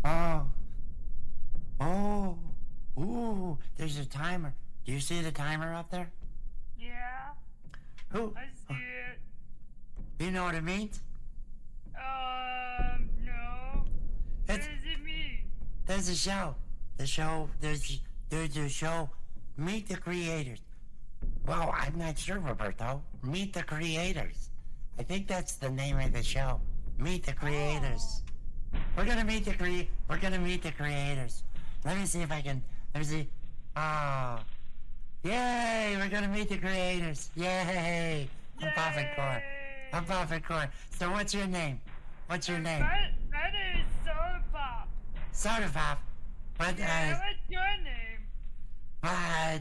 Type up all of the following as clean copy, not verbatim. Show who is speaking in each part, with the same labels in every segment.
Speaker 1: Oh. Oh. Ooh. There's a timer. Do you see the timer up there?
Speaker 2: Yeah,
Speaker 1: Who?
Speaker 2: I see it.
Speaker 1: You know what it means?
Speaker 2: No. What
Speaker 1: It's
Speaker 2: does it mean?
Speaker 1: there's a show. There's a show. Meet the creators. Well, I'm not sure, Roberto. Meet the creators. I think that's the name of the show. Meet the creators. We're gonna meet the creators. Let me see if I can. Let me see. Oh, yay! We're gonna meet the creators. Yay! I'm popping corn. I'm popping corn. So what's your name? What's your name?
Speaker 2: My name is Soda Pop.
Speaker 1: Soda Pop. What?
Speaker 2: Yeah, what's your name?
Speaker 1: I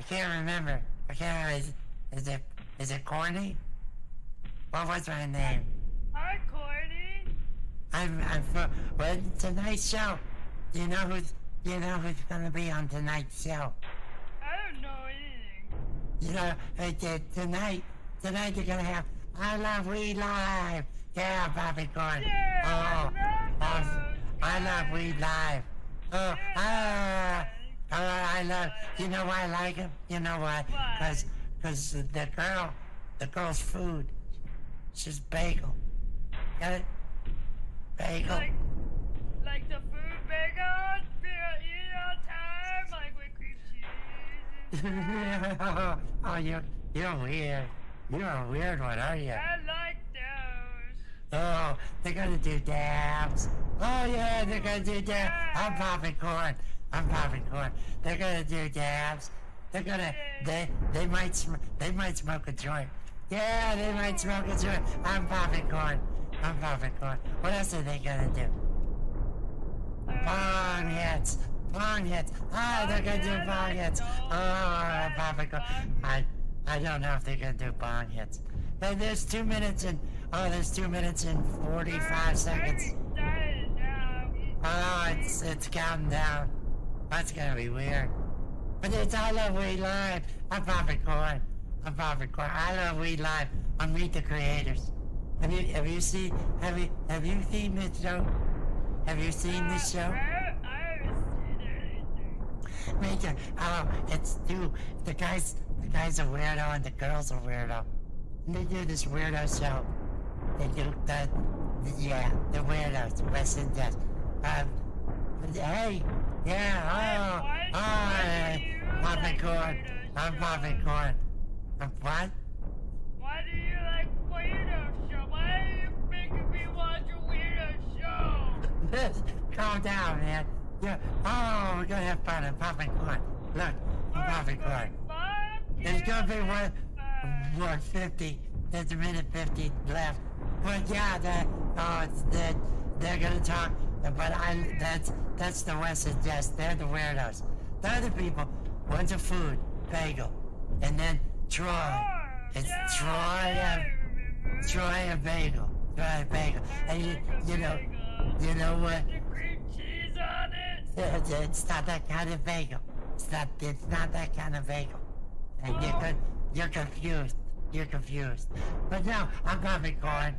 Speaker 1: can't remember. I can't remember. Is it Corny? What was my name?
Speaker 2: Hi, Courtney.
Speaker 1: Well, tonight's show. Do you know who's gonna be on tonight's show?
Speaker 2: I don't know anything.
Speaker 1: You know, tonight you're gonna have I Love Weed Live. Yeah, Bobby Corn.
Speaker 2: Yeah,
Speaker 1: I love Weed Live. Oh, I love. You know why I like him? You know why?
Speaker 2: Why?
Speaker 1: Cause the girl's food. She's bagel. Get it? Bagel.
Speaker 2: Like the food bagels, people eat all the time, like with cream cheese.
Speaker 1: Oh, you're weird. You're a weird one, aren't you?
Speaker 2: I like those.
Speaker 1: Oh, they're gonna do dabs. Oh yeah, they're gonna do dabs. I'm popping corn. They're gonna do dabs. They're gonna. They might smoke a joint. Yeah, they might smoke a joint. I'm popping corn. What else are they gonna do? Bong hits. Ah, they're gonna do bong hits. Oh, I'm popping corn. I don't know if they're gonna do bong hits. But there's 2 minutes and 45 seconds. Oh, it's counting down. That's gonna be weird. But it's I Love Weed Live. I'm popping corn. I Love Weed Live on Meet the Creators. Have you seen this show? Have you seen this show?
Speaker 2: I haven't seen anything.
Speaker 1: It's two. The guy's a weirdo and the girl's a weirdo. And they do this weirdo show. They do that. Yeah, the weirdos, Wes and Jess. Hey, yeah, I'm popping corn. What?
Speaker 2: Why do you like weirdo show? Why are you making me watch a weirdo show?
Speaker 1: Calm down, man. Yeah. Oh, we're gonna have fun. I'm popping corn. Look, I'm popping corn. There's gonna be 150. There's a minute 50 left. But yeah, they're gonna talk. But that's the Wes and Jess. They're the weirdos. The other people. One's a food bagel, and then Troy. It's Troy and Bagel. And you know what?
Speaker 2: Cream cheese on it.
Speaker 1: It's not that kind of bagel. It's not that kind of bagel. And you're confused. But no, I'm popping corn.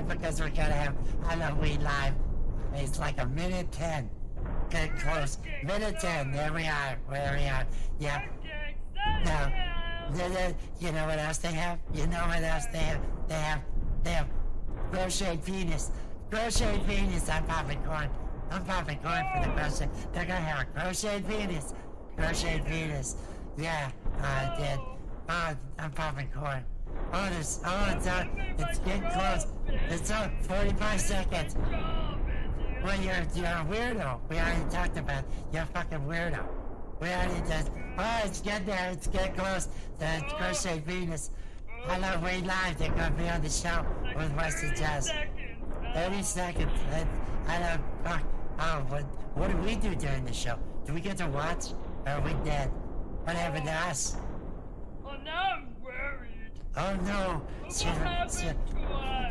Speaker 1: Because we're gonna have I Love Weed Live. It's like a minute 10. Get close. Minute 10. There we are. Yeah. Now, you know what else they have? They have crocheted penis. I'm popping corn for the crochet. They're gonna have a crocheted penis. Yeah, I did. Oh, I'm popping corn. It's getting close. It's on 45 seconds. Well, you're a weirdo. We already talked about it. You're a fucking weirdo. We already did. Oh, it's getting there. It's getting close. The crochet Venus. I Love Weed Live. They're gonna be on the show with Wes and Jess. 30 seconds. I don't. What do we do during the show? Do we get to watch? Or are we dead? What happened to us?
Speaker 2: Well, now I'm worried.
Speaker 1: Oh no!
Speaker 2: What happened to us?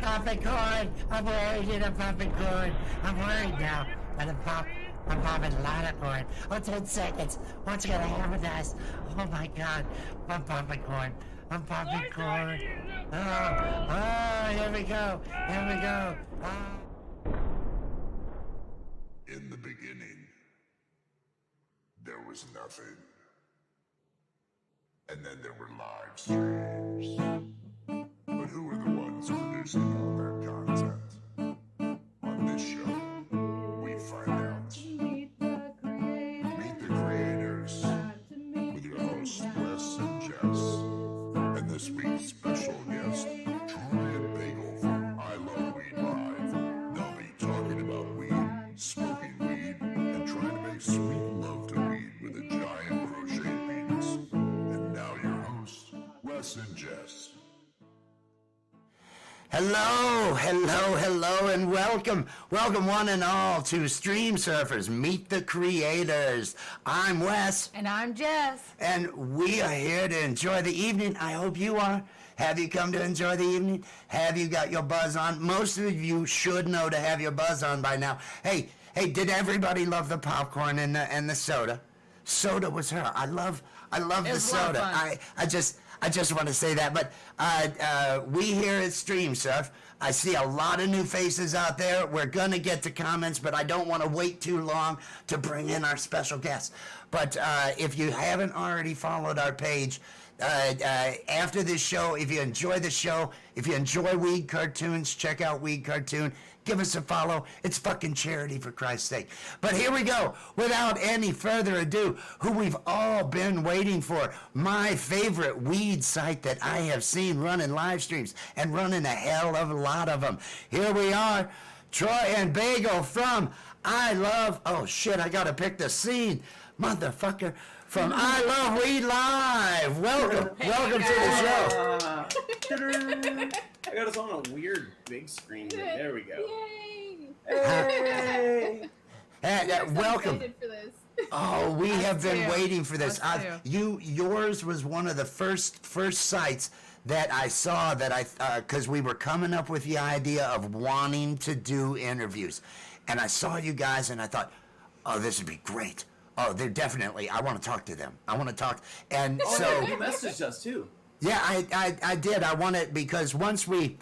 Speaker 1: Popping corn! I'm worried. I'm popping corn. I'm worried now. And I'm popping a lot of corn. Oh, 10 seconds. What's gonna happen to us? Oh my god. I'm popping corn. Oh, here we go. Oh.
Speaker 3: In the beginning, there was nothing. And then there were live streams. But who are the ones producing all that content? On this show, we find out. Meet the creators with your hosts, Wes and Jess. And this week's special guest, Troy and Bagel from I Love Weed Live. They'll be talking about weed, smoking weed, and trying to make sweet love to weed with a giant crochet penis. And now your hosts, Wes and Jess.
Speaker 1: Hello, and welcome one and all to StreamSurfers, Meet the Creators. I'm Wes.
Speaker 4: And I'm Jess.
Speaker 1: And we are here to enjoy the evening. I hope you are. Have you come to enjoy the evening? Have you got your buzz on? Most of you should know to have your buzz on by now. Hey, did everybody love the popcorn and the soda? Soda was her. I love the soda. I just want to say that. But we here at StreamSurf, I see a lot of new faces out there. We're going to get to comments, but I don't want to wait too long to bring in our special guests. But if you haven't already followed our page, after this show, if you enjoy the show, if you enjoy Weed Cartoons, check out Weed Cartoon. Give us a follow. It's fucking charity, for Christ's sake. But here we go. Without any further ado, who we've all been waiting for. My favorite weed site that I have seen running live streams and running a hell of a lot of them. Here we are. Troy and Bagel from I gotta pick the scene. Motherfucker. From I Love Weed Live. Welcome to the show.
Speaker 5: I got us on a weird big screen. There we go.
Speaker 4: Yay!
Speaker 1: Welcome.
Speaker 4: Excited for this.
Speaker 1: Oh, we have been waiting for this.
Speaker 4: Us too.
Speaker 1: Yours was one of the first sites that I saw because we were coming up with the idea of wanting to do interviews, and I saw you guys, and I thought, oh, this would be great. Oh, they're definitely. I want to talk to them. I want to talk, and so
Speaker 5: you messaged us too.
Speaker 1: Yeah, I did. I wanted because I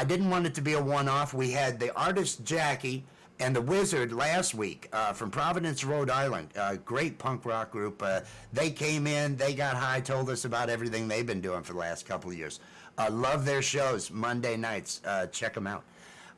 Speaker 1: didn't want it to be a one-off. We had the artist Jackie and the Wizard last week from Providence, Rhode Island. Great punk rock group. They came in, they got high, told us about everything they've been doing for the last couple of years. Love their shows, Monday nights. Check them out.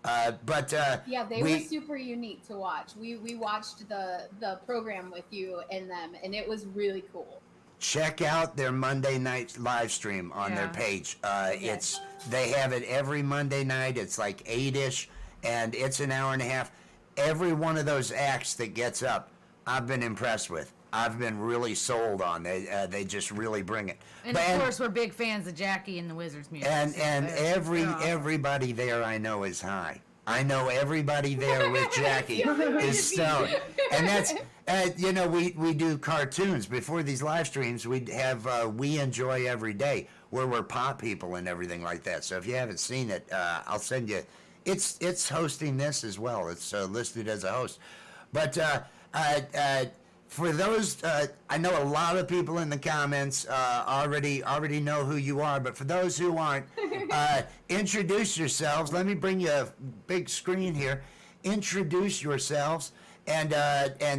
Speaker 4: Yeah, they were super unique to watch. We watched the program with you and them, and it was really cool.
Speaker 1: Check out their Monday night live stream on their page. They have it every Monday night. It's like 8-ish, and it's an hour and a half. Every one of those acts that gets up, I've been impressed with. I've been really sold on. They just really bring it.
Speaker 4: And of course, we're big fans of Jackie and the Wizards music.
Speaker 1: And everybody there I know is high. I know everybody there with Jackie is stoned. And that's, we do cartoons. Before these live streams, we'd have We Enjoy Every Day, where we're pop people and everything like that. So if you haven't seen it, I'll send you. It's hosting this as well. It's listed as a host. But for those, I know a lot of people in the comments already know who you are, but for those who aren't, introduce yourselves. Let me bring you a big screen here. Introduce yourselves and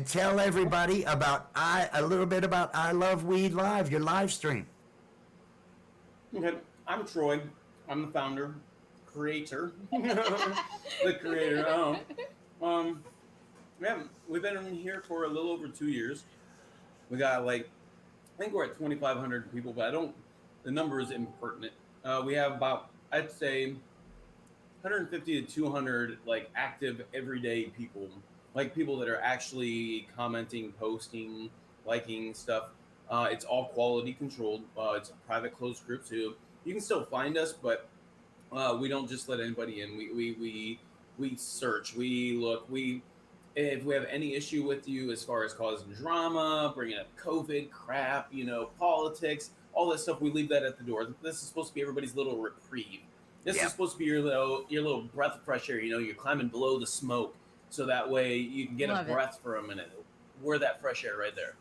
Speaker 1: tell everybody a little bit about I Love Weed Live, your live stream.
Speaker 5: Okay, I'm Troy. I'm the founder, creator, the creator. We've been in here for a little over 2 years. We got I think we're at 2,500 people, but the number is impertinent. We have about, I'd say, 150 to 200 active everyday people, people that are actually commenting, posting, liking stuff. It's all quality controlled. It's a private closed group, so you can still find us, but we don't just let anybody in. We search, we look, if we have any issue with you as far as causing drama, bringing up COVID crap, politics, all that stuff, we leave that at the door. This is supposed to be everybody's little reprieve. This is supposed to be your little breath of fresh air. You're climbing below the smoke, so that way you can get a breath for a minute. We're that fresh air right there.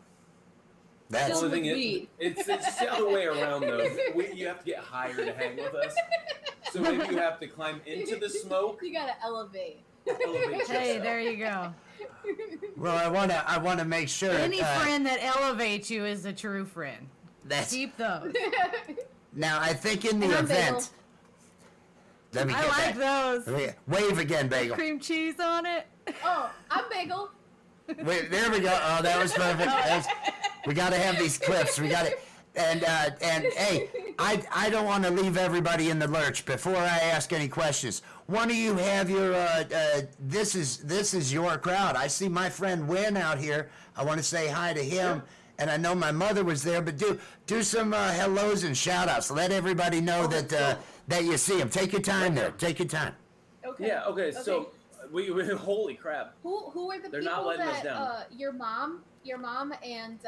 Speaker 1: That's
Speaker 5: the only thing. It's the other way around though. You have to get higher to hang with us. So maybe you have to climb into the smoke.
Speaker 4: You gotta elevate.
Speaker 5: Elevate
Speaker 6: Hey,
Speaker 5: yourself.
Speaker 6: there you go.
Speaker 1: Well, I wanna make sure.
Speaker 6: Any friend that elevates you is a true friend.
Speaker 1: That's
Speaker 6: Keep those.
Speaker 1: now. I think in
Speaker 4: And
Speaker 1: the
Speaker 4: I'm Bagel.
Speaker 1: event. Let me
Speaker 6: I
Speaker 1: get
Speaker 6: like
Speaker 1: that.
Speaker 6: those.
Speaker 1: Wave again, Bagel.
Speaker 6: Cream cheese on it.
Speaker 4: Oh, I'm Bagel.
Speaker 1: Wait, there we go. Oh, that was perfect. We got to have these clips. We got to, and hey, I don't want to leave everybody in the lurch. Before I ask any questions, one of you have your this is your crowd. I see my friend Win out here. I want to say hi to him. And I know my mother was there, but do some hellos and shout outs. Let everybody know that you see him. Take your time there. Take your time.
Speaker 4: Okay.
Speaker 5: Yeah. Okay. So we holy crap.
Speaker 4: Who are the
Speaker 5: They're
Speaker 4: people
Speaker 5: not letting us
Speaker 4: that
Speaker 5: down.
Speaker 4: your mom and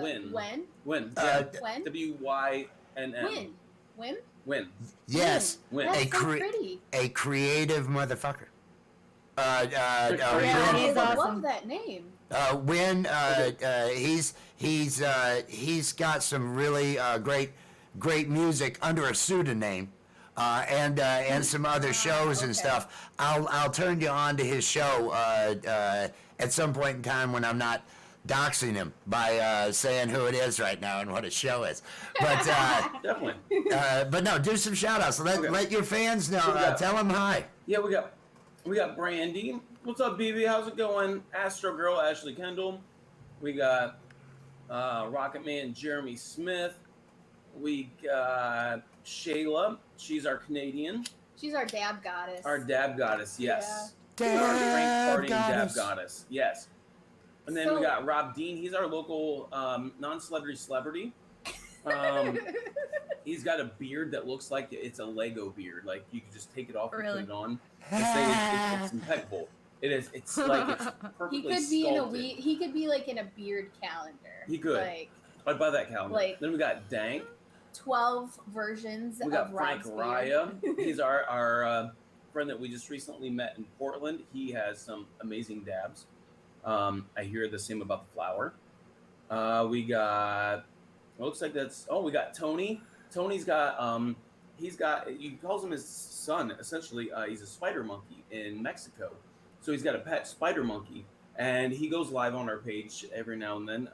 Speaker 5: Win.
Speaker 4: Wen?
Speaker 5: Win.
Speaker 4: Wen?
Speaker 5: W-Y-N-N.
Speaker 4: Win?
Speaker 5: Win.
Speaker 1: Yes,
Speaker 5: Win.
Speaker 4: That's
Speaker 1: a
Speaker 4: so pretty.
Speaker 1: a creative motherfucker.
Speaker 6: Yeah,
Speaker 1: Win,
Speaker 6: he's
Speaker 4: I
Speaker 6: awesome.
Speaker 4: love that name.
Speaker 1: Win, he's got some really great music under a pseudonym. And some other shows and stuff. I'll turn you on to his show at some point in time when I'm not doxing him by saying who it is right now and what his show is. But
Speaker 5: Definitely.
Speaker 1: but no, do some shout outs. Let your fans know. Tell them hi.
Speaker 5: Yeah, we got Brandy. What's up, BB? How's it going? Astro Girl, Ashley Kendall. We got Rocket Man, Jeremy Smith. We got Shayla. She's our Canadian.
Speaker 4: She's our dab goddess.
Speaker 5: Our dab goddess, yes.
Speaker 1: Dab
Speaker 5: Our strength partying
Speaker 1: goddess.
Speaker 5: dab goddess, yes. And then we got Rob Dean. He's our local non-celebrity celebrity. He's got a beard that looks like it's a Lego beard. Like you could just take it off and
Speaker 6: Really?
Speaker 5: put it on. It's impeccable. It is. It's like it's perfectly
Speaker 4: He could be
Speaker 5: sculpted.
Speaker 4: he could be like in a beard calendar.
Speaker 5: He could.
Speaker 4: Like
Speaker 5: I'd buy that calendar.
Speaker 4: Like-
Speaker 5: Then we got Dank.
Speaker 4: 12 versions
Speaker 5: We got
Speaker 4: of
Speaker 5: Frank
Speaker 4: Rob's
Speaker 5: Raya.
Speaker 4: beard.
Speaker 5: He's our friend that we just recently met in Portland. He has some amazing dabs. I hear the same about the flower. We got. It looks like that's. Oh, we got Tony. Tony's got. He calls him his son. Essentially, he's a spider monkey in Mexico. So he's got a pet spider monkey, and he goes live on our page every now and then.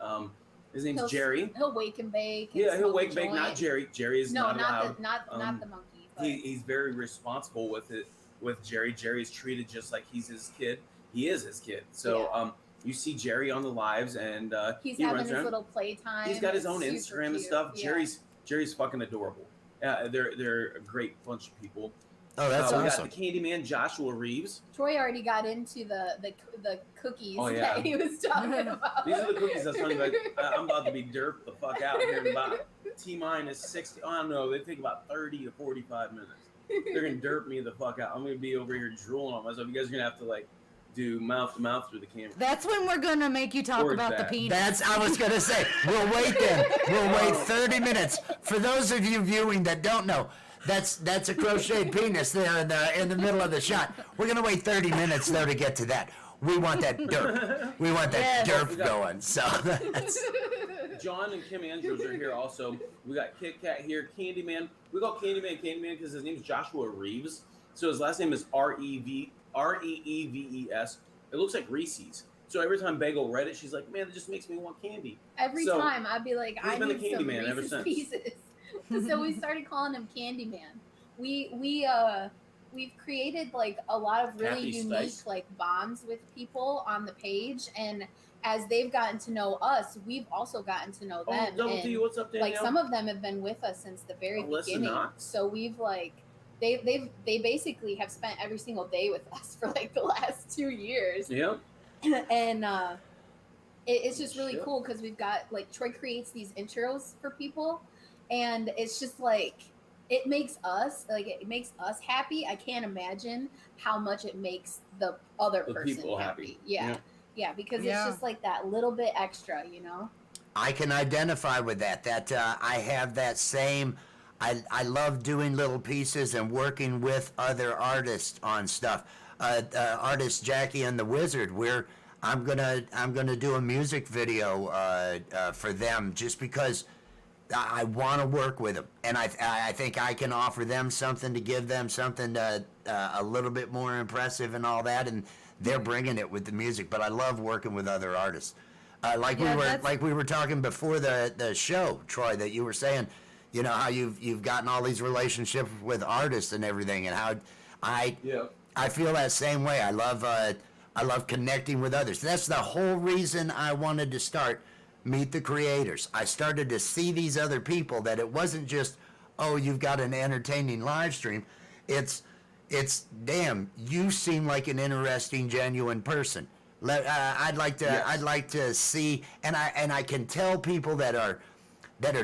Speaker 5: His name's Jerry.
Speaker 4: He'll wake and bake. And
Speaker 5: Yeah, he'll
Speaker 4: smoke a
Speaker 5: wake, bake.
Speaker 4: joint.
Speaker 5: Not Jerry. Jerry is
Speaker 4: No,
Speaker 5: not allowed.
Speaker 4: not
Speaker 5: Um,
Speaker 4: the monkey. But
Speaker 5: He's very responsible with it. With Jerry, Jerry's treated just like he's his kid. He is his kid. So you see Jerry on the lives, and
Speaker 4: he's
Speaker 5: he
Speaker 4: having
Speaker 5: runs
Speaker 4: his
Speaker 5: around.
Speaker 4: little playtime.
Speaker 5: He's got his
Speaker 4: It's
Speaker 5: own
Speaker 4: super
Speaker 5: Instagram and
Speaker 4: cute.
Speaker 5: stuff.
Speaker 4: Yeah.
Speaker 5: Jerry's fucking adorable. They're a great bunch of people.
Speaker 1: Oh, that's
Speaker 5: we
Speaker 1: awesome.
Speaker 5: got the Candyman, Joshua Reeves.
Speaker 4: Troy already got into the cookies
Speaker 5: Oh, yeah.
Speaker 4: that he was talking about.
Speaker 5: These are the cookies that's funny. Like, I'm about to be derped the fuck out here in about T-minus 60. I don't know. They take about 30 to 45 minutes. They're gonna derp me the fuck out. I'm gonna be over here drooling on myself. You guys are gonna have to like do mouth to mouth through the camera.
Speaker 6: That's when we're gonna make you talk
Speaker 5: Or
Speaker 6: about the
Speaker 5: that.
Speaker 6: penis.
Speaker 1: I was gonna say, we'll wait then. We'll wait 30 minutes. For those of you viewing that don't know, that's a crocheted penis there in the middle of the shot. We're gonna wait 30 minutes though to get to that. We want that derp. We want that
Speaker 6: Yes.
Speaker 1: derp going. So that's,
Speaker 5: John and Kim Andrews are here also. We got Kit Kat here. Candyman. We call Candyman because his name is Joshua Reeves. So his last name is Reeves. It looks like Reese's. So every time Bagel read it, she's like, "Man, it just makes me want candy."
Speaker 4: Every
Speaker 5: So,
Speaker 4: time I'd be like,
Speaker 5: he's
Speaker 4: I
Speaker 5: been the
Speaker 4: need some
Speaker 5: Candyman ever
Speaker 4: Reese's
Speaker 5: since.
Speaker 4: Pieces. So we started calling him Candyman. We've created like a lot of really
Speaker 5: Kathy
Speaker 4: unique
Speaker 5: Stice.
Speaker 4: like bonds with people on the page, and as they've gotten to know us, we've also gotten to know
Speaker 5: Oh,
Speaker 4: them.
Speaker 5: Double
Speaker 4: and,
Speaker 5: D, what's up, Danielle?
Speaker 4: like some of them have been with us since the very
Speaker 5: Alyssa
Speaker 4: beginning.
Speaker 5: Knox?
Speaker 4: So we've like they basically have spent every single day with us for like the last 2 years.
Speaker 5: Yep.
Speaker 4: And it's just really
Speaker 5: Shit.
Speaker 4: cool because we've got like Troy creates these intros for people, and it's just like it makes us happy. I can't imagine how much it makes the other
Speaker 5: The
Speaker 4: person
Speaker 5: people
Speaker 4: happy.
Speaker 5: happy.
Speaker 4: Yeah, because
Speaker 6: Yeah.
Speaker 4: it's just like that little bit extra, you know.
Speaker 1: I can identify with that. I have that same. I love doing little pieces and working with other artists on stuff. Artist Jackie and the Wizard. I'm gonna do a music video for them just because
Speaker 7: I want to work with them, and I think I can offer them something to give them something a little bit more impressive and all that, and they're bringing it with the music. But I love working with other artists. Like we were talking before the show, Troy, that you were saying, you know, how you've gotten all these relationships with artists and everything, and how I feel that same way. I love connecting with others. That's the whole reason I wanted to start Meet the Creators. I started to see these other people, that it wasn't just, oh, you've got an entertaining live stream. It's damn, you seem like an interesting, genuine person. I'd like to see, and I can tell people that are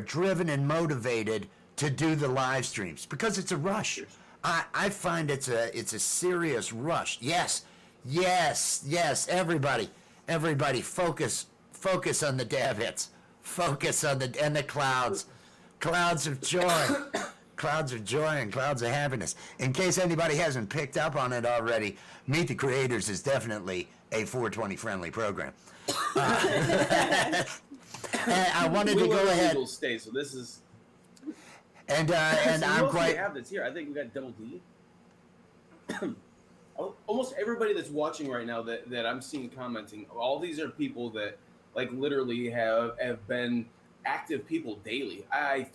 Speaker 7: driven and motivated to do the live streams, because it's a rush. I find it's a serious rush. Yes, everybody focus on the dab hits. Focus on the clouds. Clouds of joy. Clouds of joy and clouds of happiness. In case anybody hasn't picked up on it already, Meet the Creators is definitely a 420 friendly program. And I wanted to go ahead.
Speaker 5: Stay, so this is.
Speaker 7: And I'm quite.
Speaker 5: Have this here. I think we got Double D. Almost everybody that's watching right now that I'm seeing commenting, all these are people that like literally have been active people daily. I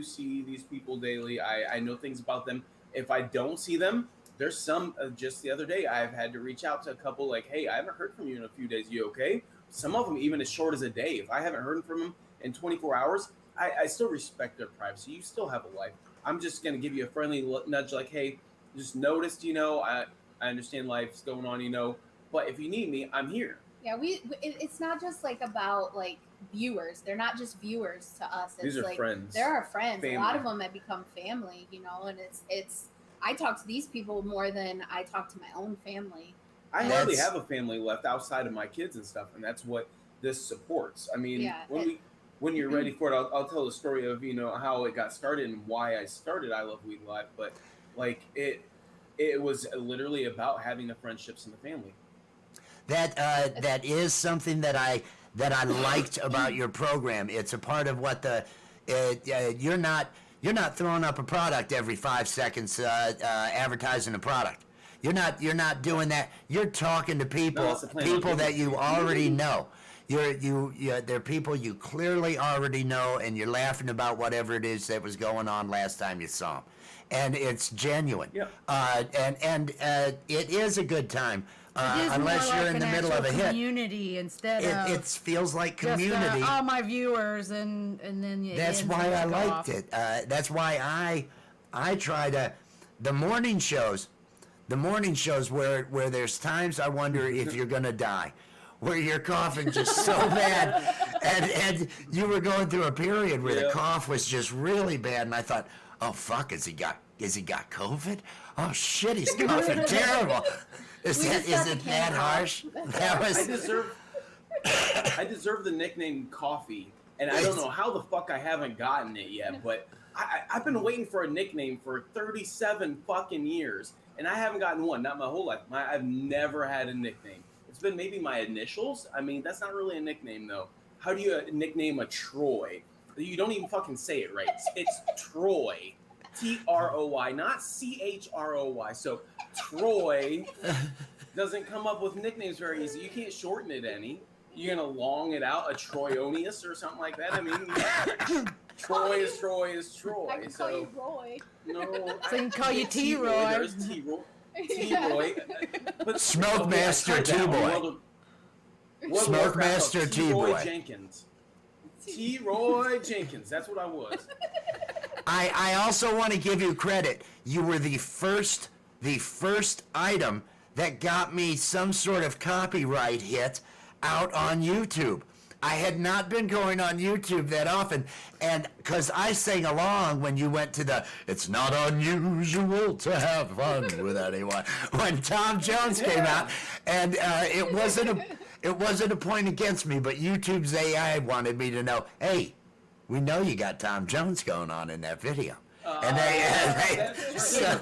Speaker 5: see these people daily. I know things about them. If I don't see them, there's some, just the other day, I've had to reach out to a couple like, hey, I haven't heard from you in a few days. You okay? Some of them even as short as a day. If I haven't heard from them in 24 hours, I still respect their privacy. You still have a life. I'm just going to give you a friendly nudge like, hey, just noticed, I understand life's going on, but if you need me, I'm here.
Speaker 4: Yeah, it's not just like about like viewers. They're not just viewers to us. It's
Speaker 5: These are
Speaker 4: like,
Speaker 5: friends.
Speaker 4: There are friends.
Speaker 5: Family.
Speaker 4: A lot of them have become family, and it's I talk to these people more than I talk to my own family.
Speaker 5: I hardly have a family left outside of my kids and stuff, and that's what this supports. I mean, when you're ready for it, I'll tell the story of how it got started and why I started I Love Weed Live, but like it was literally about having the friendships in the family.
Speaker 7: That is something that I liked about your program. It's a part of what you're not throwing up a product every 5 seconds advertising a product. You're not doing that. You're talking to people that you already know. They're people you clearly already know, and you're laughing about whatever it is that was going on last time you saw them, and it's genuine.
Speaker 5: Yep.
Speaker 7: And it is a good time. Unless
Speaker 6: more
Speaker 7: you're
Speaker 6: like
Speaker 7: in the
Speaker 6: an
Speaker 7: middle of a
Speaker 6: actual
Speaker 7: hit.
Speaker 6: Community instead of
Speaker 7: it feels like
Speaker 6: just,
Speaker 7: community.
Speaker 6: all my viewers and then
Speaker 7: That's why I liked it. That's why I try to the morning shows where there's times I wonder if you're gonna die, where you're coughing just so bad, and you were going through a period where the cough was just really bad, and I thought, oh fuck, has he got COVID? Oh shit, he's coughing terrible. Is it that harsh?
Speaker 5: I deserve the nickname Coffee, and I don't know how the fuck I haven't gotten it yet, but I've been waiting for a nickname for 37 fucking years, and I haven't gotten one, not my whole life. I've never had a nickname. It's been maybe my initials. I mean, that's not really a nickname, though. How do you nickname a Troy? You don't even fucking say it right. It's Troy. Troy, not Chroy. So Troy doesn't come up with nicknames very easy. You can't shorten it any. You're gonna long it out, a Troyonius or something like that. I mean, Troy is Troy.
Speaker 4: I can call you Roy.
Speaker 5: No,
Speaker 6: So I can call you T-Roy.
Speaker 5: There's T-Roy. T-Roy. But
Speaker 7: Smoke Master T-Boy. Smoke Master T-Boy.
Speaker 5: Jenkins. T-Roy Jenkins. That's what I was.
Speaker 7: I also want to give you credit. You were the first item that got me some sort of copyright hit out on YouTube. I had not been going on YouTube that often, and because I sang along when you went to the "It's Not Unusual to Have Fun with Anyone" when Tom Jones came out, and it wasn't a point against me, but YouTube's AI wanted me to know, hey, we know you got Tom Jones going on in that video. And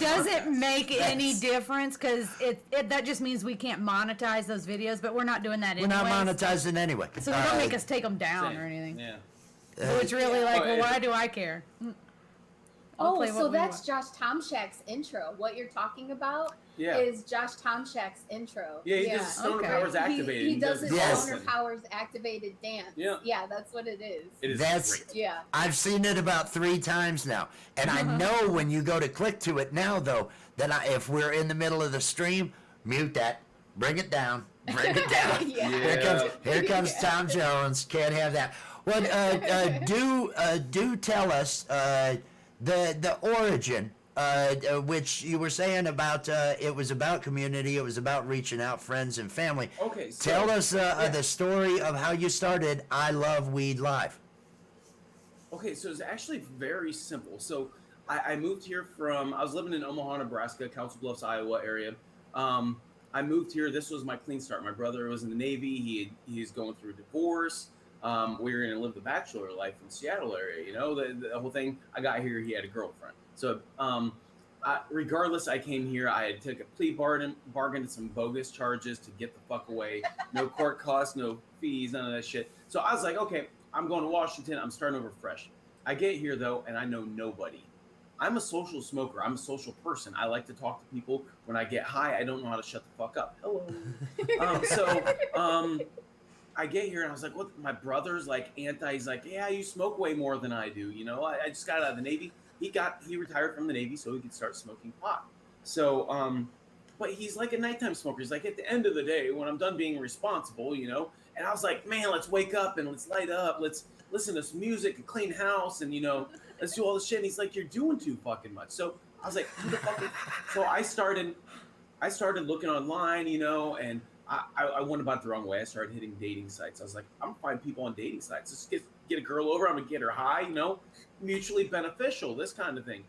Speaker 6: Does it make any difference? Because that just means we can't monetize those videos, but we're not doing that anyway.
Speaker 7: We're not monetizing anyway.
Speaker 6: So don't make us take them down or anything.
Speaker 5: Yeah.
Speaker 6: So it's really like,
Speaker 5: Oh,
Speaker 6: well,
Speaker 5: yeah.
Speaker 6: why do I care? I'll
Speaker 4: Oh,
Speaker 6: play
Speaker 4: so
Speaker 6: what we
Speaker 4: that's
Speaker 6: want.
Speaker 4: Josh Tomshak's intro. What you're talking about
Speaker 5: Yeah.
Speaker 4: is Josh Tomshak's intro.
Speaker 5: Yeah, he does Stoner
Speaker 6: Okay.
Speaker 5: Powers activated.
Speaker 4: He does his
Speaker 7: Yes.
Speaker 4: Stoner Powers activated dance.
Speaker 5: Yeah.
Speaker 4: That's what it is.
Speaker 5: It is
Speaker 7: That's-
Speaker 5: great.
Speaker 4: Yeah.
Speaker 7: I've seen it about 3 times now, and I know when you go to click to it now, though, that if we're in the middle of the stream, mute that, bring it down, bring it down.
Speaker 4: Yeah.
Speaker 7: Here comes Tom Jones. Can't have that. Well, do tell us the origin, which you were saying about. It was about community. It was about reaching out, friends and family.
Speaker 5: Okay, so,
Speaker 7: Tell us the story of how you started I Love Weed Live.
Speaker 5: Okay, so it's actually very simple. So I moved here from, I was living in Omaha, Nebraska, Council Bluffs, Iowa area. I moved here. This was my clean start. My brother was in the Navy. He's going through a divorce. We were going to live the bachelor life in Seattle area. You know, the whole thing. I got here. He had a girlfriend. So regardless, I came here. I had took a plea bargain to some bogus charges to get the fuck away. No court costs, no fees, none of that shit. So I was like, okay, I'm going to Washington. I'm starting over fresh. I get here though, and I know nobody. I'm a social smoker. I'm a social person. I like to talk to people. When I get high, I don't know how to shut the fuck up. Hello. I get here and I was like, what? My brother's like anti. He's like, yeah, you smoke way more than I do. You know, I just got out of the Navy. He retired from the Navy so he could start smoking pot. So, but he's like a nighttime smoker. He's like, at the end of the day, when I'm done being responsible, you know. And I was like, man, let's wake up and let's light up. Let's listen to some music and clean house and, you know, let's do all this shit. And he's like, you're doing too fucking much. So I was like, who the fuck is... So I started looking online, you know, and I went about it the wrong way. I started hitting dating sites. I was like, I'm gonna find people on dating sites. Just get a girl over. I'm gonna get her high, you know, mutually beneficial, this kind of thing.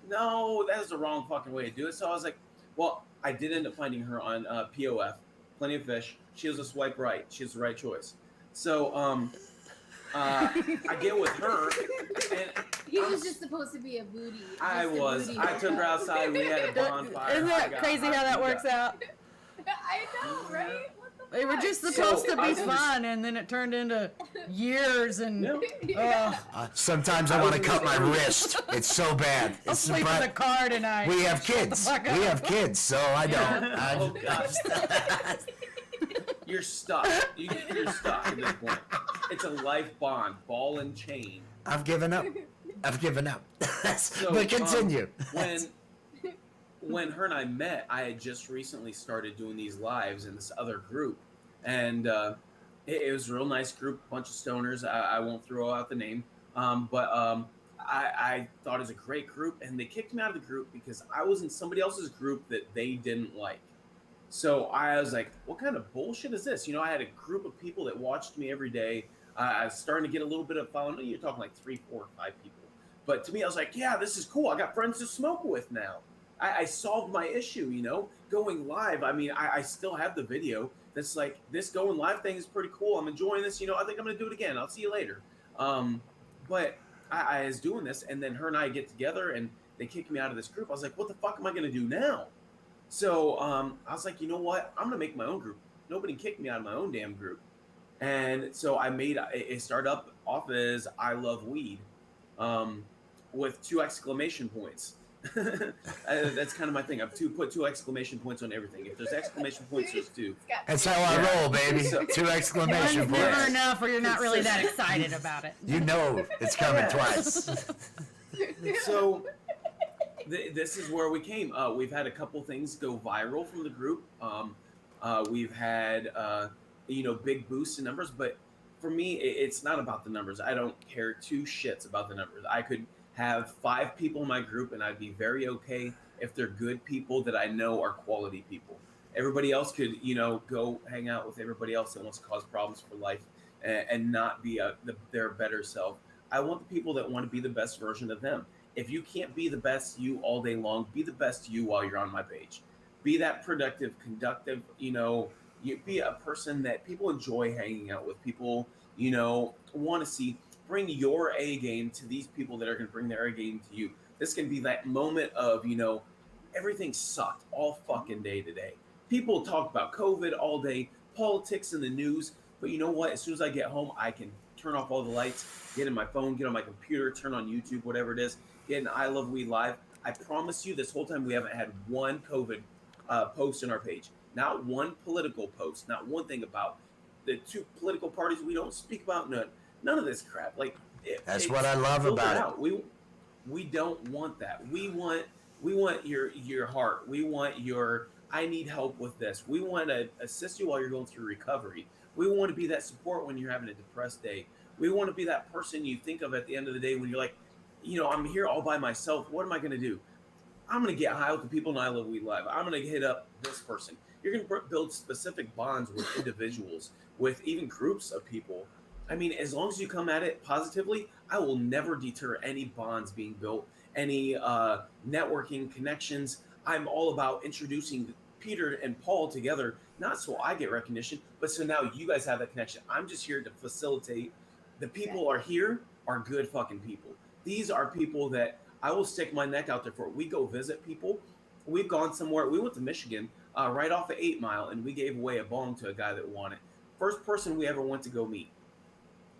Speaker 5: No, that's the wrong fucking way to do it. So I was like, well, I did end up finding her on POF, Plenty of Fish. She was a swipe right. She was the right choice. So I get with her, and
Speaker 4: He was just supposed to be a booty.
Speaker 5: I
Speaker 4: just a
Speaker 5: was.
Speaker 4: booty.
Speaker 5: I took her outside. We had a bonfire.
Speaker 6: Isn't
Speaker 5: I
Speaker 6: that
Speaker 5: got
Speaker 6: crazy
Speaker 5: hot.
Speaker 6: how that
Speaker 5: We
Speaker 6: works
Speaker 5: got-
Speaker 6: out?
Speaker 4: I know, right? What the
Speaker 6: They were
Speaker 4: fuck?
Speaker 6: just supposed
Speaker 5: So,
Speaker 6: to
Speaker 5: I
Speaker 6: be
Speaker 5: was-
Speaker 6: fun, and then it turned into years and.
Speaker 5: Yeah.
Speaker 7: Sometimes I want to cut my wrist. It's so bad.
Speaker 6: I'll
Speaker 7: It's
Speaker 6: sleep in the car tonight.
Speaker 7: we have kids.
Speaker 6: fuck
Speaker 7: We
Speaker 6: up.
Speaker 7: have kids, so I don't.
Speaker 5: Oh gosh. You're stuck. You're stuck at this point. It's a life bond, ball and chain.
Speaker 7: I've given up. I've given up.
Speaker 5: So,
Speaker 7: but continue.
Speaker 5: When her and I met, I had just recently started doing these lives in this other group, and it was a real nice group, bunch of stoners. I won't throw out the name, but I thought it was a great group, and they kicked me out of the group because I was in somebody else's group that they didn't like. So I was like, what kind of bullshit is this? You know, I had a group of people that watched me every day. I was starting to get a little bit of following. You're talking like 3, 4, 5 people. But to me, I was like, yeah, this is cool. I got friends to smoke with now. I solved my issue, you know, going live. I mean, I still have the video that's like, this going live thing is pretty cool. I'm enjoying this. You know, I think I'm going to do it again. I'll see you later. But I was doing this, and then her and I get together, and they kicked me out of this group. I was like, what the fuck am I going to do now? So I was like, you know what? I'm going to make my own group. Nobody kicked me out of my own damn group. And so I made it start up off as I Love Weed with 2 exclamation points. That's kind of my thing. I've put 2 exclamation points on everything. If there's exclamation points, there's 2.
Speaker 7: That's how I roll, baby.
Speaker 5: So-
Speaker 7: 2 exclamation
Speaker 6: One's never
Speaker 7: points.
Speaker 6: enough, or you're not really that excited about it.
Speaker 7: You know it's coming twice.
Speaker 5: So this is where we came. We've had a couple things go viral from the group. We've had big boosts in numbers, but for me, it's not about the numbers. I don't care 2 shits about the numbers. I could have 5 people in my group, and I'd be very okay if they're good people that I know are quality people. Everybody else could, go hang out with everybody else that wants to cause problems for life and not be their better self. I want the people that want to be the best version of them. If you can't be the best you all day long, be the best you while you're on my page. Be that productive, conductive, you be a person that people enjoy hanging out with. People, want to see. Bring your A game to these people that are going to bring their A game to you. This can be that moment of, everything sucked all fucking day today. People talk about COVID all day, politics in the news, but you know what? As soon as I get home, I can turn off all the lights, get in my phone, get on my computer, turn on YouTube, whatever it is, get an I Love Weed Live. I promise you, this whole time we haven't had one COVID post on our page, not one political post, not one thing about the two political parties we don't speak about. None of this crap. Like
Speaker 7: That's what I love about it.
Speaker 5: We don't want that. We want your heart. We want your I need help with this. We want to assist you while you're going through recovery. We want to be that support when you're having a depressed day. We want to be that person you think of at the end of the day when you're like, I'm here all by myself. What am I going to do? I'm going to get high with the people in I Love Weed Live. I'm going to hit up this person. You're going to build specific bonds with individuals, with even groups of people. I mean, as long as you come at it positively, I will never deter any bonds being built, any networking connections. I'm all about introducing Peter and Paul together, not so I get recognition, but so now you guys have that connection. I'm just here to facilitate. The people are here are good fucking people. These are people that I will stick my neck out there for. We go visit people. We've gone somewhere. We went to Michigan right off of 8 Mile, and we gave away a bong to a guy that wanted. First person we ever went to go meet.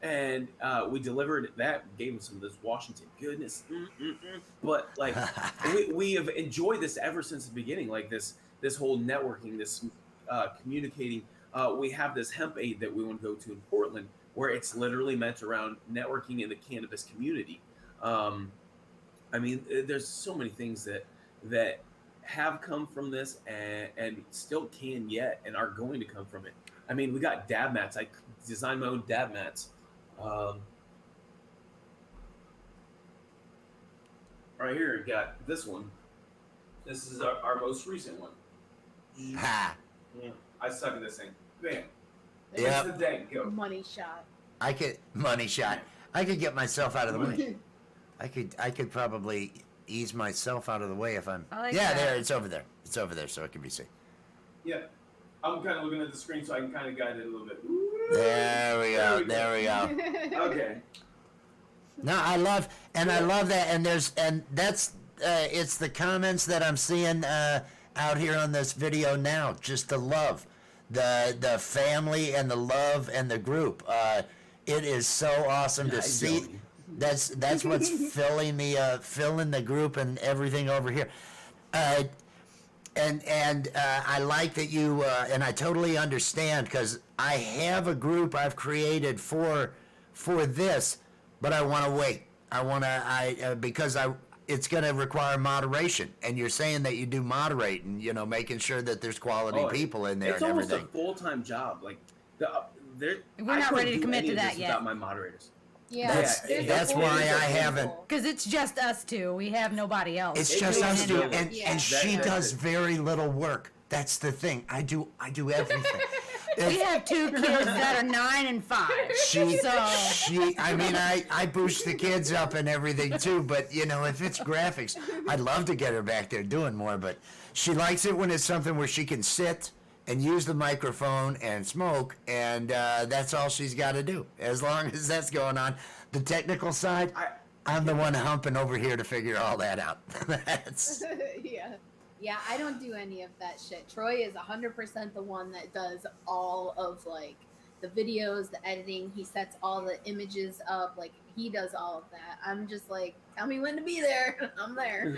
Speaker 5: And we delivered that, gave him some of this Washington goodness. But like, we have enjoyed this ever since the beginning. Like this whole networking, this communicating. We have this hemp aid that we want to go to in Portland, where it's literally meant around networking in the cannabis community. I mean, there's so many things that have come from this and still can yet and are going to come from it. I mean, we got dab mats. I designed my own dab mats. Right here, we got this one. This is our most recent one.
Speaker 7: Ha!
Speaker 5: Yeah, I suck at this thing. Bam.
Speaker 7: Yep.
Speaker 5: Where's the dang go?
Speaker 4: Money shot.
Speaker 7: Money shot. I could get myself out of the way. I could probably ease myself out of the way if I'm.
Speaker 6: I like
Speaker 7: yeah,
Speaker 6: that.
Speaker 7: there. It's over there. It's over there, so it can be seen.
Speaker 5: Yeah. I'm kind of looking at the screen so I can kind of guide it a little bit.
Speaker 7: There we go. There we go.
Speaker 5: Okay.
Speaker 7: No, I love that, and that's it's the comments that I'm seeing out here on this video now. Just the love, the family and the love and the group. It is so awesome to see.
Speaker 5: Joey.
Speaker 7: That's what's filling the group and everything over here. And I like that you and I totally understand, because I have a group I've created for this, but I want to wait. Because it's going to require moderation, and you're saying that you do moderate and making sure that there's quality people in there
Speaker 5: it's
Speaker 7: and
Speaker 5: almost
Speaker 7: everything.
Speaker 5: a full-time job. Like
Speaker 6: We're not ready to commit to that yet.
Speaker 5: Without my moderators.
Speaker 4: Yeah,
Speaker 7: That's why I haven't.
Speaker 6: Because it's just us two. We have nobody else.
Speaker 7: It's just us two, and
Speaker 4: Yeah.
Speaker 7: she does very little work. That's the thing. I do everything.
Speaker 6: We have two kids that are 9 and 5.
Speaker 7: I boost the kids up and everything too, but if it's graphics, I'd love to get her back there doing more, but she likes it when it's something where she can sit and use the microphone and smoke, and that's all she's got to do. As long as that's going on. The technical side, I'm the one humping over here to figure all that out. That's
Speaker 4: Yeah, I don't do any of that shit. Troy is 100% the one that does all of the videos, the editing. He sets all the images up. He does all of that. I'm just tell me when to be there. I'm there.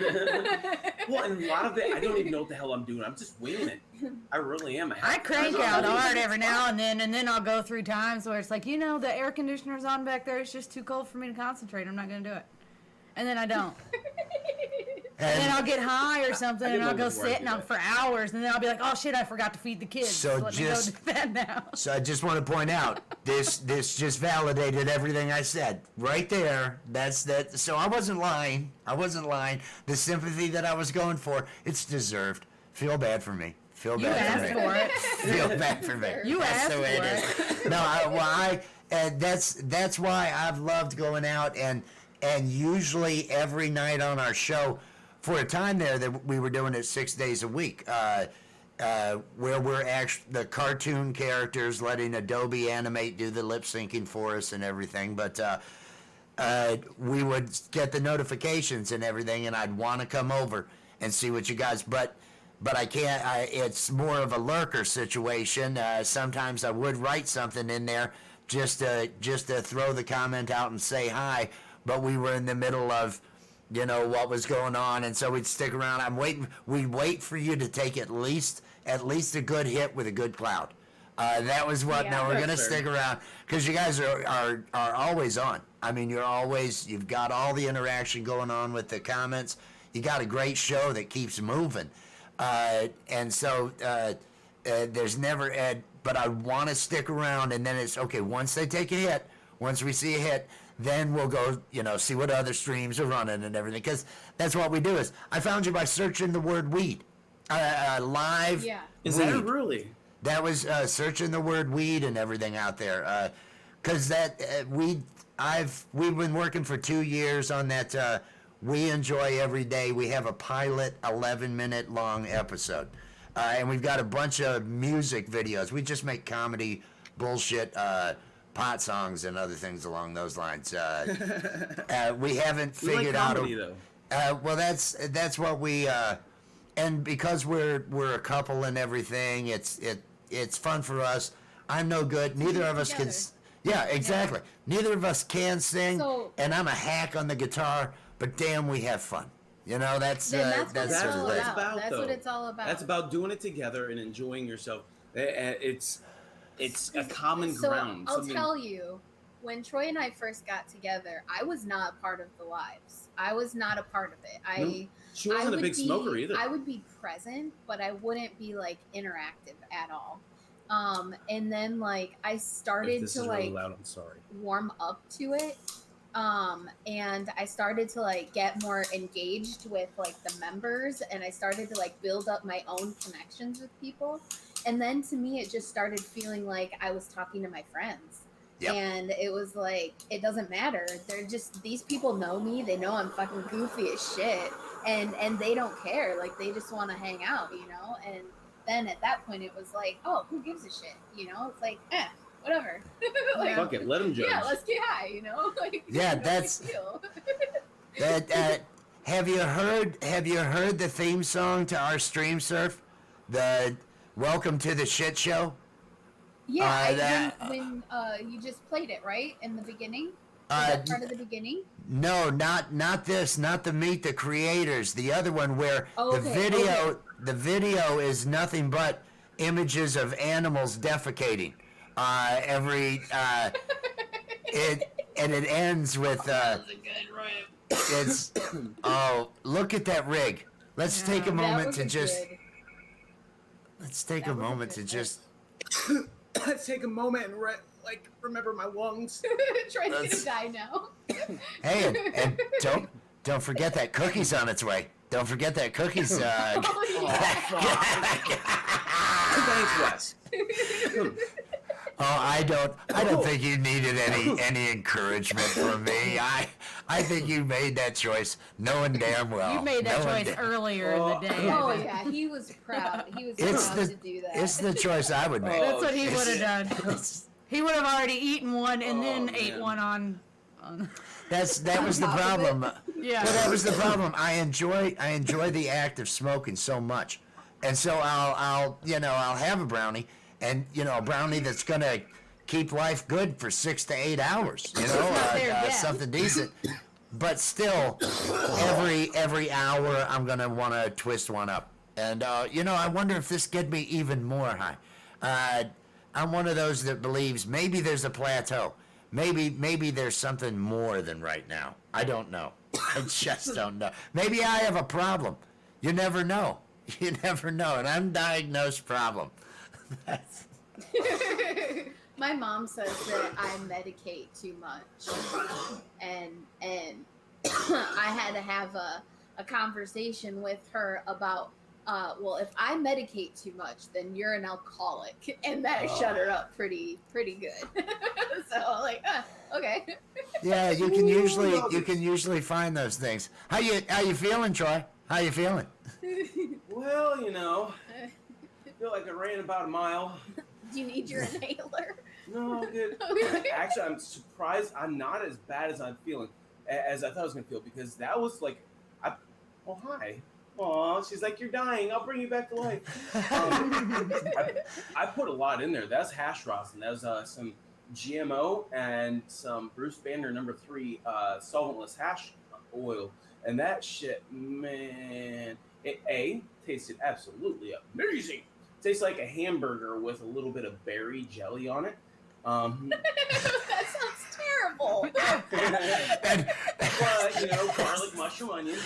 Speaker 5: Well, and a lot of it, I don't even know what the hell I'm doing. I'm just winging it. I really am.
Speaker 6: I crank out hard every now and then I'll go through times where it's the air conditioner's on back there. It's just too cold for me to concentrate. I'm not going to do it. And then I don't. And then I'll get high or something, and I'll go sit for hours, and then I'll be like, "Oh shit, I forgot to feed the kids."
Speaker 7: So
Speaker 6: let me go do that now.
Speaker 7: So I just want to point out this just validated everything I said right there. That's that. So I wasn't lying. The sympathy that I was going for, it's deserved. Feel bad for me. Feel
Speaker 6: You
Speaker 7: bad
Speaker 6: asked
Speaker 7: for me.
Speaker 6: for it.
Speaker 7: Feel bad for me.
Speaker 6: You
Speaker 7: That's
Speaker 6: asked
Speaker 7: the way
Speaker 6: for
Speaker 7: it is. No, that's why I've loved going out and usually every night on our show. For a time there, that we were doing it 6 days a week, where we're actually the cartoon characters, letting Adobe Animate do the lip syncing for us and everything. But we would get the notifications and everything, and I'd want to come over and see what you guys. But I can't. It's more of a lurker situation. Sometimes I would write something in there just to throw the comment out and say hi, but we were in the middle of, what was going on, and so we'd stick around. We'd wait for you to take at least a good hit with a good cloud. That was what.
Speaker 4: Yeah.
Speaker 7: Now we're gonna
Speaker 5: That's fair.
Speaker 7: stick around because you guys are always on. I mean, you've got all the interaction going on with the comments. You got a great show that keeps moving, and so there's never Ed. But I want to stick around, and then it's okay. Once they take a hit, once we see a hit, then we'll go, see what other streams are running and everything. Because that's what we do. Is I found you by searching the word weed, live.
Speaker 4: Yeah.
Speaker 5: Is
Speaker 7: weed.
Speaker 5: that really?
Speaker 7: That was searching the word weed and everything out there. Because we've been working for 2 years on that. We enjoy every day. We have a pilot 11-minute long episode. And we've got a bunch of music videos. We just make comedy, bullshit, pot songs, and other things along those lines. We haven't
Speaker 5: We like
Speaker 7: figured out.
Speaker 5: comedy, though.
Speaker 7: Well, that's what we. And because we're a couple and everything, it's fun for us. I'm no good. Neither of us can.
Speaker 4: together.
Speaker 7: Yeah, exactly. Neither of us can sing,
Speaker 4: So-
Speaker 7: and I'm a hack on the guitar. But damn, we have fun. That's
Speaker 4: Then that's what
Speaker 7: that's
Speaker 4: it's
Speaker 7: sort of
Speaker 4: all
Speaker 7: it.
Speaker 4: about. That's
Speaker 5: though.
Speaker 4: what it's all about.
Speaker 5: That's about doing it together and enjoying yourself. It's a common
Speaker 4: So
Speaker 5: ground.
Speaker 4: I'll
Speaker 5: something-
Speaker 4: tell you, when Troy and I first got together, I was not a part of the lives. I was not a part of it.
Speaker 5: She wasn't a
Speaker 4: would
Speaker 5: big smoker either.
Speaker 4: I would be present, but I wouldn't be like interactive at all. And then like I
Speaker 5: If
Speaker 4: started
Speaker 5: this
Speaker 4: to
Speaker 5: is
Speaker 4: like
Speaker 5: really loud, I'm sorry.
Speaker 4: warm up to it. And I started to like get more engaged with like the members, and I started to like build up my own connections with people. And then to me, it just started feeling like I was talking to my friends.
Speaker 7: Yep.
Speaker 4: And it was like, it doesn't matter. They're just, these people know me. They know I'm fucking goofy as shit. And they don't care. Like, they just want to hang out, And then at that point, it was like, oh, who gives a shit? It's like, whatever. Like,
Speaker 5: Fuck it, let them judge.
Speaker 4: yeah, let's get high, Like,
Speaker 7: Yeah,
Speaker 4: no big
Speaker 7: that's-
Speaker 4: deal.
Speaker 7: Have you heard the theme song to our stream surf? The Welcome to the Shit Show?
Speaker 4: Yeah, when you just played it, right? In the beginning? Was that part of the beginning?
Speaker 7: No, not this, not the Meet the Creators. The other one where the video is nothing but images of animals defecating. It ends with it's look at that rig. Let's take a
Speaker 4: That
Speaker 7: moment
Speaker 4: was
Speaker 7: to
Speaker 4: a
Speaker 7: just
Speaker 4: good-
Speaker 7: let's take
Speaker 4: that
Speaker 7: a
Speaker 4: was a
Speaker 7: moment
Speaker 4: good
Speaker 7: to just
Speaker 5: Let's take a moment and remember my lungs.
Speaker 4: Troy's gonna
Speaker 7: That's-
Speaker 4: die now.
Speaker 7: hey and don't forget that cookie's on its way. Don't forget that cookie's
Speaker 4: Oh, yeah.
Speaker 5: Thanks, Wes.
Speaker 7: I don't think you needed any encouragement from me. I think you made that choice knowing damn well.
Speaker 6: You made that
Speaker 7: knowing
Speaker 6: choice
Speaker 7: da-
Speaker 6: earlier in the day.
Speaker 4: Oh
Speaker 6: I bet.
Speaker 4: yeah, he was proud. He was
Speaker 7: It's
Speaker 4: proud
Speaker 7: the
Speaker 4: to do that.
Speaker 7: it's the choice I would make.
Speaker 6: That's what he
Speaker 5: Oh,
Speaker 6: would have done. He would have already eaten one and then
Speaker 5: Oh,
Speaker 6: ate
Speaker 5: man.
Speaker 6: one on.
Speaker 7: That was the
Speaker 4: top of
Speaker 7: problem.
Speaker 6: Yeah.
Speaker 7: Well, that was the problem. I enjoy the act of smoking so much, and so I'll have a brownie, and a brownie that's gonna keep life good for 6 to 8 hours.
Speaker 6: not there yet.
Speaker 7: Something decent. But still, every hour I'm gonna want to twist one up, and I wonder if this get me even more high. I'm one of those that believes maybe there's a plateau. Maybe there's something more than right now. I don't know. I just don't know. Maybe I have a problem. You never know. You never know. An undiagnosed problem. That's,
Speaker 4: My mom says that I medicate too much, and I had to have a conversation with her about, well, if I medicate too much, then you're an alcoholic, and that shut her up pretty good. So like, okay.
Speaker 7: yeah, you can usually find those things. How you feeling, Troy? How you feeling?
Speaker 5: Well, I feel like I ran about a mile.
Speaker 4: Do you need your inhaler?
Speaker 5: No, I'm good. Actually, I'm surprised I'm not as bad as I'm feeling, as I thought I was going to feel, because that was like, oh, hi. Aw, she's like, you're dying. I'll bring you back to life. I put a lot in there. That's hash rosin. That was some GMO and some Bruce Banner #3 solventless hash oil, and that shit, man, it tasted absolutely amazing. Tastes like a hamburger with a little bit of berry jelly on it.
Speaker 4: That sounds terrible.
Speaker 5: But, you know, garlic, mushroom, onions.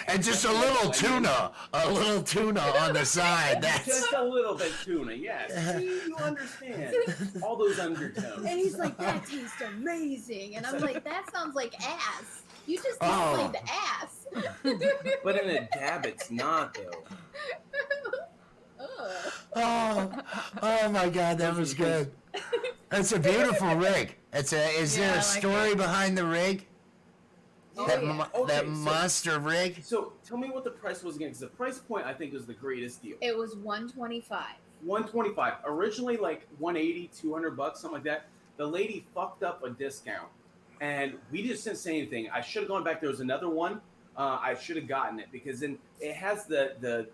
Speaker 7: And just a little tuna on the side. That's
Speaker 5: Just a little bit tuna, yes. See, you understand all those undertones.
Speaker 4: And he's like, that tastes amazing. And I'm like, that sounds like ass. You just
Speaker 7: Oh.
Speaker 4: explained ass.
Speaker 5: But in a dab, it's not, though.
Speaker 4: Ugh.
Speaker 7: oh my God, that was good. It's a beautiful rig. Is there
Speaker 6: Yeah, I
Speaker 7: a
Speaker 6: like
Speaker 7: story behind the rig?
Speaker 4: Oh,
Speaker 7: that
Speaker 4: yeah.
Speaker 5: Okay, so-
Speaker 7: monster rig?
Speaker 5: So tell me what the price was again, because the price point I think was the greatest deal.
Speaker 4: It was $125.
Speaker 5: $125. Originally like $180, $200, something like that. The lady fucked up a discount, and we just didn't say anything. I should have gone back. There was another one. I should have gotten it because then it has the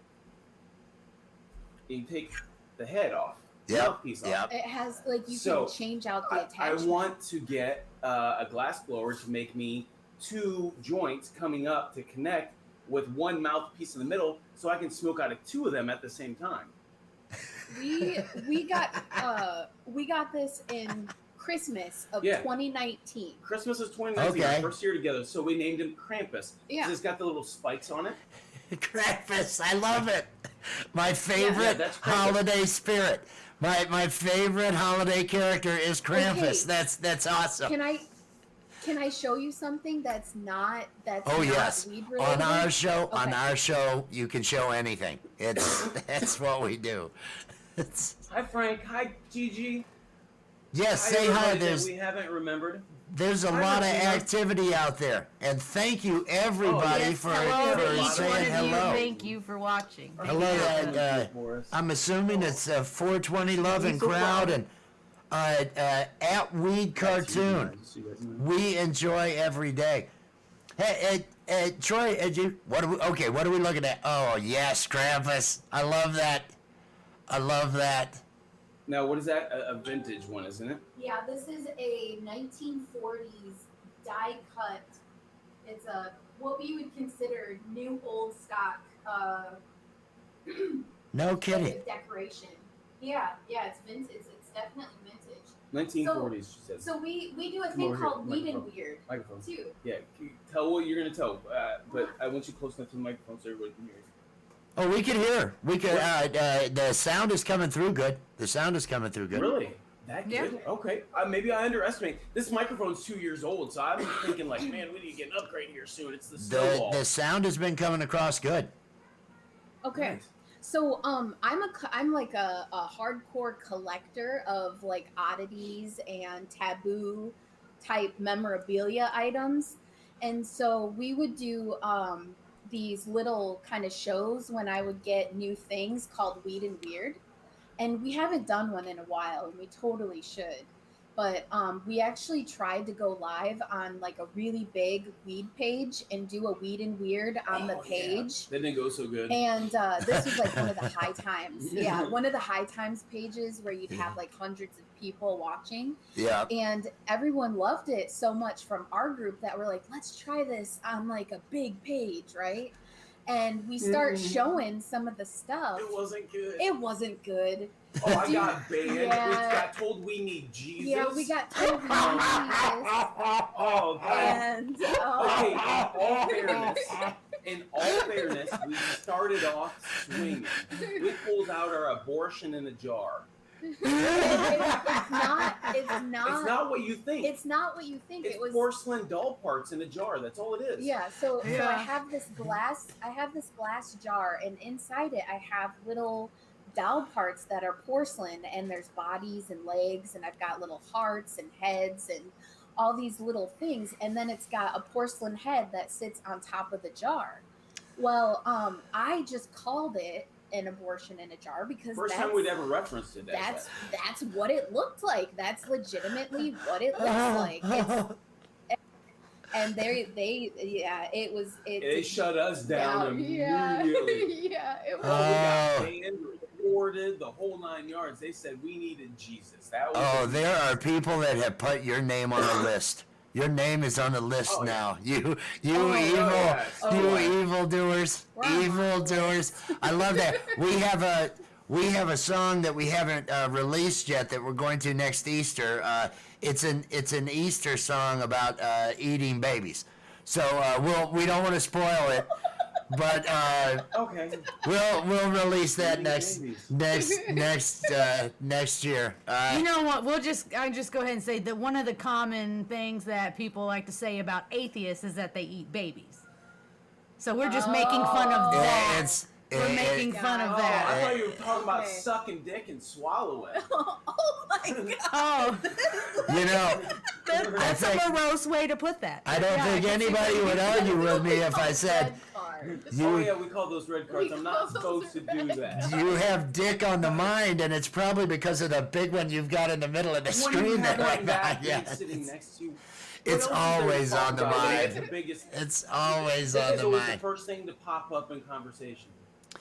Speaker 5: you take the head off, the
Speaker 7: Yep,
Speaker 5: mouthpiece off.
Speaker 7: yep.
Speaker 4: It has, like, you
Speaker 5: So,
Speaker 4: can change out the
Speaker 5: I
Speaker 4: attachment.
Speaker 5: want to get a glass blower to make me 2 joints coming up to connect with one mouthpiece in the middle, so I can smoke out of 2 of them at the same time.
Speaker 4: We got this in Christmas of
Speaker 5: Yeah.
Speaker 4: 2019.
Speaker 5: Christmas is 2019,
Speaker 7: Okay.
Speaker 5: our first year together, so we named him Krampus.
Speaker 4: Yeah.
Speaker 5: 'Cause it's got the little spikes on it.
Speaker 7: Krampus, I love it. My favorite
Speaker 5: that's Krampus.
Speaker 7: holiday spirit. My favorite holiday character is Krampus.
Speaker 4: Okay.
Speaker 7: That's awesome.
Speaker 4: Can I show you something that's not
Speaker 7: Oh
Speaker 4: not
Speaker 7: yes,
Speaker 4: weed related?
Speaker 7: on
Speaker 4: Okay.
Speaker 7: our show, you can show anything. That's what we do.
Speaker 5: Hi, Frank. Hi, Gigi.
Speaker 7: Yes, say hi.
Speaker 5: everybody that we
Speaker 7: There's
Speaker 5: haven't remembered.
Speaker 7: a
Speaker 5: Hi,
Speaker 7: lot of
Speaker 5: Regina.
Speaker 7: activity out there, and thank you everybody
Speaker 5: yes,
Speaker 7: for
Speaker 6: Hello to
Speaker 5: for
Speaker 6: each
Speaker 7: saying
Speaker 6: one of you.
Speaker 7: hello.
Speaker 6: Thank you for watching.
Speaker 7: Hello, I'm assuming it's a 420 loving crowd, and at Weed Cartoon. We enjoy every day. Hey, Troy, what are we looking at? Oh yes, Krampus. I love that.
Speaker 5: Now, what is that? A vintage one, isn't it?
Speaker 4: Yeah, this is a 1940s die cut. It's a what we would consider new old stock
Speaker 7: No kidding.
Speaker 4: decoration. Yeah, it's vintage. It's definitely vintage.
Speaker 5: 1940s, she says.
Speaker 4: So we do a
Speaker 5: Come
Speaker 4: thing
Speaker 5: over here,
Speaker 4: called Weed and
Speaker 5: microphone.
Speaker 4: Weird
Speaker 5: Microphone.
Speaker 4: too.
Speaker 5: Yeah, tell what you're going to tell, but I want you close enough to the microphone so everybody can hear you.
Speaker 7: Oh, we can hear. We can. The sound is coming through good.
Speaker 5: Really? That
Speaker 6: Yeah.
Speaker 5: good? Okay. Maybe I underestimate. This microphone's 2 years old, so I'm thinking like, man, we need to get an upgrade here soon. It's the snowball.
Speaker 7: The sound has been coming across good.
Speaker 4: Okay.
Speaker 5: Nice.
Speaker 4: So I'm like a hardcore collector of like oddities and taboo type memorabilia items, and so we would do these little kind of shows when I would get new things called Weed and Weird, and we haven't done one in a while, and we totally should. But we actually tried to go live on like a really big weed page and do a Weed and Weird on the
Speaker 5: Oh, yeah.
Speaker 4: page.
Speaker 5: That didn't go so good.
Speaker 4: And this was like one of the high times. Yeah, one of the high times pages where you'd have like hundreds of people watching.
Speaker 7: Yeah.
Speaker 4: And everyone loved it so much from our group that we're like, let's try this on like a big page, right? And we start showing some of the stuff.
Speaker 5: It wasn't good.
Speaker 4: It wasn't good.
Speaker 5: Oh, I got banned. We
Speaker 4: Yeah.
Speaker 5: got told we need Jesus.
Speaker 4: Yeah, we got told we needed Jesus.
Speaker 5: Oh, God.
Speaker 4: And
Speaker 5: Okay, in all fairness, we started off swinging. We pulled out our abortion in a jar.
Speaker 4: it's not.
Speaker 5: It's not what you think.
Speaker 4: It's not what you think.
Speaker 5: It's
Speaker 4: It was
Speaker 5: porcelain doll parts in a jar. That's all it is.
Speaker 4: Yeah, so I
Speaker 6: Yeah.
Speaker 4: have this glass jar, and inside it I have little doll parts that are porcelain, and there's bodies and legs, and I've got little hearts and heads and all these little things, and then it's got a porcelain head that sits on top of the jar. Well, I just called it an abortion in a jar because
Speaker 5: First
Speaker 4: that's,
Speaker 5: time we'd ever referenced it.
Speaker 4: that's what it looked like. That's legitimately what it looks like. It's, and they shut us down
Speaker 5: immediately.
Speaker 4: Yeah, it was.
Speaker 5: We got
Speaker 7: Oh.
Speaker 5: banned supported the whole 9 yards. They said we needed Jesus. That was
Speaker 7: Oh, there are people that have put your name on the list. Your name is on the list
Speaker 5: Oh, yeah.
Speaker 7: now. You
Speaker 5: yes.
Speaker 7: evildoers, evildoers. I love that. We have a song that we haven't released yet that we're going to next Easter. It's an Easter song about eating babies. So we don't want to spoil it, but
Speaker 5: okay.
Speaker 7: we'll release that
Speaker 5: Eating
Speaker 7: next year.
Speaker 6: You know what? I just go ahead and say that one of the common things that people like to say about atheists is that they eat babies. So we're just making fun of that. We're making fun of
Speaker 5: I
Speaker 6: that.
Speaker 5: thought you were talking about
Speaker 4: Okay.
Speaker 5: sucking dick and swallow it.
Speaker 4: Oh my god.
Speaker 6: Oh,
Speaker 7: You know,
Speaker 6: that's
Speaker 7: think-
Speaker 6: a morose way to put that.
Speaker 7: I don't
Speaker 6: Yeah,
Speaker 7: think
Speaker 6: can see
Speaker 7: anybody would argue with me if I said
Speaker 4: Red card.
Speaker 5: Oh yeah, we call those red cards. I'm not supposed to do that.
Speaker 7: you have dick on the mind, and it's probably because of the big one you've got in the middle of the
Speaker 5: When you
Speaker 7: screen
Speaker 5: have
Speaker 7: there
Speaker 5: one
Speaker 7: like that.
Speaker 5: that big
Speaker 7: Yeah.
Speaker 5: sitting next to you.
Speaker 7: It's
Speaker 5: what else is there to
Speaker 7: always
Speaker 5: talk
Speaker 7: on the
Speaker 5: about?
Speaker 7: mind.
Speaker 5: It's the biggest.
Speaker 7: It's always
Speaker 5: That
Speaker 7: on
Speaker 5: is
Speaker 7: the
Speaker 5: always the
Speaker 7: mind.
Speaker 5: first thing to pop up in conversation.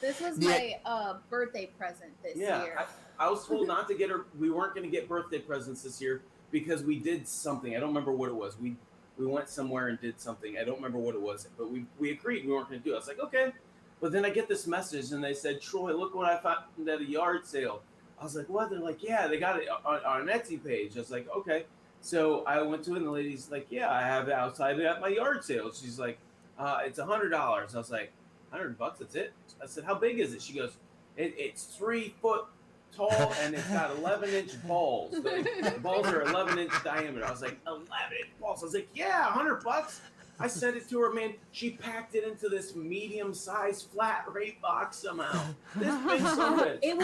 Speaker 4: This was
Speaker 7: Yeah.
Speaker 4: my birthday present this
Speaker 5: Yeah,
Speaker 4: year.
Speaker 5: I was told not to get her. We weren't going to get birthday presents this year because we did something. I don't remember what it was. We went somewhere and did something. I don't remember what it was, but we agreed we weren't going to do it. I was like, okay. But then I get this message and they said, Troy, look what I found at a yard sale. I was like, what? They're like, yeah, they got it on an Etsy page. I was like, okay. So I went to it and the lady's like, yeah, I have it outside at my yard sale. She's like, it's $100. I was like, $100? That's it? I said, how big is it? She goes, it's 3 foot tall and it's got 11-inch balls. The balls are 11-inch diameter. I was like, 11-inch balls. I was like, yeah, $100. I sent it to her, man. She packed it into this medium-sized flat rate box somehow. This big son of a bitch.
Speaker 4: It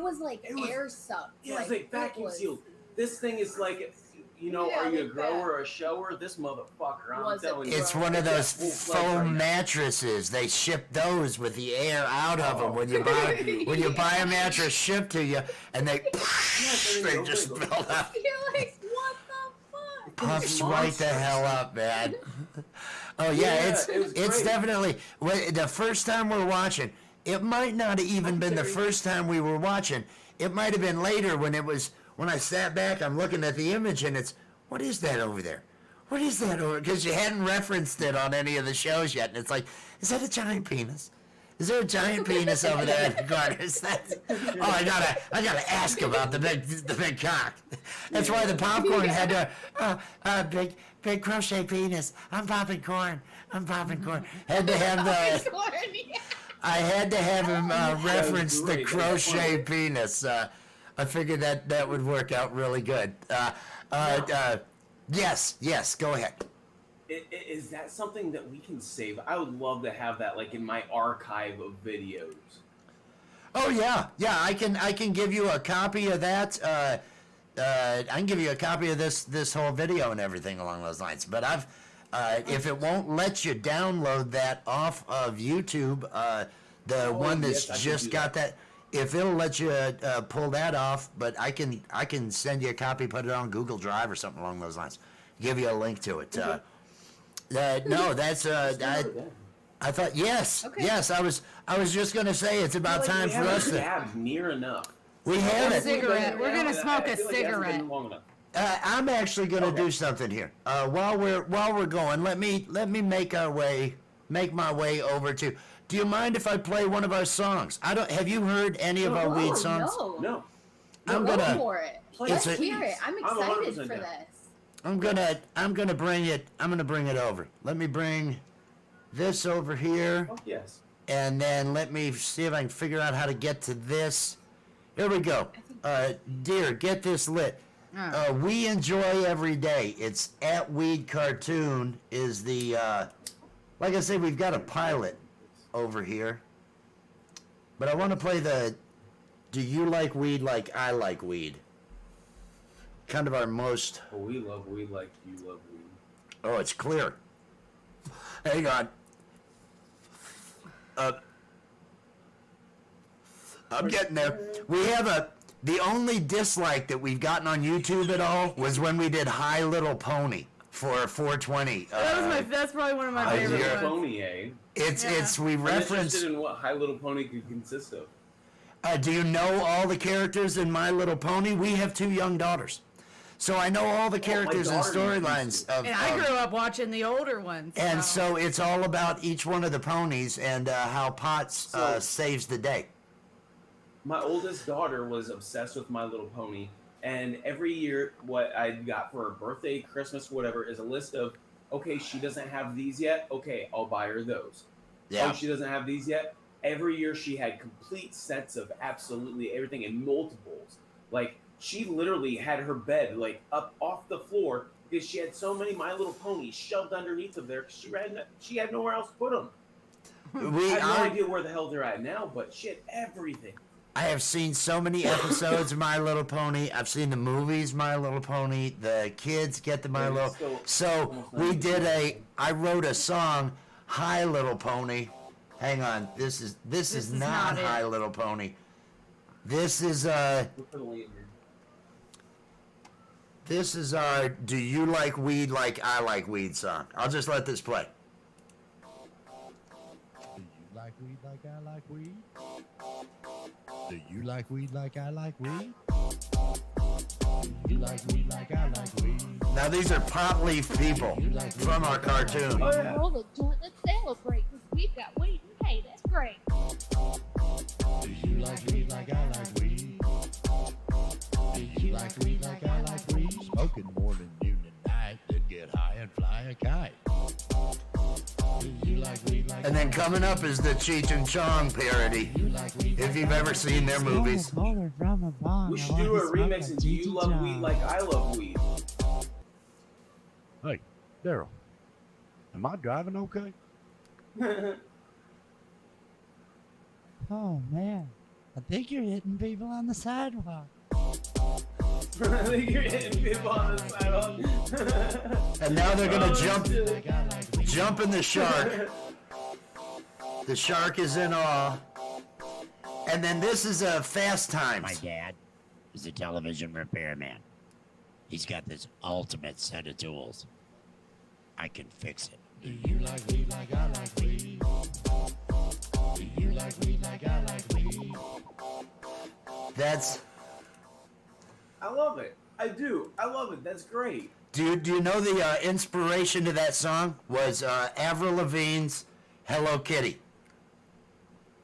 Speaker 4: was like
Speaker 5: It was-
Speaker 4: air sucked.
Speaker 5: Yeah, it's like vacuum
Speaker 4: was-
Speaker 5: sealed. This thing is like,
Speaker 4: Yeah,
Speaker 5: are you a
Speaker 4: like
Speaker 5: grower or a shower? This motherfucker, I'm
Speaker 4: Was it
Speaker 5: telling you.
Speaker 7: It's one of those
Speaker 5: Full-fledged right
Speaker 7: foam
Speaker 5: now.
Speaker 7: mattresses. They ship those with the air out of them when you buy a mattress shipped to you, and they they just
Speaker 5: go.
Speaker 7: spill out.
Speaker 4: You're like, what the fuck?
Speaker 7: Puffs right the hell up, man. Oh yeah,
Speaker 5: Yeah,
Speaker 7: it's
Speaker 5: it was
Speaker 7: it's
Speaker 5: great.
Speaker 7: definitely the first time we're watching. It might not have even been the first time we were watching. It might have been later when I sat back. I'm looking at the image and it's, what is that over there? What is that over? Because you hadn't referenced it on any of the shows yet, and it's like, is that a giant penis? Is there a giant penis over there in the corner? Is that? Oh, I gotta ask about the big cock. That's why the popcorn had to big crochet penis. I'm popping corn. Had to have the. I had to have him reference the
Speaker 5: great.
Speaker 7: crochet penis. I figured that would work out really good. Yes, go ahead.
Speaker 5: Is that something that we can save? I would love to have that like in my archive of videos.
Speaker 7: Oh yeah. I can give you a copy of that. I can give you a copy of this whole video and everything along those lines. But if it won't let you download that off of YouTube, the one that's
Speaker 5: yes, I can
Speaker 7: just
Speaker 5: do
Speaker 7: got that. If it'll let you pull that off, but I can send you a copy, put it on Google Drive or something along those lines. Give you a link to it. No, that's I thought yes. I was just gonna say it's about time for us to.
Speaker 5: have near enough.
Speaker 7: We have
Speaker 6: A
Speaker 7: it.
Speaker 6: cigarette. We're gonna smoke a
Speaker 5: I feel like it hasn't
Speaker 6: cigarette.
Speaker 5: been long enough.
Speaker 7: I'm actually gonna
Speaker 5: Okay.
Speaker 7: do something here. While we're going, let me make my way over to. Do you mind if I play one of our songs? Have you heard any of our weed songs?
Speaker 4: No.
Speaker 5: No.
Speaker 7: I'm
Speaker 4: Go
Speaker 7: gonna
Speaker 4: for it.
Speaker 5: Play
Speaker 4: Let's
Speaker 7: it.
Speaker 4: hear it. I'm
Speaker 5: I'm
Speaker 4: excited
Speaker 5: 100%
Speaker 4: for
Speaker 5: down.
Speaker 4: this.
Speaker 7: I'm gonna bring it over. Let me bring this over here,
Speaker 5: Oh yes.
Speaker 7: and then let me see if I can figure out how to get to this. Here we go. Dear, get this lit. We enjoy every day. It's at Weed Cartoon is the like I said, we've got a pilot over here. But I want to play the Do You Like Weed Like I Like Weed? Kind of our most.
Speaker 5: Oh, we love weed like you love weed.
Speaker 7: Oh, it's clear. Hang on. I'm getting there. We have the only dislike that we've gotten on YouTube at all was when we did High Little Pony for 420.
Speaker 6: That's probably one of my
Speaker 5: High
Speaker 6: favorite
Speaker 5: Little
Speaker 6: ones.
Speaker 5: Pony, eh?
Speaker 7: It's we
Speaker 5: I'm
Speaker 7: reference.
Speaker 5: interested in what High Little Pony could consist of.
Speaker 7: Do you know all the characters in My Little Pony? We have 2 young daughters. So I know all the characters and
Speaker 5: daughter
Speaker 7: storylines of.
Speaker 6: And I grew up watching the older ones.
Speaker 7: And so it's all about each one of the ponies and how Potts saves the day.
Speaker 5: My oldest daughter was obsessed with My Little Pony, and every year what I got for her birthday, Christmas, whatever, is a list of, okay, she doesn't have these yet, okay, I'll buy her those.
Speaker 7: Yeah.
Speaker 5: Oh, she doesn't have these yet? Every year she had complete sets of absolutely everything in multiples. Like, she literally had her bed, like, up off the floor because she had so many My Little Ponies shoved underneath of there because she had nowhere else to put them. I have no idea where the hell they're at now, but shit, everything.
Speaker 7: I have seen so many episodes of My Little Pony. I've seen the movies My Little Pony. The kids get the My Little. So I wrote a song, Hi Little Pony. Hang on, this is not Hi Little Pony. This is our Do You Like Weed Like I Like Weed song. I'll just let this play.
Speaker 8: Do you like weed like I like weed? Do you like weed like I like weed? Do you like weed like I like weed?
Speaker 7: Now these are pot leaf people from our cartoon.
Speaker 5: Oh, yeah.
Speaker 9: Roll a joint, let's celebrate, 'cause we've got weed and hey, that's great.
Speaker 8: Do you like weed like I like weed? Do you like weed like I like weed? Smoking morning, noon, and night, then get high and fly a kite. Do you like weed like
Speaker 7: And then coming up is the Cheech and Chong parody, if you've ever seen their movies.
Speaker 5: We should do a remix of Do You Love Weed Like I Love Weed?
Speaker 8: Hey, Daryl, am I driving okay?
Speaker 10: Oh man, I think you're hitting people on the sidewalk.
Speaker 5: I think you're hitting people on the sidewalk.
Speaker 7: And now they're gonna jump in the shark. The shark is in awe. And then this is a Fast Times.
Speaker 11: My dad is a television repairman. He's got this ultimate set of tools. I can fix it.
Speaker 8: Do you like weed like I like weed? Do you like weed like I like weed?
Speaker 7: That's.
Speaker 5: I love it. I do. I love it. That's great.
Speaker 7: Do you know the inspiration to that song was Avril Lavigne's "Hello Kitty"?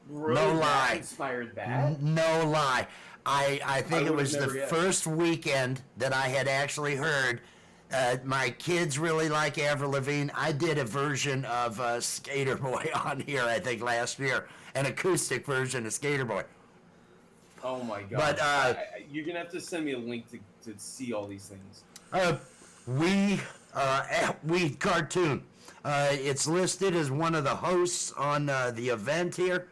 Speaker 5: Really?
Speaker 7: No
Speaker 5: That
Speaker 7: lie.
Speaker 5: inspired that?
Speaker 7: No lie. I think it
Speaker 5: would've
Speaker 7: was the
Speaker 5: never guessed.
Speaker 7: first weekend that I had actually heard. My kids really like Avril Lavigne. I did a version of Skater Boy on here, I think, last year. An acoustic version of Skater Boy.
Speaker 5: Oh my god.
Speaker 7: But,
Speaker 5: you're going to have to send me a link to see all these things.
Speaker 7: Weed Cartoon. It's listed as one of the hosts on the event here.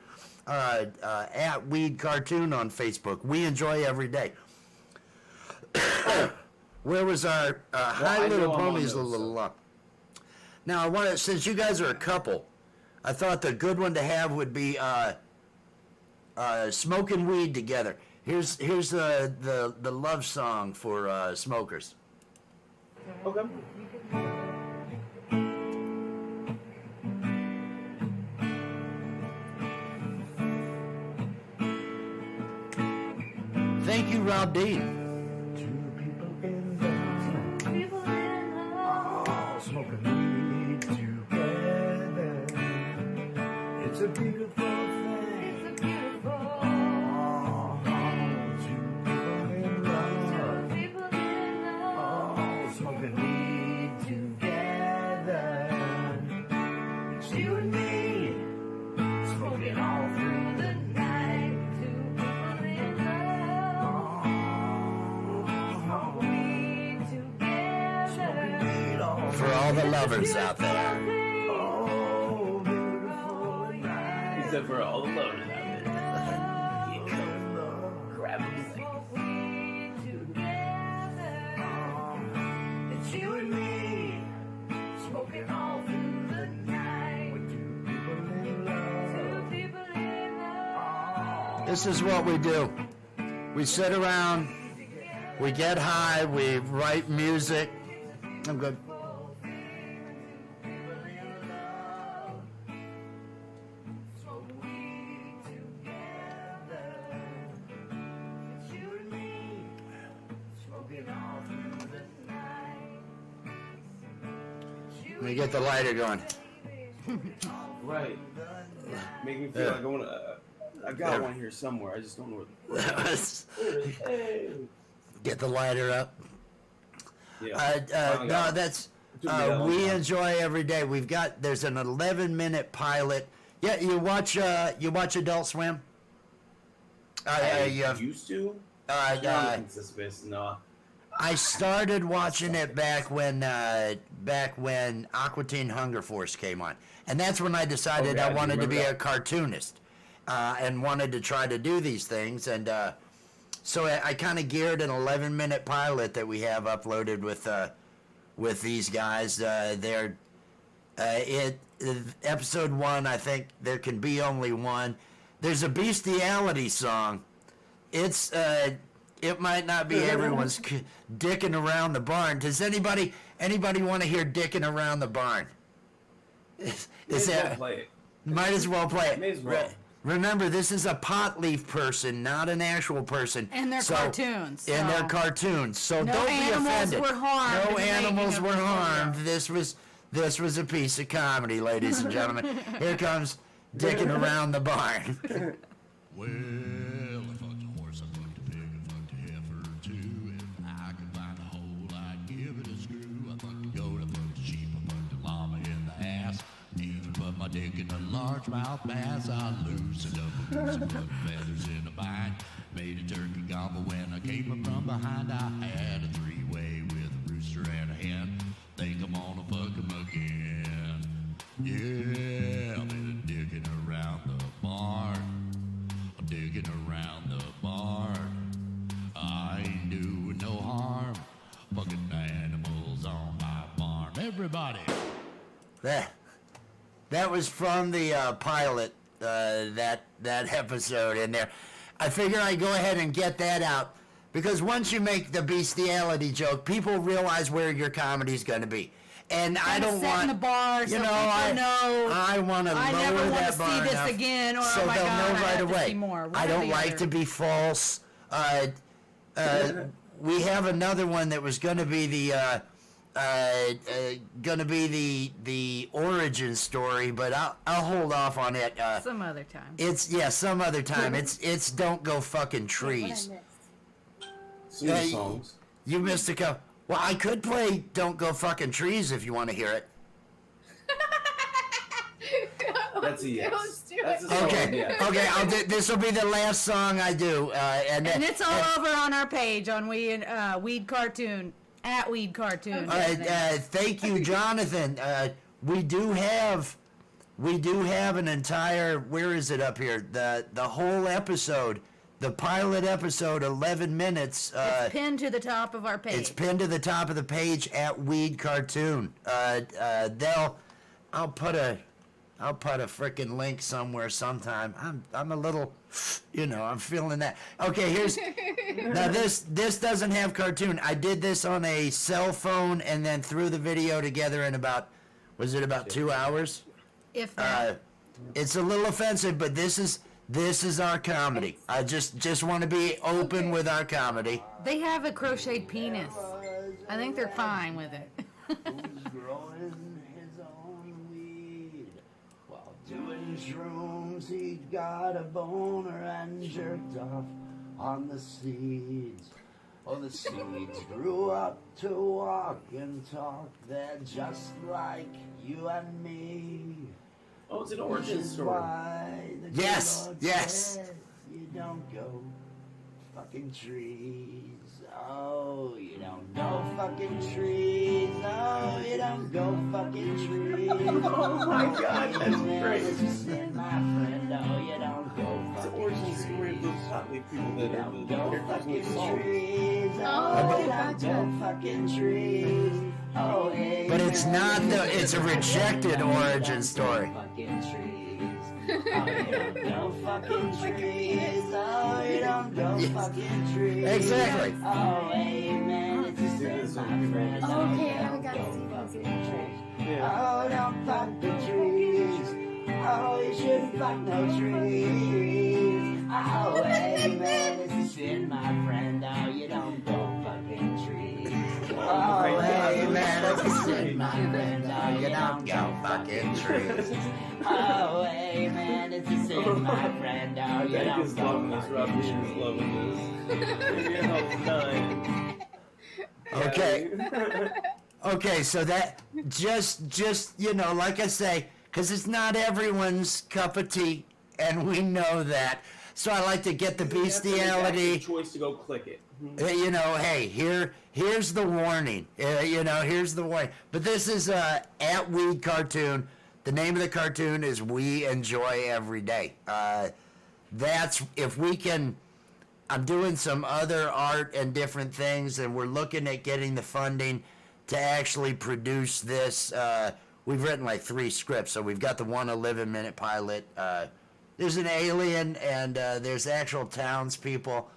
Speaker 7: At Weed Cartoon on Facebook. We enjoy every day. Where was our Hi
Speaker 5: I
Speaker 7: Little
Speaker 5: know I'm on
Speaker 7: Ponies?
Speaker 5: those,
Speaker 7: Now I want to, since you guys are a couple, I thought the good one to have would be smoking weed together. Here's the love song for smokers.
Speaker 5: Okay.
Speaker 7: Thank you, Rob Dean.
Speaker 3: Smoking weed together. It's a beautiful thing.
Speaker 2: It's a beautiful.
Speaker 3: Two people in love.
Speaker 2: People in love.
Speaker 3: Smoking weed together. It's you and me. Smoking all through the night.
Speaker 2: Two people in love. Smoke weed together.
Speaker 7: For all the lovers out there.
Speaker 3: Oh, beautiful and nice.
Speaker 5: Except for all the lovers out there. Grab them.
Speaker 2: Smoke weed together.
Speaker 3: It's you and me. Smoking all through the night. With two people in love.
Speaker 2: Two people in love.
Speaker 7: This is what we do. We sit around, we get high, we write music. I'm good. Let me get the lighter going.
Speaker 5: Right. Make me feel like I want to. I got one here somewhere. I just don't know where. Hey.
Speaker 7: Get the lighter up.
Speaker 5: Yeah.
Speaker 7: No, that's. We enjoy every day. There's an 11-minute pilot. Yeah, you watch Adult Swim?
Speaker 5: I used to. No.
Speaker 7: I started watching it back when Aqua Teen Hunger Force came on, and that's when I decided I wanted to be a cartoonist, and wanted to try to do these things, and so I kind of geared an 11-minute pilot that we have uploaded with these guys. Episode 1, I think there can be only one. There's a bestiality song. It might not be everyone's dicking around the barn. Does anybody want to hear dicking around the barn? Might as well play it.
Speaker 5: May as well.
Speaker 7: Remember, this is a pot leaf person, not an actual person.
Speaker 6: And they're cartoons.
Speaker 7: And they're cartoons. So
Speaker 6: no
Speaker 7: don't be offended.
Speaker 6: Were harmed
Speaker 7: no animals were harmed. This was a piece of comedy, ladies and gentlemen. Here comes dicking around the barn.
Speaker 8: Well, I fucked a horse, I fucked a pig, I fucked a heifer too. If I could find a hole, I'd give it a screw. I fucked a goat, I fucked a sheep, I fucked a llama in the ass. Even put my dick in a largemouth bass. I loosened up a goose and put feathers in a bind. Made a turkey gobble when I came up from behind. I had a 3-way with a rooster and a hen. Think I'm gonna fuck 'em again. Yeah, I've been digging around the barn. I'm digging around the barn. I ain't doing no harm. Fucking animals on my farm. Everybody.
Speaker 7: That was from the pilot, that episode in there. I figure I'd go ahead and get that out, because once you make the bestiality joke, people realize where your comedy's going to be. And I don't want,
Speaker 6: in the bar, so
Speaker 7: I want to lower that bar
Speaker 6: see this
Speaker 7: enough
Speaker 6: again, or
Speaker 7: so
Speaker 6: oh my
Speaker 7: they'll
Speaker 6: God,
Speaker 7: know right away.
Speaker 6: See more.
Speaker 7: I don't like to be false. We have another one that was going to be the origin story, but I'll hold off on it.
Speaker 6: Some other time.
Speaker 7: Some other time. It's Don't Go Fucking Trees.
Speaker 5: Songs.
Speaker 7: You missed a couple. Well, I could play Don't Go Fucking Trees if you want to hear it.
Speaker 5: That's a yes. That's a
Speaker 7: song, okay. This will be the last song I do, and
Speaker 6: it's all over on our page on Weed Cartoon at Weed Cartoon.
Speaker 7: Thank you, Jonathan. We do have an entire. Where is it up here? The whole episode. The pilot episode, 11 minutes.
Speaker 6: It's pinned to the top of our page.
Speaker 7: It's pinned to the top of the page at Weed Cartoon. I'll put a frickin' link somewhere sometime. I'm a little, I'm feeling that. Okay, here's now this doesn't have cartoon. I did this on a cell phone and then threw the video together in about 2 hours?
Speaker 6: If that.
Speaker 7: It's a little offensive, but this is our comedy. I just want to be open with our comedy.
Speaker 6: They have a crocheted penis. I think they're fine with it.
Speaker 12: Who's growing his own weed while doing shrooms? He got a boner and jerked off on the seeds. Oh, the seeds grew up to walk and talk. They're just like you and me.
Speaker 5: Oh, it's an origin story.
Speaker 7: Yes.
Speaker 12: You don't go fucking trees. Oh, you don't go fucking trees. Oh, you don't go fucking trees.
Speaker 5: Oh my God, that's great.
Speaker 12: Sin, my friend. Oh, you don't go
Speaker 5: It's an
Speaker 12: fucking
Speaker 5: origin
Speaker 12: trees.
Speaker 5: story of those hot leaf people
Speaker 12: You
Speaker 5: that are
Speaker 12: don't
Speaker 5: the
Speaker 12: go
Speaker 5: characters in
Speaker 12: fucking
Speaker 5: the song.
Speaker 12: trees. Oh, you don't go fucking trees. Oh, hey,
Speaker 7: But it's not it's a rejected origin story.
Speaker 12: Fucking trees. Oh, you don't go fucking trees. Oh, you don't go fucking trees.
Speaker 7: Exactly.
Speaker 12: Oh, amen. It's a sin, my friend. Oh,
Speaker 4: Okay,
Speaker 12: you
Speaker 4: I
Speaker 12: don't
Speaker 4: gotta
Speaker 12: go
Speaker 4: see
Speaker 12: fucking
Speaker 4: this.
Speaker 12: trees. Oh, don't fuck the trees. Oh, you shouldn't fuck no trees. Oh, amen. It's a sin, my friend. Oh, you don't go fucking trees. Oh, amen. It's a sin, my friend. Oh, you
Speaker 7: don't go fucking trees.
Speaker 12: Oh, hey, man, it's the same, my friend. Oh, you
Speaker 5: Beck
Speaker 12: don't
Speaker 5: is
Speaker 12: go
Speaker 5: loving this.
Speaker 12: fucking
Speaker 5: Robbie is
Speaker 12: trees.
Speaker 5: loving this. You're all dying.
Speaker 7: Okay. Okay, so that just you know, like I say, because it's not everyone's cup of tea, and we know that. So I like to get the
Speaker 5: You have to make
Speaker 7: bestiality.
Speaker 5: active choice to go click it.
Speaker 7: You know, hey, here's the warning. You know, here's the warning. But this is at Weed Cartoon. The name of the cartoon is We Enjoy Every Day. That's if we can. I'm doing some other art and different things, and we're looking at getting the funding to actually produce this. We've written like 3 scripts, so we've got the 11-minute pilot. There's an alien, and there's actual townspeople.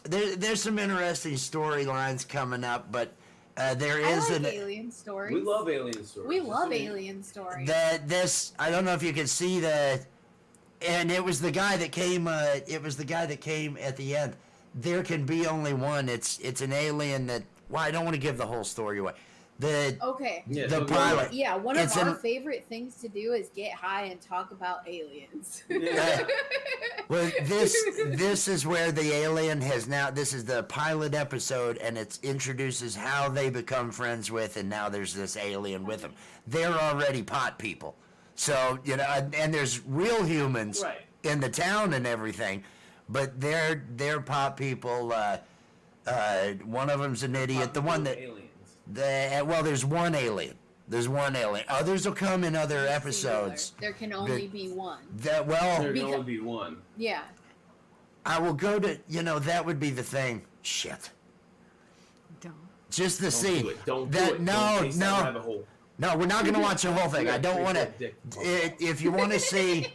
Speaker 7: There's some interesting storylines coming up, but there is
Speaker 4: I
Speaker 7: an
Speaker 4: like alien stories.
Speaker 5: We love alien stories.
Speaker 4: We love alien stories.
Speaker 7: this. I don't know if you can see the, and it was the guy that came. It was the guy that came at the end. There can be only one. It's an alien that. Well, I don't want to give the whole story away.
Speaker 4: Okay.
Speaker 5: Yeah,
Speaker 7: The
Speaker 5: so
Speaker 7: pilot.
Speaker 4: Yeah, one of
Speaker 7: It's
Speaker 4: our
Speaker 7: an-
Speaker 4: favorite things to do is get high and talk about aliens.
Speaker 5: Yeah.
Speaker 7: Well, this is where the alien has now. This is the pilot episode, and it introduces how they become friends with, and now there's this alien with them. They're already pot people, so you know, and there's real humans
Speaker 5: Right.
Speaker 7: in the town and everything, but they're pot people. One of them's an idiot. The one that
Speaker 5: aliens.
Speaker 7: there's one alien. There's one alien. Others will come in other episodes.
Speaker 4: There can only be one.
Speaker 7: That
Speaker 5: There can
Speaker 4: Because-
Speaker 5: only be one.
Speaker 4: Yeah.
Speaker 7: I will go to, you know, that would be the thing. Shit.
Speaker 6: Don't.
Speaker 7: Just the
Speaker 5: Don't
Speaker 7: scene.
Speaker 5: do it. Don't
Speaker 7: that,
Speaker 5: do it.
Speaker 7: No,
Speaker 5: Don't chase that
Speaker 7: no.
Speaker 5: rabbit hole.
Speaker 7: No, we're not going to watch the whole thing. I don't
Speaker 5: Chase
Speaker 7: want to.
Speaker 5: that dick.
Speaker 7: If you want to see.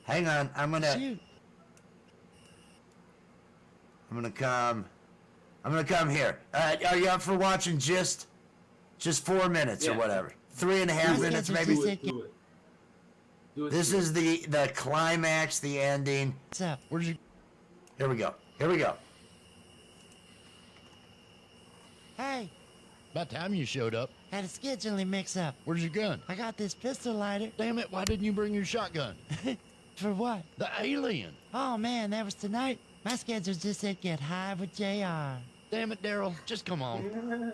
Speaker 7: Hang on. I'm going to come here. Are you up for watching just 4 minutes or
Speaker 5: Yeah.
Speaker 7: whatever? 3.5 minutes maybe?
Speaker 5: Do it. Do it. Do it.
Speaker 7: This
Speaker 5: do it.
Speaker 7: is the climax, the ending.
Speaker 10: What's up? Where'd you?
Speaker 7: Here we go. Here we go.
Speaker 10: Hey,
Speaker 8: About time you showed up.
Speaker 10: had a scheduling mix-up.
Speaker 8: Where's your gun?
Speaker 10: I got this pistol lighter.
Speaker 8: Damn it, why didn't you bring your shotgun?
Speaker 10: For what?
Speaker 8: The alien.
Speaker 10: Oh man, that was tonight. My schedule just said get high with JR.
Speaker 8: Damn it, Daryl. Just come on.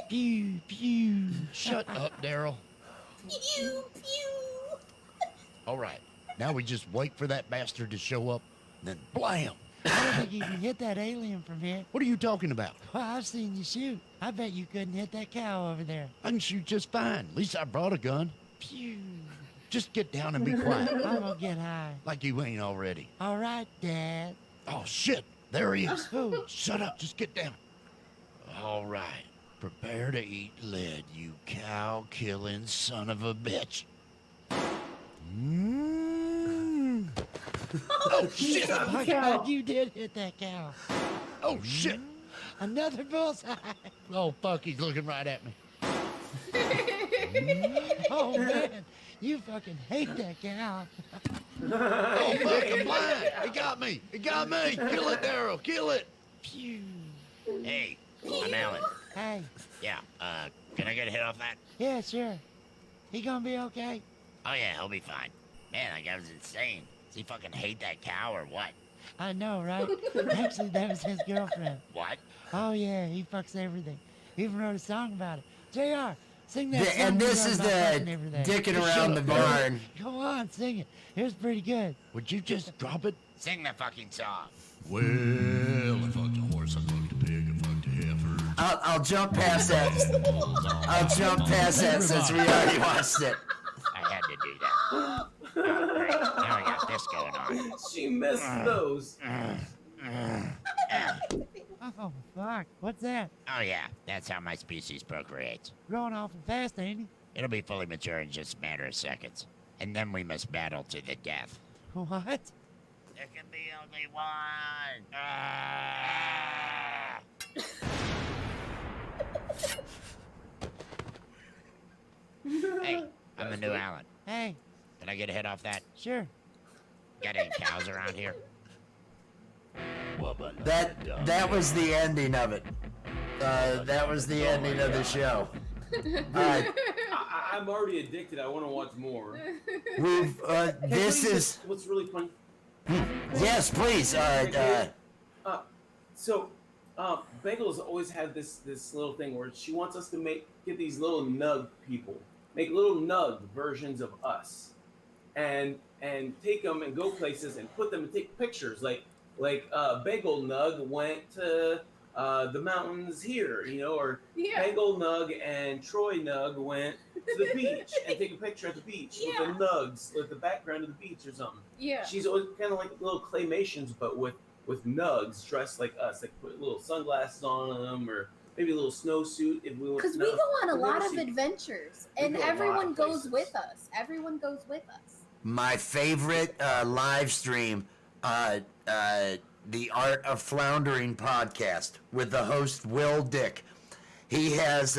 Speaker 10: Pew pew.
Speaker 8: Shut up, Daryl.
Speaker 4: Pew, pew.
Speaker 8: All right. Now we just wait for that bastard to show up, then blam.
Speaker 10: I don't think you can hit that alien from here.
Speaker 8: What are you talking about?
Speaker 10: Well, I've seen you shoot. I bet you couldn't hit that cow over there.
Speaker 8: I can shoot just fine. At least I brought a gun.
Speaker 10: Pew.
Speaker 8: Just get down and be quiet.
Speaker 10: I'm gonna get high.
Speaker 8: Like you ain't already.
Speaker 10: All right, Dad.
Speaker 8: Oh, shit. There he is.
Speaker 10: Who?
Speaker 8: Shut up. Just get down. All right. Prepare to eat lead, you cow-killing son of a bitch.
Speaker 10: Mmm.
Speaker 8: Oh, shit.
Speaker 10: My God, you did hit that cow.
Speaker 8: Oh, shit.
Speaker 10: Another bullseye.
Speaker 8: Oh, fuck. He's looking right at me.
Speaker 10: Oh man, you fucking hate that cow.
Speaker 8: Oh, fuck. I'm blind. He got me. He got me. Kill it, Daryl. Kill it.
Speaker 10: Pew.
Speaker 11: Hey, I'm Alan.
Speaker 10: Hey,
Speaker 11: Yeah, can I get a hit off that?
Speaker 10: yeah, sure. He gonna be okay?
Speaker 11: Oh yeah, he'll be fine. Man, that guy was insane. Does he fucking hate that cow or what?
Speaker 10: I know, right? Actually, that was his girlfriend.
Speaker 11: What?
Speaker 10: Oh yeah, he fucks everything. He even wrote a song about it. JR, sing that song.
Speaker 7: And
Speaker 10: you
Speaker 7: this
Speaker 10: wrote
Speaker 7: is
Speaker 10: about
Speaker 7: the
Speaker 10: fucking everything.
Speaker 7: dicking
Speaker 8: Shut
Speaker 7: around the
Speaker 8: up, Daryl.
Speaker 7: barn.
Speaker 10: Come on, sing it. It was pretty good.
Speaker 8: Would you just drop it?
Speaker 11: Sing the fucking song.
Speaker 8: Well, I fucked a horse, I fucked a pig, I fucked a heifer.
Speaker 7: I'll jump past that. I'll jump past that since we already watched it.
Speaker 11: I had to do that. Oh, great. Now I got this going on.
Speaker 5: She missed those.
Speaker 10: Oh fuck, what's that?
Speaker 11: Oh yeah, that's how my species procreates.
Speaker 10: Growing awful fast, ain't he?
Speaker 11: It'll be fully mature in just a matter of seconds. And then we must battle to the death.
Speaker 10: What?
Speaker 11: There can be only one. Ah! Hey, I'm the new Alan.
Speaker 10: Hey,
Speaker 11: Can I get a hit off that?
Speaker 10: sure.
Speaker 11: Got any cows around here?
Speaker 7: That was the ending of it. That was the ending of the show. All right.
Speaker 5: I'm already addicted. I want to watch more.
Speaker 7: We've this is
Speaker 5: What's really funny.
Speaker 7: yes, please.
Speaker 5: So, Bagel's always had this little thing where she wants us to get these little nug people, make little nug versions of us, and take them and go places and put them and take pictures. Like Bagel Nug went to the mountains here, or Bagel Nug and Troy Nug went to the beach and take a picture at the beach with the nugs, with the background of the beach or something.
Speaker 4: Yeah.
Speaker 5: She's always kind of like little claymations, but with nugs dressed like us, like put little sunglasses on them, or maybe a little snowsuit if we want.
Speaker 4: Because we go on a lot of adventures, and everyone goes with us. Everyone goes with us.
Speaker 7: My favorite live stream, the Art of Floundering podcast with the host Will Dick. He has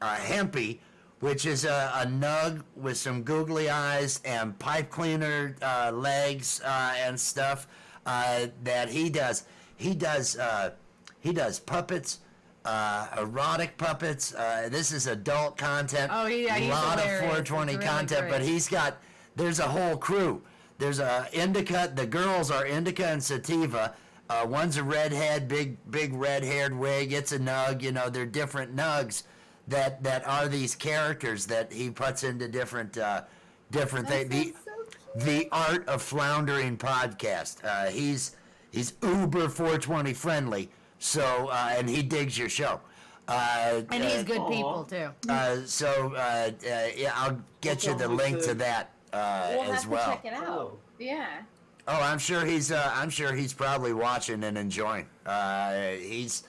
Speaker 7: Hempy, which is a nug with some googly eyes and pipe cleaner legs and stuff that he does. He does puppets, erotic puppets. This is adult content.
Speaker 6: Oh, yeah,
Speaker 7: a
Speaker 6: he's
Speaker 7: lot of
Speaker 6: hilarious.
Speaker 7: 420
Speaker 6: He's really
Speaker 7: content, but
Speaker 6: great.
Speaker 7: there's a whole crew. There's a indica. The girls are Indica and Sativa. One's a redhead, big red-haired wig. It's a nug. They're different nugs that are these characters that he puts into different things. The Art of Floundering podcast. He's uber 420 friendly. So and he digs your show.
Speaker 6: And he's good people too.
Speaker 7: Yeah, I'll get you the link to that
Speaker 4: We'll
Speaker 7: as
Speaker 4: have
Speaker 7: well.
Speaker 4: to check it out. Yeah.
Speaker 7: Oh, I'm sure he's probably watching and enjoying. He's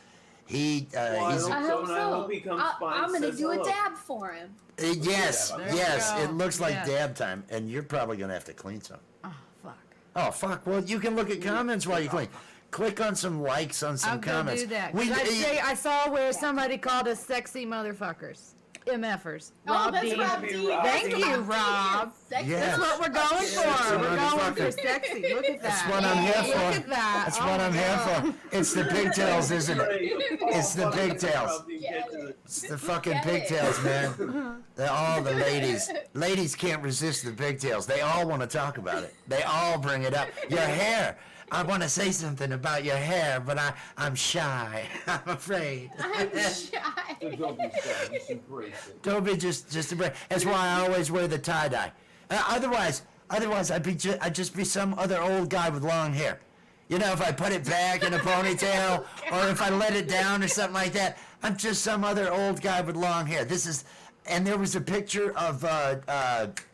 Speaker 4: I hope so. I'm gonna do a dab for him.
Speaker 7: Yes,
Speaker 6: There
Speaker 7: yes.
Speaker 6: you go.
Speaker 7: It looks like
Speaker 6: Yeah.
Speaker 7: dab time, and you're probably gonna have to clean some.
Speaker 6: Oh fuck.
Speaker 7: Oh fuck. Well, you can look at comments while you clean. Click on some likes on some
Speaker 6: I'll go
Speaker 7: comments.
Speaker 6: do that. 'Cause I saw where somebody called us sexy motherfuckers. MFers.
Speaker 4: Oh, that's
Speaker 6: D.
Speaker 4: Rob D.
Speaker 6: Thank you, Rob.
Speaker 4: Sexy.
Speaker 7: Yes.
Speaker 6: That's what we're going for. We're going for
Speaker 7: motherfucker.
Speaker 6: sexy. Look at that.
Speaker 7: That's what I'm here for.
Speaker 6: Look at that.
Speaker 7: That's
Speaker 6: Oh
Speaker 7: what
Speaker 6: my
Speaker 7: I'm here
Speaker 6: God.
Speaker 7: for. It's the pigtails, isn't it? It's the pigtails.
Speaker 4: Get it.
Speaker 7: It's the fucking
Speaker 4: Get it.
Speaker 7: pigtails, man. They're all the ladies. Ladies can't resist the pigtails. They all want to talk about it. They all bring it up. Your hair. I want to say something about your hair, but I'm shy. I'm afraid.
Speaker 4: I'm shy.
Speaker 5: Don't be sad. Just embrace it.
Speaker 7: Don't be just a break. That's why I always wear the tie dye. Otherwise I'd just be some other old guy with long hair. If I put it back in a ponytail, or if I let it down or something like that, I'm just some other old guy with long hair. And there was a picture of
Speaker 6: Frank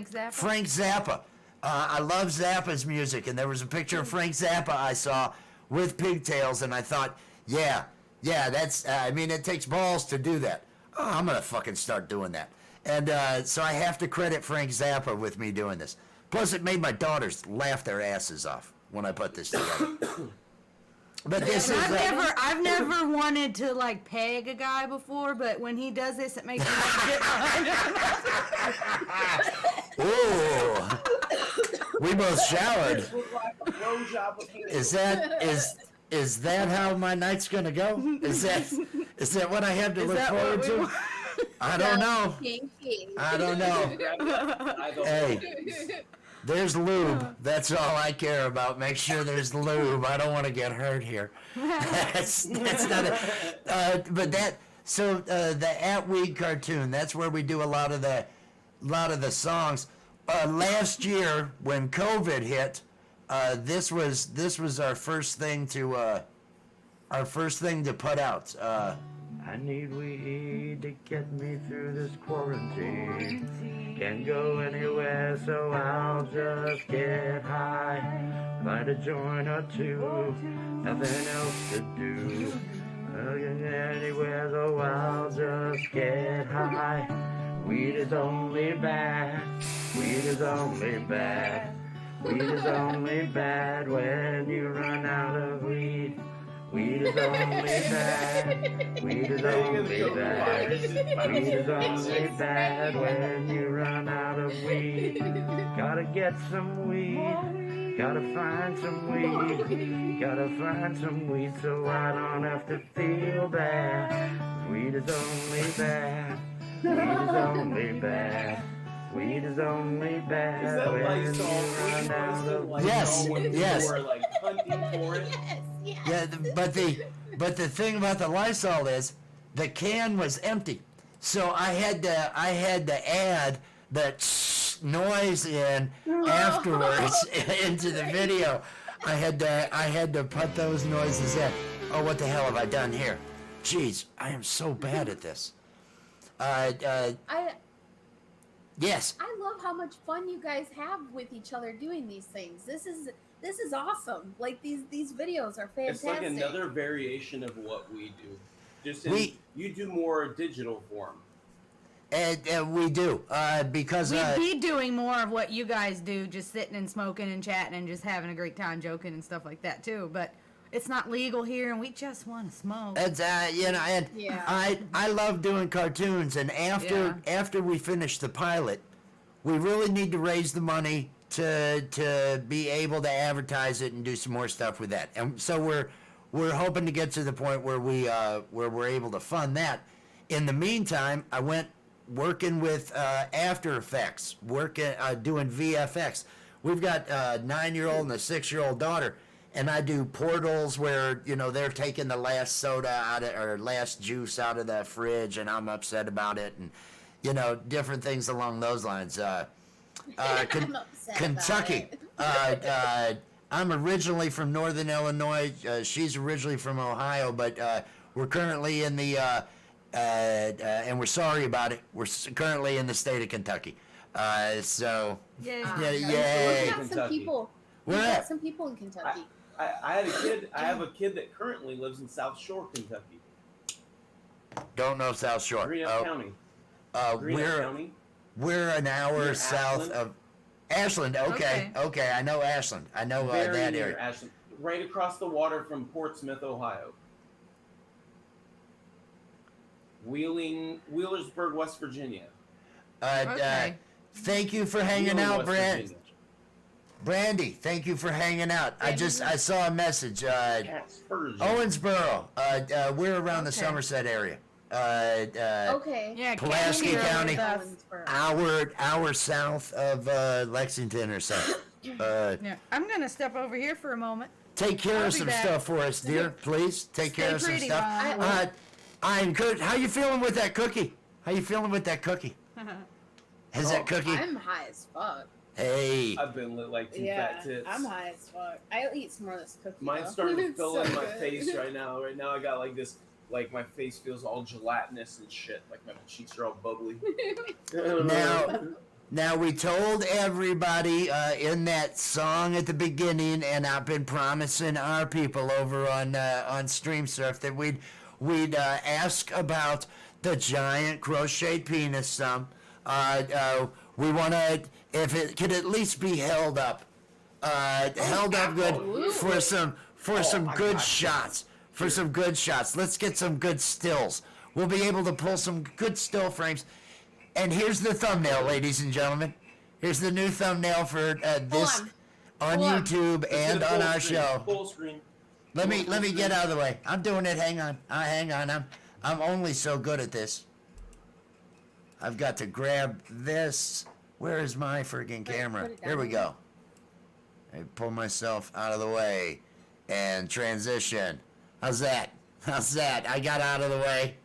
Speaker 6: Zappa.
Speaker 7: Frank Zappa. I love Zappa's music, and there was a picture of Frank Zappa I saw with pigtails, and I thought, yeah, that's, it takes balls to do that. Oh, I'm going to fucking start doing that. And so I have to credit Frank Zappa with me doing this. Plus, it made my daughters laugh their asses off when I put this together. But this is...
Speaker 6: I've never wanted to like peg a guy before, but when he does this, it makes me want to get behind him.
Speaker 7: Ooh. We both showered. Is that how my night's gonna go? Is that what I have to look forward to? I don't know.
Speaker 4: Kinky.
Speaker 7: I don't know. Hey, there's lube. That's all I care about. Make sure there's lube. I don't want to get hurt here. That's not it. But that. So the At Weed cartoon. That's where we do a lot of the songs. Last year when COVID hit, this was our first thing to put out.
Speaker 12: I need weed to get me through this quarantine. Can't go anywhere, so I'll just get high. Light a joint or two, nothing else to do. Can't go anywhere, so I'll just get high. Weed is only bad. Weed is only bad. Weed is only bad when you run out of weed. Weed is only bad. Weed is only bad. Weed is only bad when you run out of weed. Gotta get some weed. Gotta find some weed. Gotta find some weed so I don't have to feel bad. Weed is only bad. Weed is only bad. Weed is only bad.
Speaker 5: Is that
Speaker 12: when
Speaker 5: Lysol?
Speaker 12: you run out of
Speaker 5: Lysol
Speaker 7: Yes,
Speaker 5: when you
Speaker 7: yes.
Speaker 5: were like hunting for it?
Speaker 4: Yes, yes.
Speaker 7: Yeah, but the thing about the Lysol is the can was empty, so I had to add that noise in afterwards into the video. I had to put those noises in. Oh, what the hell have I done here? Jeez, I am so bad at this. Yes.
Speaker 4: I love how much fun you guys have with each other doing these things. This is awesome. Like these videos are fantastic.
Speaker 5: It's like another variation of what we do. Just in, you do more digital form.
Speaker 7: And we do because
Speaker 6: We'd be doing more of what you guys do, just sitting and smoking and chatting and just having a great time joking and stuff like that too. But it's not legal here, and we just want to smoke.
Speaker 7: it's you know, and
Speaker 4: Yeah.
Speaker 7: I love doing cartoons, and after we finish the pilot, we really need to raise the money to be able to advertise it and do some more stuff with that. And so we're hoping to get to the point where we're able to fund that. In the meantime, I went working with After Effects, doing VFX. We've got a 9-year-old and a 6-year-old daughter, and I do portals where, you know, they're taking the last soda out of, or last juice out of the fridge, and I'm upset about it, and, you know, different things along those lines.
Speaker 4: I'm upset
Speaker 7: Kentucky. I'm originally from Northern Illinois. She's originally from Ohio, but we're currently in the, and we're sorry about it, we're currently in the state of Kentucky. So,
Speaker 6: Yay.
Speaker 7: yay.
Speaker 4: We got some people.
Speaker 7: Where
Speaker 4: We got
Speaker 7: at?
Speaker 4: some people in Kentucky.
Speaker 5: I had a kid. I have a kid that currently lives in South Shore, Kentucky.
Speaker 7: Don't know South Shore.
Speaker 5: Greenock County. Greenock County.
Speaker 7: We're an hour
Speaker 5: Near
Speaker 7: south
Speaker 5: Ashland.
Speaker 7: of Ashland. Okay, I know Ashland. I know
Speaker 5: Very
Speaker 7: that
Speaker 5: near
Speaker 7: area.
Speaker 5: Ashland, right across the water from Portsmouth, Ohio. Wheelersburg, West Virginia.
Speaker 6: Okay.
Speaker 7: Thank you for hanging
Speaker 5: Wheeler,
Speaker 7: out,
Speaker 5: West
Speaker 7: Brad.
Speaker 5: Virginia.
Speaker 7: Brandy, thank you for hanging out. I saw a message.
Speaker 5: Catspurgeon.
Speaker 7: Owensboro. We're around the
Speaker 6: Okay.
Speaker 7: Somerset area.
Speaker 4: Okay.
Speaker 6: Yeah,
Speaker 7: Pulaski
Speaker 6: Candy
Speaker 7: County.
Speaker 6: Rose.
Speaker 7: Hour south of Lexington or so.
Speaker 6: Yeah, I'm gonna step over here for a moment.
Speaker 7: Take care
Speaker 6: I'll
Speaker 7: of
Speaker 6: be
Speaker 7: some
Speaker 6: back.
Speaker 7: stuff for us, dear. Please take
Speaker 6: Stay
Speaker 7: care of some
Speaker 6: pretty,
Speaker 7: stuff.
Speaker 6: Mom.
Speaker 7: I'm good. How you feeling with that cookie? How you feeling with that cookie? Has that cookie?
Speaker 4: I'm high as fuck.
Speaker 7: Hey.
Speaker 5: I've been lit like two
Speaker 4: Yeah,
Speaker 5: fat tits.
Speaker 4: I'm high as fuck. I'll eat some more of this cookie.
Speaker 5: Mine's
Speaker 4: though.
Speaker 5: starting to
Speaker 4: It's
Speaker 5: fill
Speaker 4: so
Speaker 5: in my
Speaker 4: good.
Speaker 5: face right now. Right now I got like this, like my face feels all gelatinous and shit. Like my cheeks are all bubbly.
Speaker 7: Now we told everybody in that song at the beginning, and I've been promising our people over on StreamSurf that we'd ask about the giant crocheted penis some. We want to, if it could at least be held up good for some good shots. For some good shots. Let's get some good stills. We'll be able to pull some good still frames. And here's the thumbnail, ladies and gentlemen. Here's the new thumbnail for this on YouTube and on our show.
Speaker 5: Full screen.
Speaker 7: Let me get out of the way. I'm doing it. Hang on. I'm only so good at this. I've got to grab this. Where is my friggin' camera?
Speaker 4: put it down
Speaker 7: Here we
Speaker 4: here.
Speaker 7: go. I pull myself out of the way and transition. How's that? I got out of the way.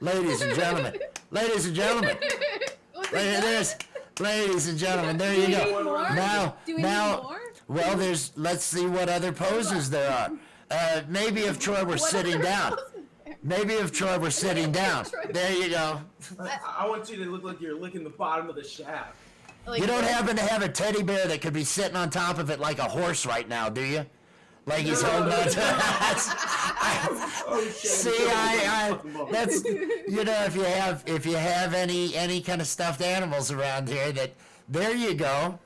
Speaker 7: Ladies and gentlemen. Ladies and gentlemen. Ladies and gentlemen, there you go. Now,
Speaker 4: Do we need more?
Speaker 7: well, let's see what other poses there are. Maybe if Troy were sitting down. Maybe if Troy were sitting down. There you go.
Speaker 5: I want you to look like you're licking the bottom of the shaft.
Speaker 7: You don't happen to have a teddy bear that could be sitting on top of it like a horse right now, do you? Like he's holding on to
Speaker 5: Oh shit!
Speaker 7: See, that's, you know, if you have any kind of stuffed animals around here, there you go.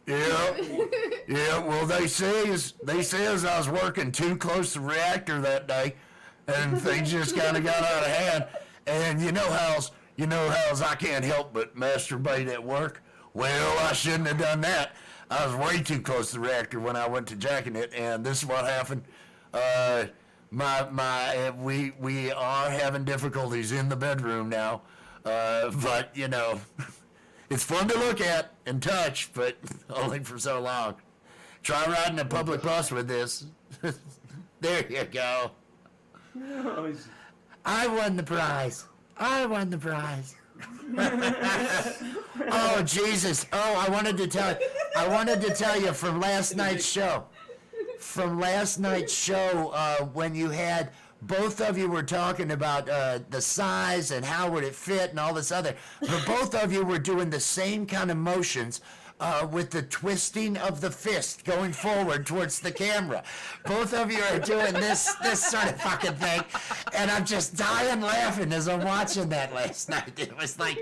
Speaker 7: Yeah. Well, they say as I was working too close to the reactor that day, and things just kind of got out of hand. And you know how's I can't help but masturbate at work. Well, I shouldn't have done that. I was way too close to the reactor when I went to jacking it, and this is what happened. We are having difficulties in the bedroom now, but you know, it's fun to look at and touch, but only for so long. Try riding a public bus with this. There you go. I won the prize. I won the prize. Oh Jesus! Oh, I wanted to tell you from last night's show. When you had both of you were talking about the size and how would it fit and all this other, but both of you were doing the same kind of motions. With the twisting of the fist going forward towards the camera. Both of you are doing this sort of fucking thing, and I'm just dying laughing as I'm watching that last night. It was like,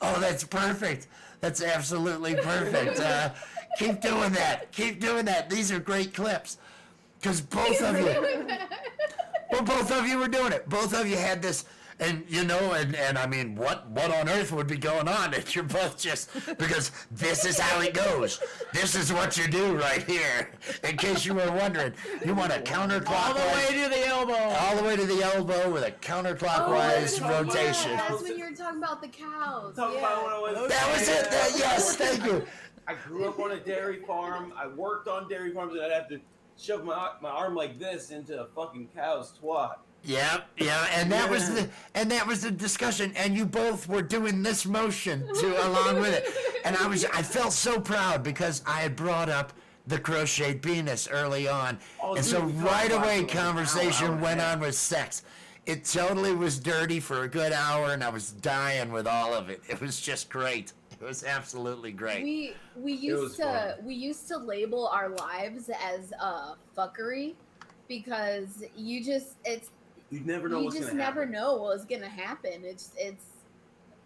Speaker 7: oh, that's perfect. That's absolutely perfect. Keep doing that. Keep doing that. These are great clips. Because both of you were doing it. Both of you had this. And you know, and I mean, what on earth would be going on? And you're both just, because this is how it goes. This is what you do right here. In case you were wondering, you want a counterclockwise.
Speaker 6: All the way to the elbow.
Speaker 7: All the way to the elbow with a counterclockwise rotation.
Speaker 4: Yeah, that's when you were talking about the cows.
Speaker 5: Talk about when I was.
Speaker 7: That was it. Yes, thank you.
Speaker 5: I grew up on a dairy farm. I worked on dairy farms, and I'd have to shove my arm like this into a fucking cow's twat.
Speaker 7: Yeah, and that was the discussion, and you both were doing this motion along with it, and I felt so proud because I had brought up the crocheted penis early on, and so right away conversation went on with sex. It totally was dirty for a good hour, and I was dying with all of it. It was just great. It was absolutely great.
Speaker 4: We used to label our lives as fuckery because you never know what's gonna happen. It's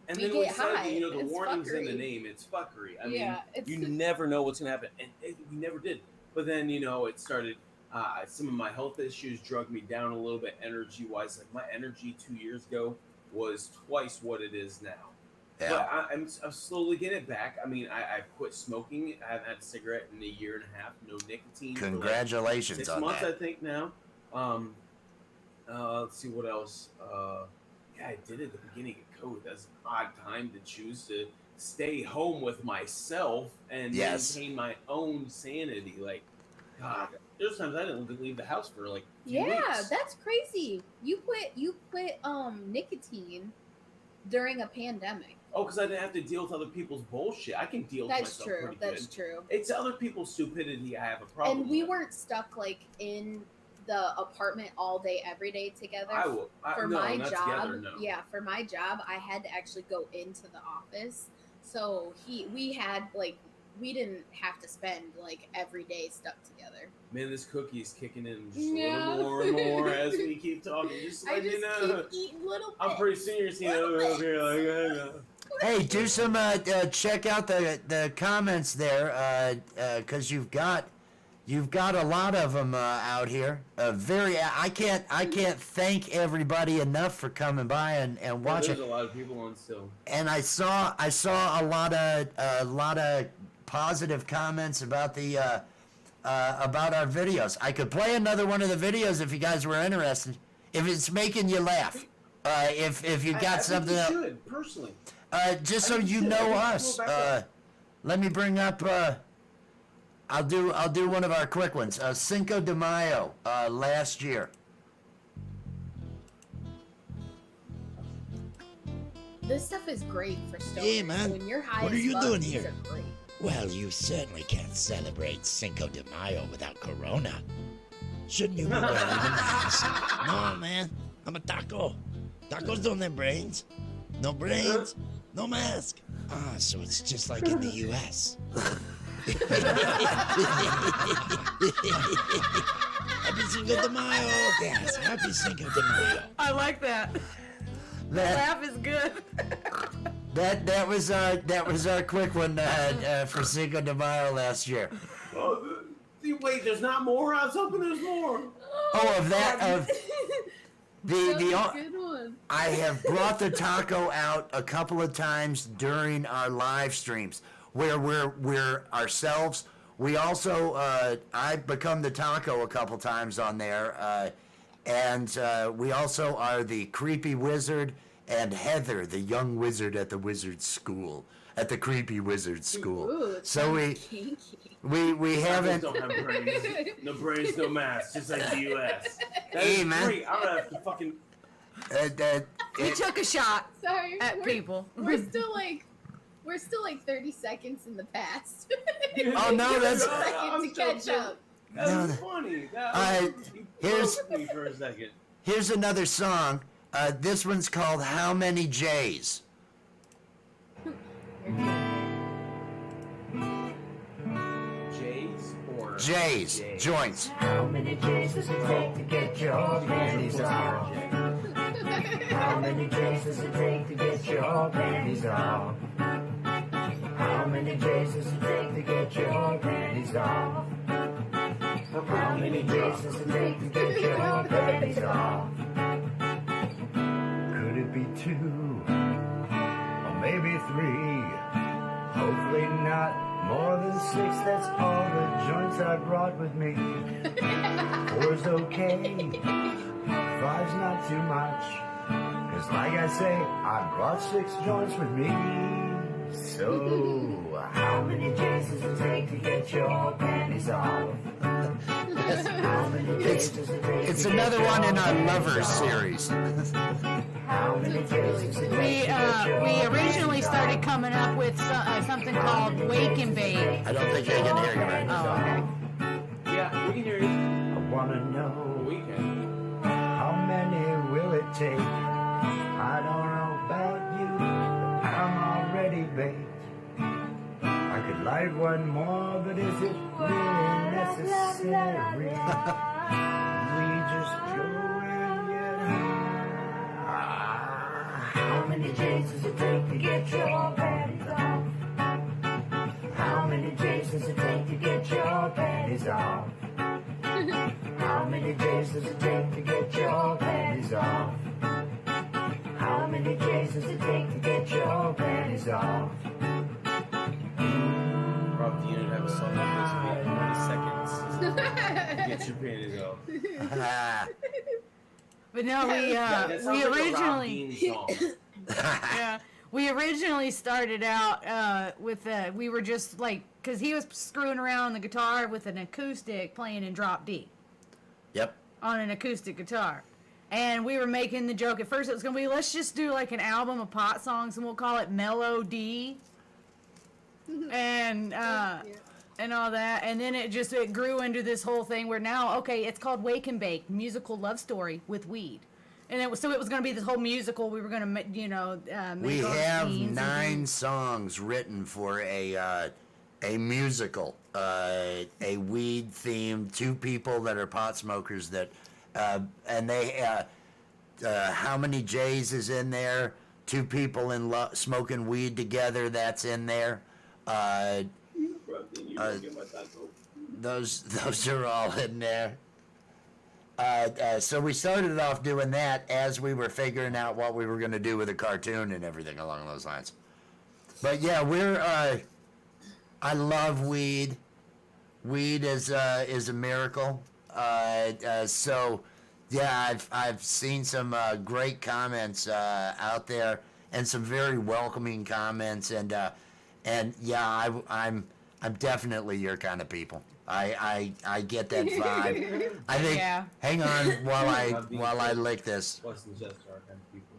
Speaker 5: and
Speaker 4: we
Speaker 5: then
Speaker 4: get high.
Speaker 5: You know, the
Speaker 4: It's
Speaker 5: warning's in the
Speaker 4: fuckery.
Speaker 5: name. It's fuckery. I
Speaker 4: Yeah,
Speaker 5: mean, you never know what's gonna happen, and we never did. But then it started. Some of my health issues drug me down a little bit, energy-wise. Like my energy 2 years ago was twice what it is now.
Speaker 7: Yeah.
Speaker 5: But I'm slowly getting it back. I mean, I've quit smoking. I haven't had a cigarette in a year and a half. No nicotine.
Speaker 7: Congratulations
Speaker 5: for
Speaker 7: on
Speaker 5: 6 months,
Speaker 7: that.
Speaker 5: I think now. Let's see what else. Yeah, I did it at the beginning of COVID. That's an odd time to choose to stay home with myself and maintain my own sanity. Like, God, there's times I didn't leave the house for like 2 weeks.
Speaker 4: That's crazy. You quit nicotine during a pandemic.
Speaker 5: Oh, because I didn't have to deal with other people's bullshit. I can deal with myself pretty good.
Speaker 4: That's true.
Speaker 5: It's other people's stupidity I have a problem
Speaker 4: And we
Speaker 5: with.
Speaker 4: weren't stuck like in the apartment all day, every day together. For
Speaker 5: no,
Speaker 4: my
Speaker 5: not
Speaker 4: job,
Speaker 5: together, no.
Speaker 4: yeah, for my job, I had to actually go into the office. So we didn't have to spend like every day stuck together.
Speaker 5: Man, this cookie's kicking in just a little more and more as we keep talking. Just let you know.
Speaker 4: Keep eating little bits.
Speaker 5: I'm pretty serious,
Speaker 7: Hey, do some check out the comments there, because you've got a lot of them out here. I can't thank everybody enough for coming by and watching.
Speaker 5: There's a lot of people on still.
Speaker 7: And I saw a lot of positive comments about about our videos. I could play another one of the videos if you guys were interested. If it's making you laugh, if you got something.
Speaker 5: I think you should, personally.
Speaker 7: Just so you know us. Let me bring up. I'll do one of our quick ones. Cinco de Mayo last year.
Speaker 4: This stuff is great for stoners.
Speaker 11: Yeah, man.
Speaker 4: When you're high
Speaker 11: What are
Speaker 4: as
Speaker 11: you
Speaker 4: fuck,
Speaker 11: doing
Speaker 4: these
Speaker 11: here?
Speaker 4: are great.
Speaker 11: Well, you certainly can't celebrate Cinco de Mayo without Corona. Shouldn't you be wearing a mask? No, man. I'm a taco. Tacos don't have brains. No brains, no mask. Ah, so it's just like in the U.S. Happy Cinco de Mayo. Yes, happy Cinco de Mayo.
Speaker 6: I like that. The laugh is good.
Speaker 7: That was our quick one for Cinco de Mayo last year.
Speaker 5: Oh, wait, there's not more? I was hoping there's more.
Speaker 7: Oh, of that of
Speaker 4: Good
Speaker 7: the
Speaker 4: one.
Speaker 7: I have brought the taco out a couple of times during our live streams where we're ourselves. We also I've become the taco a couple times on there, And we also are the Creepy Wizard and Heather, the young wizard at the wizard school, at the Creepy Wizard School.
Speaker 4: Ooh, it
Speaker 7: So
Speaker 4: sounds kinky.
Speaker 7: we haven't.
Speaker 5: Don't have brains. No brains, no mass, just like the U.S. That
Speaker 7: Hey,
Speaker 5: is
Speaker 7: man.
Speaker 5: great. I'm gonna have to fucking.
Speaker 6: We took a shot
Speaker 4: Sorry,
Speaker 6: at people.
Speaker 4: We're still like 30 seconds in the past.
Speaker 7: Oh no, that's.
Speaker 4: Second to catch up.
Speaker 5: That was funny. You
Speaker 7: here's-
Speaker 5: broke me for a second.
Speaker 7: Here's another song. This one's called "How Many J's."
Speaker 5: J's or
Speaker 7: J's, joints.
Speaker 12: How many J's does it take to get your panties off? How many J's does it take to get your panties off? How many J's does it take to get your panties off? How many J's does it take to get your panties off? Could it be 2? Or maybe 3? Hopefully not more than 6. That's all the joints I brought with me. 4's okay. 5's not too much. Cause like I say, I brought 6 joints with me. So, how many J's does it take to get your panties off? How many J's does it take
Speaker 7: It's
Speaker 12: to
Speaker 7: another
Speaker 12: get
Speaker 7: one
Speaker 12: your
Speaker 7: in our
Speaker 12: panties
Speaker 7: Lovers
Speaker 12: off?
Speaker 7: series.
Speaker 12: How many J's does it take to get your
Speaker 6: We originally
Speaker 12: panties
Speaker 6: started
Speaker 12: off?
Speaker 6: coming up with something called Wake and Bake.
Speaker 7: I don't think they can hear you right now.
Speaker 6: Oh, okay.
Speaker 5: Yeah, we can hear you.
Speaker 12: I wanna know
Speaker 5: We can.
Speaker 12: how many will it take? I don't know about you, but I'm already baked. I could light one more, but is it really necessary? We just go and get high. How many J's does it take to get your panties off? How many J's does it take to get your panties off? How many J's does it take to get your panties off? How many J's does it take to get your panties off?
Speaker 5: Rob the unit have a song like this. 20 seconds. Get your panties off.
Speaker 6: But no,
Speaker 5: That sounds
Speaker 6: we
Speaker 5: like a Rob
Speaker 6: originally
Speaker 5: Dean song.
Speaker 6: yeah, we originally started out with we were just like, because he was screwing around on the guitar with an acoustic playing in drop D
Speaker 7: Yep.
Speaker 6: on an acoustic guitar. And we were making the joke at first it was going to be, let's just do like an album of pot songs and we'll call it Mellow D. And and all that, and then it grew into this whole thing where now, okay, it's called Wake and Bake, musical love story with weed. And it was going to be this whole musical. We were going to, make
Speaker 7: We
Speaker 6: all the
Speaker 7: have
Speaker 6: scenes and
Speaker 7: 9
Speaker 6: things.
Speaker 7: songs written for a musical, a weed themed, 2 people that are pot smokers that, and they, how many J's is in there? 2 people in smoking weed together. That's in there. Those are all in there. So we started off doing that as we were figuring out what we were going to do with the cartoon and everything along those lines. But yeah, I love weed. Weed is a miracle. So yeah, I've seen some great comments out there and some very welcoming comments, and yeah, I'm definitely your kind of people. I get that vibe. I think.
Speaker 6: Yeah.
Speaker 7: Hang on while I lick this.
Speaker 5: Wes and Jess are kind of people.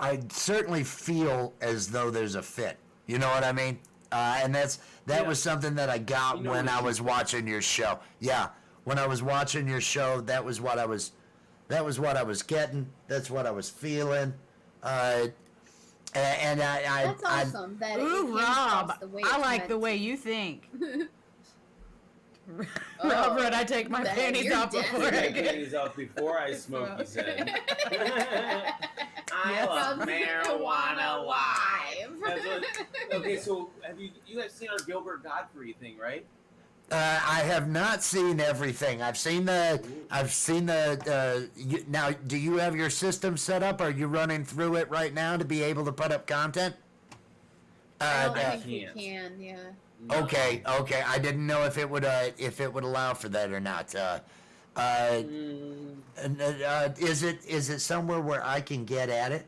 Speaker 7: I certainly feel as though there's a fit. You know what I mean? And that was something that I got when I was watching your show. Yeah, when I was watching your show, that was what I was getting. That's what I was feeling. And
Speaker 4: That's awesome. That it
Speaker 6: Ooh,
Speaker 4: came
Speaker 6: Rob,
Speaker 4: across the way
Speaker 6: I
Speaker 4: it's
Speaker 6: like
Speaker 4: meant
Speaker 6: the
Speaker 4: to.
Speaker 6: way you think.
Speaker 4: Oh,
Speaker 6: Robert, I take my
Speaker 4: then
Speaker 6: panties
Speaker 4: you're
Speaker 6: off
Speaker 4: dead.
Speaker 6: before I
Speaker 5: Take my
Speaker 6: get.
Speaker 5: panties off before I smoke, he said. I
Speaker 6: Yes.
Speaker 5: love
Speaker 4: From
Speaker 5: marijuana
Speaker 4: Live.
Speaker 5: That's what- okay, so have you guys seen our Gilbert Godfrey thing, right?
Speaker 7: I have not seen everything. I've seen the. Now, do you have your system set up? Are you running through it right now to be able to put up content?
Speaker 4: I don't
Speaker 5: I
Speaker 4: think we
Speaker 5: can't.
Speaker 4: can, yeah.
Speaker 7: Okay. I didn't know if it would allow for that or not. And, is it somewhere where I can get at it?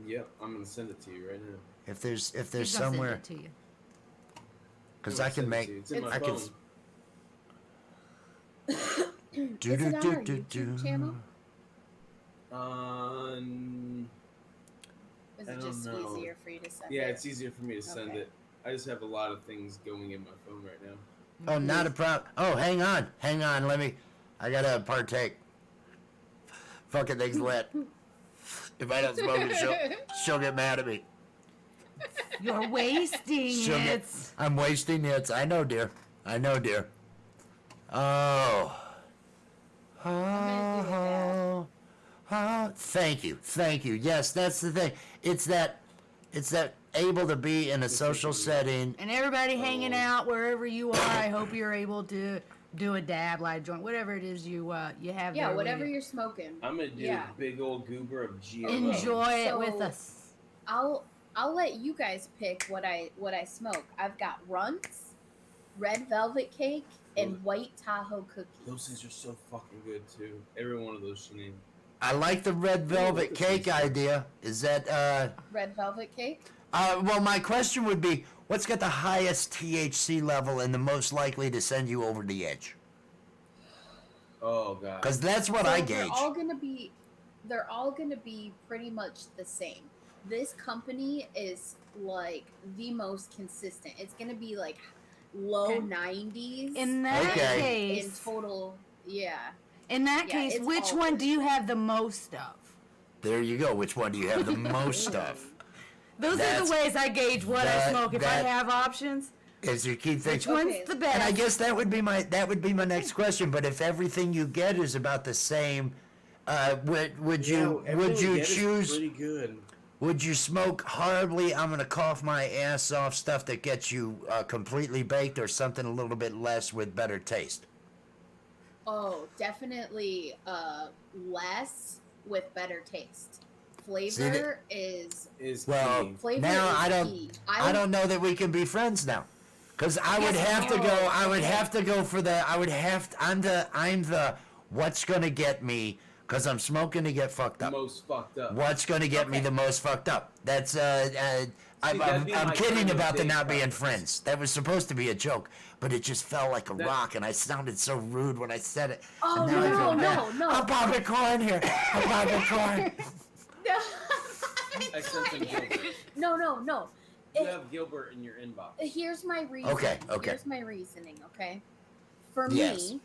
Speaker 5: Yep, I'm gonna send it to you right now.
Speaker 7: If there's
Speaker 6: He's gonna
Speaker 7: somewhere,
Speaker 6: send it to you.
Speaker 7: because
Speaker 5: I'm
Speaker 7: I
Speaker 5: gonna
Speaker 7: can
Speaker 5: send it
Speaker 7: make.
Speaker 5: to you. It's in my
Speaker 7: I can.
Speaker 5: phone.
Speaker 4: Is it on our YouTube channel? Is
Speaker 5: I
Speaker 4: it
Speaker 5: don't
Speaker 4: just
Speaker 5: know.
Speaker 4: easier for you to send
Speaker 5: Yeah,
Speaker 4: it?
Speaker 5: it's easier for me to send
Speaker 4: Okay.
Speaker 5: it. I just have a lot of things going in my phone right now.
Speaker 7: Oh, not a problem. Oh, hang on. Let me. I gotta partake. Fucking thing's lit. If I don't smoke it, she'll get mad at me.
Speaker 6: You're wasting it.
Speaker 7: I'm wasting it. I know, dear. Oh. Oh. Thank you. Yes, that's the thing. It's that able to be in a social setting.
Speaker 6: And everybody hanging out wherever you are, I hope you're able to do a dab, light a joint, whatever it is you have.
Speaker 4: Yeah,
Speaker 6: there with
Speaker 4: whatever
Speaker 6: you.
Speaker 4: you're smoking.
Speaker 5: I'm gonna do a big old goober of GMO.
Speaker 6: Enjoy it
Speaker 4: So,
Speaker 6: with us.
Speaker 4: I'll let you guys pick what I smoke. I've got runts, red velvet cake, and white Tahoe cookies.
Speaker 5: Those things are so fucking good too. Every one of those she named.
Speaker 7: I like the red velvet cake idea. Is that
Speaker 4: Red velvet cake?
Speaker 7: well, my question would be, what's got the highest THC level and the most likely to send you over the edge?
Speaker 5: Oh god.
Speaker 7: Because that's what
Speaker 4: So
Speaker 7: I gauge.
Speaker 4: they're all gonna be pretty much the same. This company is like the most consistent. It's gonna be like low 90s.
Speaker 6: In that
Speaker 7: Okay.
Speaker 6: case,
Speaker 4: in total, yeah.
Speaker 6: in that
Speaker 4: Yeah,
Speaker 6: case,
Speaker 4: it's
Speaker 6: which
Speaker 4: all
Speaker 6: one
Speaker 4: good.
Speaker 6: do you have the most of?
Speaker 7: There you go. Which one do you have the most of?
Speaker 6: Those are
Speaker 7: That's-
Speaker 6: the ways I gauge what I
Speaker 7: that-
Speaker 6: smoke. If I
Speaker 7: that-
Speaker 6: have options,
Speaker 7: Is you keep
Speaker 6: which
Speaker 7: thinking.
Speaker 6: one's
Speaker 4: Okay.
Speaker 6: the best?
Speaker 7: And I guess that would be my next question. But if everything you get is about the same, would you choose?
Speaker 5: Pretty good.
Speaker 7: Would you smoke horribly? I'm gonna cough my ass off stuff that gets you completely baked, or something a little bit less with better taste?
Speaker 4: Oh, definitely less with better taste.
Speaker 7: See,
Speaker 4: Flavor is
Speaker 7: Well,
Speaker 5: key.
Speaker 4: flavor
Speaker 7: now
Speaker 4: is
Speaker 7: I don't.
Speaker 4: key.
Speaker 7: I don't know that we can be friends now, because I would
Speaker 4: Yes,
Speaker 7: have to
Speaker 4: no.
Speaker 7: go. I would
Speaker 4: Okay.
Speaker 7: have to go for the. I would have. I'm the. What's gonna get me? Because I'm smoking to get fucked up.
Speaker 5: Most fucked up.
Speaker 7: What's gonna get me
Speaker 4: Okay.
Speaker 7: the most fucked up? That's
Speaker 5: that'd be
Speaker 7: I'm
Speaker 5: my
Speaker 7: kidding
Speaker 5: kind of
Speaker 7: about the
Speaker 5: date
Speaker 7: not being
Speaker 5: preference.
Speaker 7: friends. That was supposed to be a joke, but it just fell like a
Speaker 5: That-
Speaker 7: rock, and I sounded so rude when I said it.
Speaker 4: Oh,
Speaker 7: and now I feel bad.
Speaker 4: no.
Speaker 7: I'm popping corn here. I'm popping corn.
Speaker 5: I sent them Gilbert.
Speaker 4: No.
Speaker 5: You have Gilbert in your inbox.
Speaker 4: Here's my reason.
Speaker 7: Okay.
Speaker 4: Here's my reasoning, okay? For
Speaker 7: Yes.
Speaker 4: me,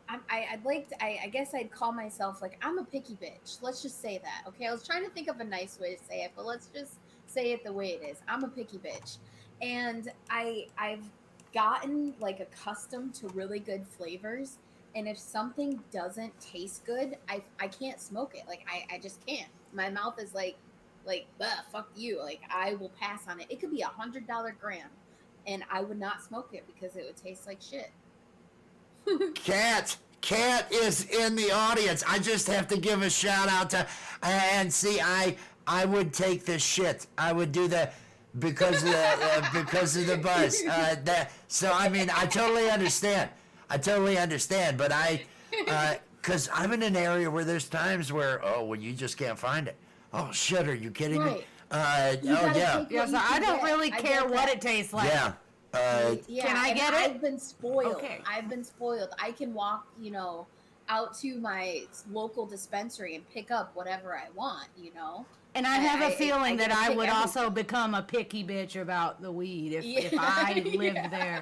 Speaker 4: I guess I'd call myself like I'm a picky bitch. Let's just say that, okay? I was trying to think of a nice way to say it, but let's just say it the way it is. I'm a picky bitch. And I've gotten like accustomed to really good flavors, and if something doesn't taste good, I can't smoke it. Like I just can't. My mouth is like fuck you. Like I will pass on it. It could be $100 gram, and I would not smoke it because it would taste like shit.
Speaker 7: Cat is in the audience. I just have to give a shout out to, and see, I would take the shit. I would do the because of the buzz. So I mean, I totally understand. But because I'm in an area where there's times where you just can't find it. Oh shit, are you kidding me?
Speaker 4: Right. You gotta
Speaker 7: Yeah.
Speaker 4: take
Speaker 6: Yeah,
Speaker 4: what
Speaker 6: so
Speaker 4: you
Speaker 6: I
Speaker 4: can
Speaker 6: don't
Speaker 4: get.
Speaker 6: really
Speaker 4: I
Speaker 6: care
Speaker 4: get
Speaker 6: what
Speaker 4: that.
Speaker 6: it tastes like.
Speaker 7: Yeah.
Speaker 4: Yeah,
Speaker 6: Can I
Speaker 4: and
Speaker 6: get it?
Speaker 4: I've been spoiled.
Speaker 6: Okay.
Speaker 4: I've been spoiled. I can walk, out to my local dispensary and pick up whatever I want,
Speaker 6: And I have a feeling
Speaker 4: I
Speaker 6: that
Speaker 4: get to
Speaker 6: I
Speaker 4: pick
Speaker 6: would also
Speaker 4: everything.
Speaker 6: become a picky bitch about the weed if
Speaker 4: Yeah.
Speaker 6: I lived
Speaker 4: Yeah.
Speaker 6: there.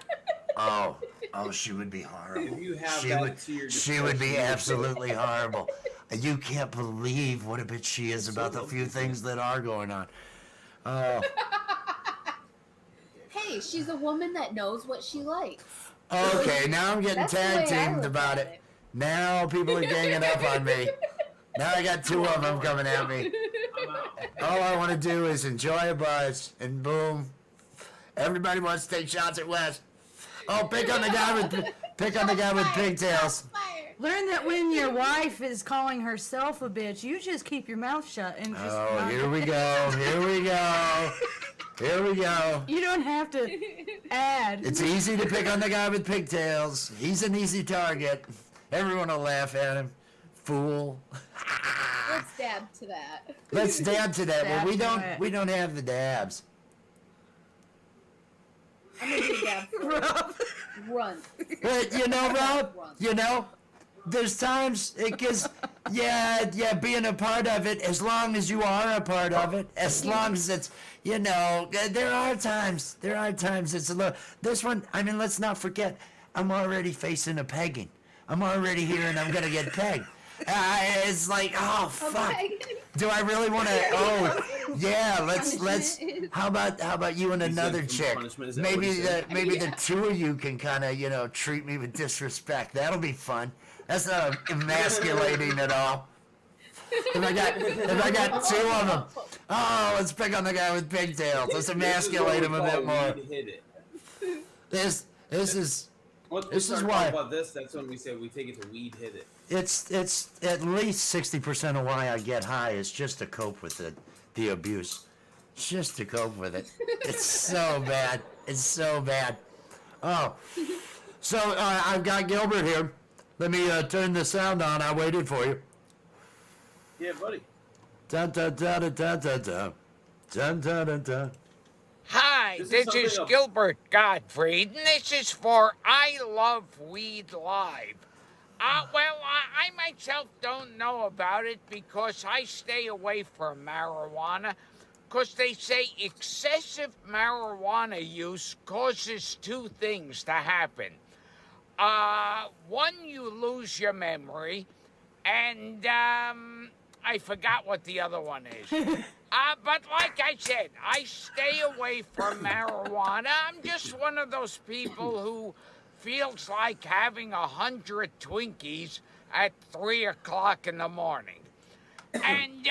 Speaker 7: Oh, she would be horrible.
Speaker 5: If you have
Speaker 7: she
Speaker 5: that
Speaker 7: would,
Speaker 5: to your
Speaker 7: she would be
Speaker 5: discretion,
Speaker 7: absolutely horrible. You can't believe what a bitch she is about the few things that are going on. Oh,
Speaker 4: Hey, she's a woman that knows what she likes.
Speaker 7: okay. Now I'm getting
Speaker 4: That's the
Speaker 7: tag
Speaker 4: way I
Speaker 7: teamed
Speaker 4: look
Speaker 7: about
Speaker 4: at
Speaker 7: it. Now people are ganging up on me. Now I got two of them coming at me. All I want to do is enjoy a buzz, and boom, everybody wants to take shots at Wes. Oh, pick on the guy with pigtails.
Speaker 4: Fire.
Speaker 6: Learn that when your wife is calling herself a bitch, you just keep your mouth shut and just.
Speaker 7: Oh,
Speaker 6: not-
Speaker 7: here we go. Here we go.
Speaker 6: You don't have to add.
Speaker 7: It's easy to pick on the guy with pigtails. He's an easy target. Everyone will laugh at him. Fool.
Speaker 4: Let's dab to that.
Speaker 7: Let's dab to that. Well,
Speaker 6: Dab
Speaker 7: we
Speaker 6: to
Speaker 7: don't.
Speaker 6: it.
Speaker 7: We don't have the dabs.
Speaker 4: I'm gonna do dab for it. Run.
Speaker 7: But you know, Rob.
Speaker 4: Run.
Speaker 7: You know, there's times it gets. Yeah, being a part of it. As long as you are a part of it. As long as it's. You know, there are times. It's a little. This one. I mean, let's not forget. I'm already facing a pegging. I'm already here, and I'm gonna get pegged. It's like, oh fuck.
Speaker 4: Okay.
Speaker 7: Do I really want to? Oh, yeah. Let's. How about you and
Speaker 5: You said
Speaker 7: another
Speaker 5: some
Speaker 7: chick?
Speaker 5: punishment, is that what
Speaker 7: Maybe
Speaker 5: you said?
Speaker 7: the two of you can kind of treat me with disrespect. That'll be fun. That's not emasculating at all. If I got two of them, oh, let's pick on the guy with pigtails. Let's emasculate him a bit more. This is. This is why.
Speaker 5: About this, that's when we say we take it to weed hit it.
Speaker 7: It's at least 60% of why I get high is just to cope with the abuse. Just to cope with it. It's so bad. It's so bad. Oh, so I've got Gilbert here. Let me turn the sound on. I waited for you.
Speaker 5: Yeah, buddy.
Speaker 7: Dun dun dun dun dun dun dun dun dun dun dun.
Speaker 13: Hi, this is Gilbert Gottfried, and this is for I Love Weed Live. Well, I myself don't know about it because I stay away from marijuana, because they say excessive marijuana use causes two things to happen. One, you lose your memory, and I forgot what the other one is. But like I said, I stay away from marijuana. I'm just one of those people who feels like having 100 Twinkies at 3 o'clock in the morning. And,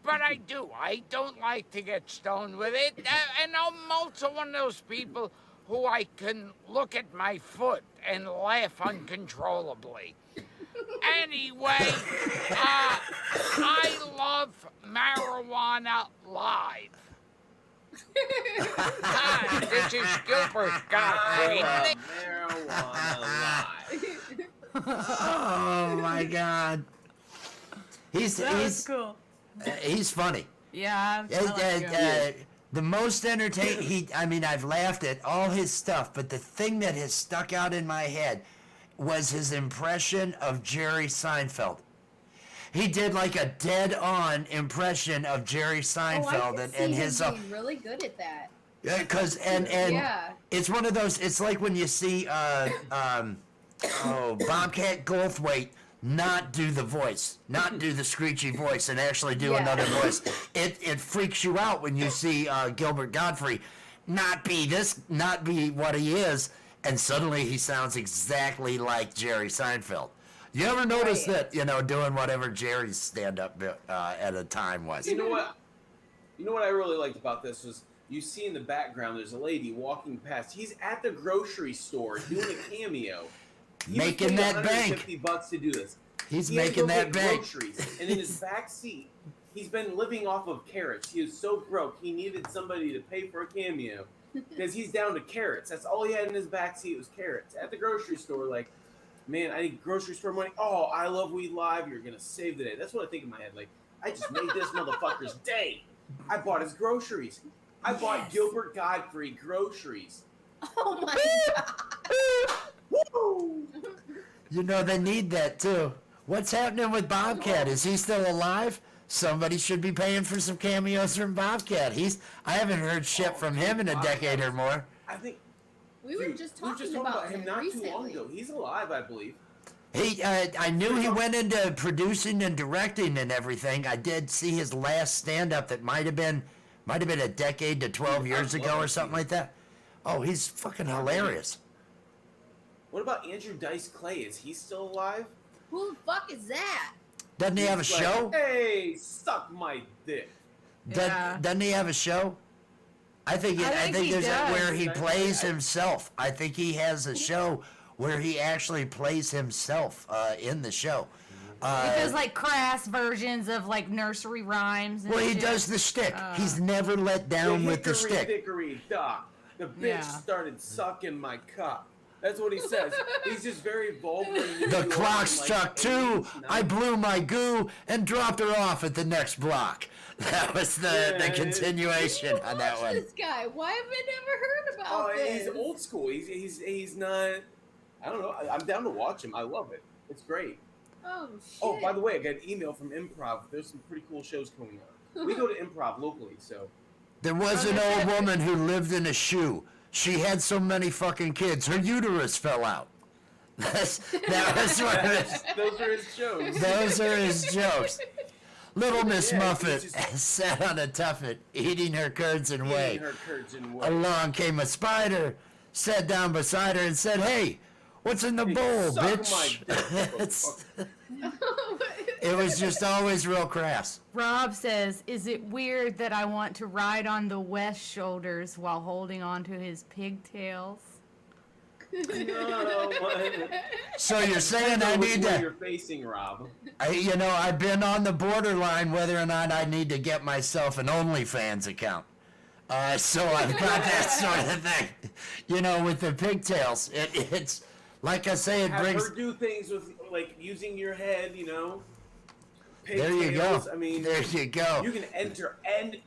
Speaker 13: but I do. I don't like to get stoned with it. And I'm also one of those people who I can look at my foot and laugh uncontrollably. Anyway, I love marijuana live. Hi, this is Gilbert Gottfried.
Speaker 5: Marijuana live.
Speaker 7: Oh my God. He's
Speaker 6: cool.
Speaker 7: He's funny.
Speaker 6: Yeah. I like him.
Speaker 7: The most entertaining. I've laughed at all his stuff, but the thing that has stuck out in my head was his impression of Jerry Seinfeld. He did like a dead-on impression of Jerry Seinfeld,
Speaker 4: and his being really good at that.
Speaker 7: Because it's one of those. It's like when you see Bobcat Goldthwait not do the voice, not do the screechy voice, and actually do another voice. It freaks you out when you see Gilbert Gottfried not be what he is. And suddenly he sounds exactly like Jerry Seinfeld. You ever notice that, doing whatever Jerry's stand-up at a time was?
Speaker 5: You know what I really liked about this was you see in the background there's a lady walking past. He's at the grocery store doing a cameo.
Speaker 7: Making that bank.
Speaker 5: $150 to do this.
Speaker 7: He's making that bank.
Speaker 5: Groceries, and in his back seat, he's been living off of carrots. He was so broke, he needed somebody to pay for a cameo. Because he's down to carrots. That's all he had in his backseat was carrots. At the grocery store, like, man, I need grocery store money. Oh, I Love Weed Live. You're going to save the day. That's what I think in my head. Like, I just made this motherfucker's day. I bought his groceries. I bought Gilbert Gottfried groceries.
Speaker 4: Oh, my God.
Speaker 5: Woo!
Speaker 7: They need that, too. What's happening with Bobcat? Is he still alive? Somebody should be paying for some cameos from Bobcat. I haven't heard shit from him in a decade or more.
Speaker 5: I think
Speaker 4: we were just talking about him
Speaker 5: not
Speaker 4: recently.
Speaker 5: too long ago. He's alive, I believe.
Speaker 7: I knew he went into producing and directing and everything. I did see his last stand-up that might have been a decade to 12 years ago or something like that. Oh, he's fucking hilarious.
Speaker 5: What about Andrew Dice Clay? Is he still alive?
Speaker 4: Who the fuck is that?
Speaker 7: Doesn't he have a show?
Speaker 5: Hey, suck my dick.
Speaker 7: Doesn't he have a show? I think there's that where he plays himself. I think he has a show where he actually plays himself in the show.
Speaker 6: He does like crass versions of like nursery rhymes. And
Speaker 7: Well, he
Speaker 6: shit.
Speaker 7: does the stick. He's never let down with the
Speaker 5: hickory
Speaker 7: stick.
Speaker 5: dickory dock. The bitch
Speaker 6: Yeah.
Speaker 5: started sucking my cock. That's what he says. He's just very vulgar. and
Speaker 7: The
Speaker 5: innuendo
Speaker 7: clock
Speaker 5: and,
Speaker 7: struck
Speaker 5: like,
Speaker 7: two.
Speaker 5: he's
Speaker 7: I
Speaker 5: not-
Speaker 7: blew my goo and dropped her off at the next block. That was the
Speaker 5: Yeah.
Speaker 7: continuation on that one.
Speaker 4: This guy, why have I never heard about
Speaker 5: Oh,
Speaker 4: this?
Speaker 5: he's old school. He's not. I don't know. I'm down to watch him. I love it. It's great.
Speaker 4: Oh shit.
Speaker 5: Oh, by the way, I got an email from Improv. There's some pretty cool shows coming up. We go to Improv locally, so.
Speaker 7: There was an old woman who lived in a shoe. She had so many fucking kids, her uterus fell out. That was one of his,
Speaker 5: Those are his shows.
Speaker 7: those are his jokes. Little Miss
Speaker 5: Yeah,
Speaker 7: Muffet
Speaker 5: he's just-
Speaker 7: sat on a tuffet, eating her curds and whey.
Speaker 5: Eating her curds and whey.
Speaker 7: Along came a spider, sat down beside her and said, "Hey, what's in the bowl,
Speaker 5: Suck
Speaker 7: bitch?"
Speaker 5: my dick,
Speaker 7: It's-
Speaker 5: motherfucker.
Speaker 7: It was just always real crass.
Speaker 6: Rob says, "Is it weird that I want to ride on the West shoulders while holding on to his pigtails?"
Speaker 5: No, man.
Speaker 7: So you're saying I
Speaker 5: Which
Speaker 7: need
Speaker 5: way
Speaker 7: to,
Speaker 5: You're facing Rob.
Speaker 7: I've been on the borderline whether or not I need to get myself an OnlyFans account. So I've got that sort of thing. With the pigtails, it's like I say, it
Speaker 5: Have
Speaker 7: brings.
Speaker 5: her do things with like using your head.
Speaker 7: There you go.
Speaker 5: Pigtails. I mean,
Speaker 7: There you go.
Speaker 5: You can enter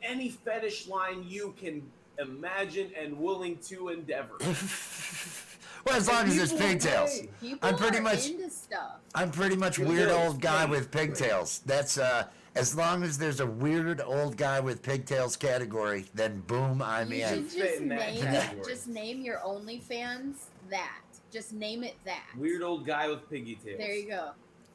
Speaker 5: any fetish line you can imagine and willing to endeavor.
Speaker 7: Well, as long as there's
Speaker 5: People
Speaker 7: pigtails.
Speaker 5: pay.
Speaker 4: People
Speaker 7: I'm pretty
Speaker 4: are
Speaker 7: much-
Speaker 4: into stuff.
Speaker 7: I'm pretty much
Speaker 5: It
Speaker 7: weird
Speaker 5: is.
Speaker 7: old guy
Speaker 5: Right.
Speaker 7: with pigtails. That's as long as there's a weird old guy with pigtails category, then boom, I'm
Speaker 4: You
Speaker 7: in.
Speaker 4: should
Speaker 5: Fit
Speaker 4: just
Speaker 5: in that
Speaker 4: name
Speaker 5: category.
Speaker 4: just name your OnlyFans that. Just name it that.
Speaker 5: Weird old guy with piggy tails.
Speaker 4: There you go.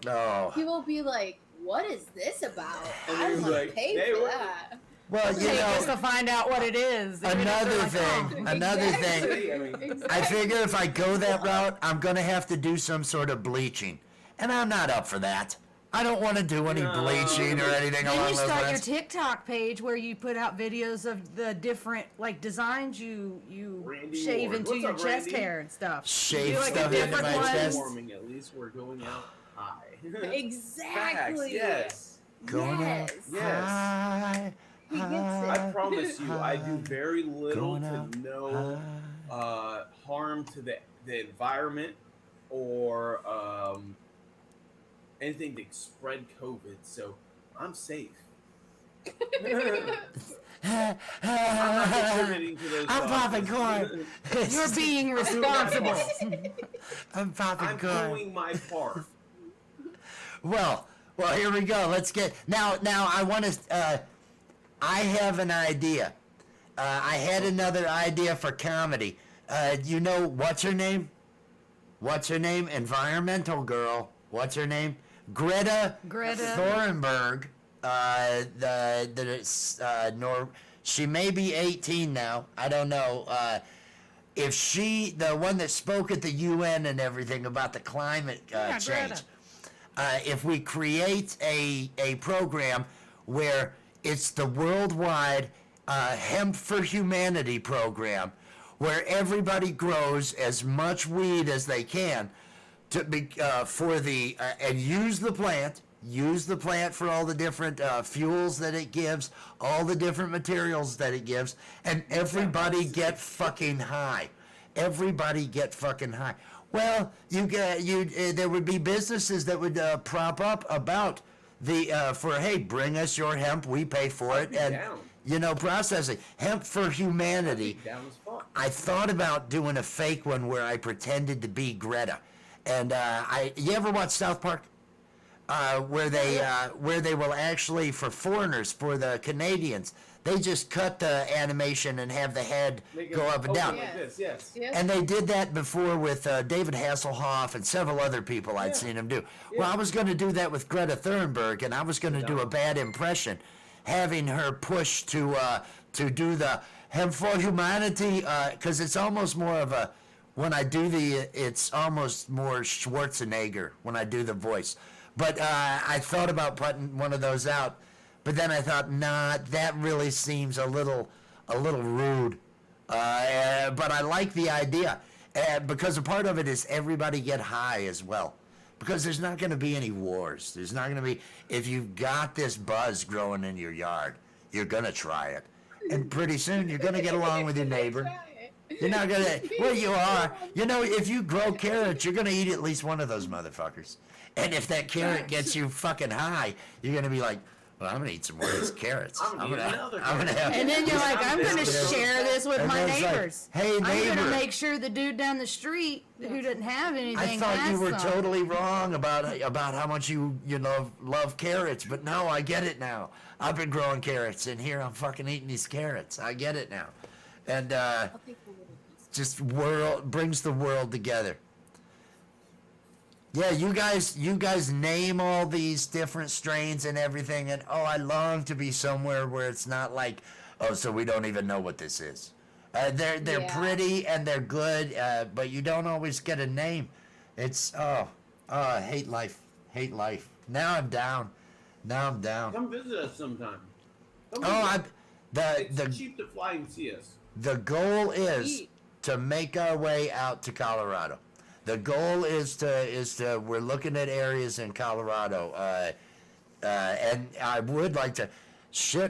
Speaker 7: Oh.
Speaker 4: People will be like, "What is this about?
Speaker 5: And
Speaker 4: I
Speaker 5: you're
Speaker 4: want to
Speaker 5: like,
Speaker 4: pay
Speaker 5: "Hey,
Speaker 4: for
Speaker 5: what-"
Speaker 4: that."
Speaker 7: Well,
Speaker 6: Take us to find out what it is. Even if
Speaker 7: another
Speaker 6: they're like,
Speaker 7: thing,
Speaker 6: "Oh."
Speaker 7: another thing.
Speaker 4: Exactly.
Speaker 5: I mean,
Speaker 4: Exactly.
Speaker 7: I figure if I go that route, I'm gonna have to do some sort of bleaching, and I'm not up for that. I don't want to do any
Speaker 5: No.
Speaker 7: bleaching or anything
Speaker 6: Then
Speaker 7: along
Speaker 6: you
Speaker 7: those
Speaker 6: start your
Speaker 7: lines.
Speaker 6: TikTok page where you put out videos of the different like designs you
Speaker 5: Randy
Speaker 6: shave
Speaker 5: Ward.
Speaker 6: into
Speaker 5: What's
Speaker 6: your
Speaker 5: up,
Speaker 6: chest
Speaker 5: Randy?
Speaker 6: hair and stuff.
Speaker 7: Shave
Speaker 6: Do, like, a
Speaker 7: stuff into
Speaker 6: different
Speaker 7: my
Speaker 6: one.
Speaker 7: chest.
Speaker 5: warming, at least we're going out high.
Speaker 4: Exactly.
Speaker 5: Facts, yes.
Speaker 7: Going
Speaker 4: Yes.
Speaker 7: out
Speaker 5: Yes.
Speaker 7: high,
Speaker 4: He gets it.
Speaker 5: I promise you, I do
Speaker 7: high,
Speaker 5: very little
Speaker 7: going
Speaker 5: to
Speaker 7: out
Speaker 5: no harm to the environment or anything to spread COVID, so I'm safe. I'm not contributing to those
Speaker 7: I'm popping
Speaker 5: causes.
Speaker 7: corn.
Speaker 6: You're being responsible.
Speaker 7: I'm popping
Speaker 5: I'm
Speaker 7: corn.
Speaker 5: doing my part.
Speaker 7: Well, here we go. Let's get now. I want to. I have an idea. I had another idea for comedy. What's her name? What's her name? Environmental girl. What's her name? Greta Thunberg. She may be 18 now. I don't know. If she, the one that spoke at the UN and everything about the climate change.
Speaker 6: Greta.
Speaker 7: If we create a program where it's the worldwide Hemp for Humanity program, where everybody grows as much weed as they can to be and use the plant for all the different fuels that it gives, all the different materials that it gives, and everybody get fucking high. Everybody get fucking high. Well, there would be businesses that would prop up about hey, bring us your hemp, we pay for it, and
Speaker 5: down.
Speaker 7: processing hemp for humanity.
Speaker 5: Down as fuck.
Speaker 7: I thought about doing a fake one where I pretended to be Greta, and you ever watch South Park? Where they will actually, for foreigners, for the Canadians, they just cut the animation and have the head go up and down.
Speaker 5: Like this, yes.
Speaker 7: And they did that before with David Hasselhoff and several other people I'd seen him do. Well, I was going to do that with Greta Thunberg, and I was going to do a bad impression, having her push to do the Hemp for Humanity, because it's almost more of a, when I do it's almost more Schwarzenegger when I do the voice. But I thought about putting one of those out, but then I thought, nah, that really seems a little rude. But I like the idea, because a part of it is everybody get high as well. because there's not going to be any wars. There's not going to be, if you've got this buzz growing in your yard, you're going to try it. And pretty soon you're going to get along with your neighbor. You're not going to, well, you are. You know, if you grow carrots, you're going to eat at least one of those motherfuckers. And if that carrot gets you fucking high, you're going to be like, well, I'm going to eat some more of these carrots. I'm gonna have,
Speaker 6: and then you're like, I'm going to share this with
Speaker 7: And
Speaker 6: my
Speaker 7: then it's like,
Speaker 6: neighbors.
Speaker 7: hey,
Speaker 6: I'm going to
Speaker 7: neighbor.
Speaker 6: make sure the dude down the street who doesn't have anything
Speaker 7: I thought
Speaker 6: has
Speaker 7: you were
Speaker 6: some.
Speaker 7: totally wrong about how much you love carrots, but no, I get it now. I've been growing carrots, and here I'm fucking eating these carrots. I get it now, and just brings the world together. Yeah, you guys name all these different strains and everything, and I long to be somewhere where it's not like, so we don't even know what this is. They're pretty and they're good, but you don't always get a name. It's I hate life. Now I'm down.
Speaker 5: Come visit us sometime.
Speaker 7: It's
Speaker 5: cheap to fly and see us.
Speaker 7: The goal is to make our way out to Colorado. The goal is to we're looking at areas in Colorado, and I would like to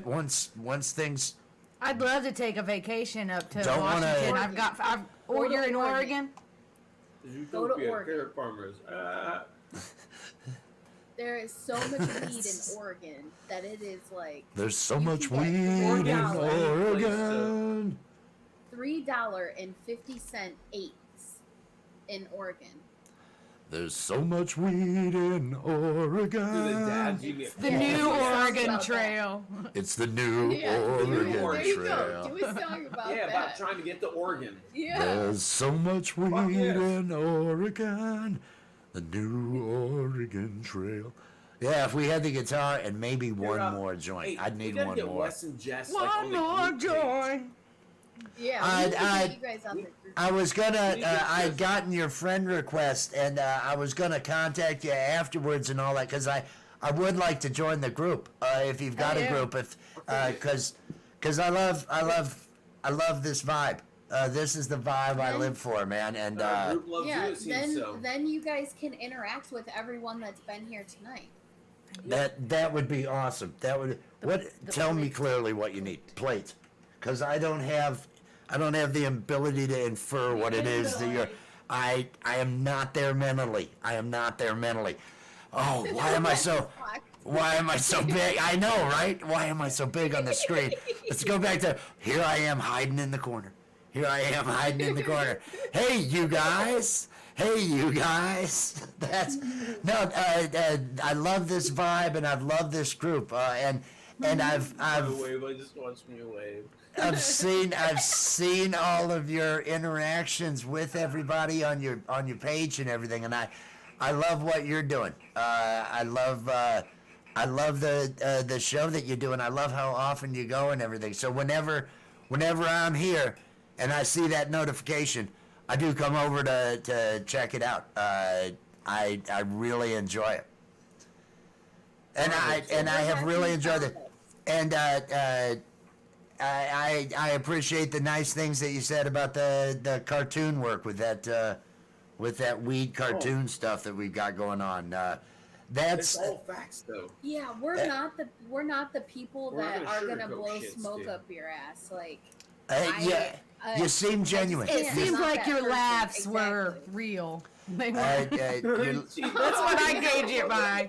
Speaker 7: once things.
Speaker 6: I'd love to take a vacation up to
Speaker 7: Don't wanna-
Speaker 6: Washington. Or you're in Oregon?
Speaker 4: Go to
Speaker 5: Utopia
Speaker 4: Oregon.
Speaker 5: Carrot farmers.
Speaker 4: There is so much weed in Oregon that it is like
Speaker 7: There's so
Speaker 4: you
Speaker 7: much
Speaker 4: can
Speaker 7: weed
Speaker 4: get
Speaker 7: in Oregon.
Speaker 4: $3.50 eighths in Oregon.
Speaker 7: There's so much weed in Oregon.
Speaker 6: The new Oregon Trail.
Speaker 7: It's the new
Speaker 4: Yeah,
Speaker 7: Oregon
Speaker 4: there you go.
Speaker 7: Trail.
Speaker 4: Do a song about
Speaker 5: Yeah,
Speaker 4: that.
Speaker 5: about trying to get to Oregon.
Speaker 4: Yeah.
Speaker 7: There's so much weed
Speaker 5: yes.
Speaker 7: in Oregon. The new Oregon Trail. Yeah, if we had the guitar and maybe one more joint,
Speaker 5: Hey,
Speaker 7: I'd need
Speaker 5: we gotta
Speaker 7: one
Speaker 5: get
Speaker 7: more.
Speaker 5: Wes and Jess,
Speaker 6: One
Speaker 5: on the
Speaker 6: more
Speaker 5: group page.
Speaker 6: joint.
Speaker 4: Yeah, we need to get you guys on the group.
Speaker 7: I was gonna, I'd gotten your friend request, and I was gonna contact you afterwards and all that, because I would like to join the group, if you've got a group, because I love this vibe. This is the vibe I live for, man, and
Speaker 5: Group loves you,
Speaker 4: Yeah,
Speaker 5: it seems so.
Speaker 4: then you guys can interact with everyone that's been here tonight.
Speaker 7: that would be awesome. That would tell me clearly what you need. Plates, because I don't have the ability to infer what it is that you're. I am not there mentally. Oh, why am I so big? I know, right? Why am I so big on the screen? Let's go back to here I am hiding in the corner. Hey, you guys. That's no. I love this vibe, and I've loved this group, and I've
Speaker 5: wave. I just watched me wave.
Speaker 7: I've seen all of your interactions with everybody on your page and everything, and I love what you're doing. I love the show that you do, and I love how often you go and everything. So whenever I'm here and I see that notification, I do come over to check it out. I really enjoy it, and I have really enjoyed it, and I appreciate the nice things that you said about the cartoon work with that weed cartoon stuff that we've got going on. That's
Speaker 5: It's all facts, though.
Speaker 4: Yeah, we're not the people
Speaker 5: We're
Speaker 4: that
Speaker 5: not
Speaker 4: are
Speaker 5: gonna
Speaker 4: gonna
Speaker 5: sugarcoat
Speaker 4: blow
Speaker 5: shit,
Speaker 4: smoke
Speaker 5: Steve.
Speaker 4: up your ass. Like,
Speaker 7: you seem genuine.
Speaker 6: It
Speaker 4: Yeah,
Speaker 6: seems
Speaker 4: not
Speaker 6: like
Speaker 4: that
Speaker 6: your
Speaker 4: person,
Speaker 6: laughs were
Speaker 4: exactly.
Speaker 6: real. They were.
Speaker 7: That's
Speaker 6: That's what I gauge it by.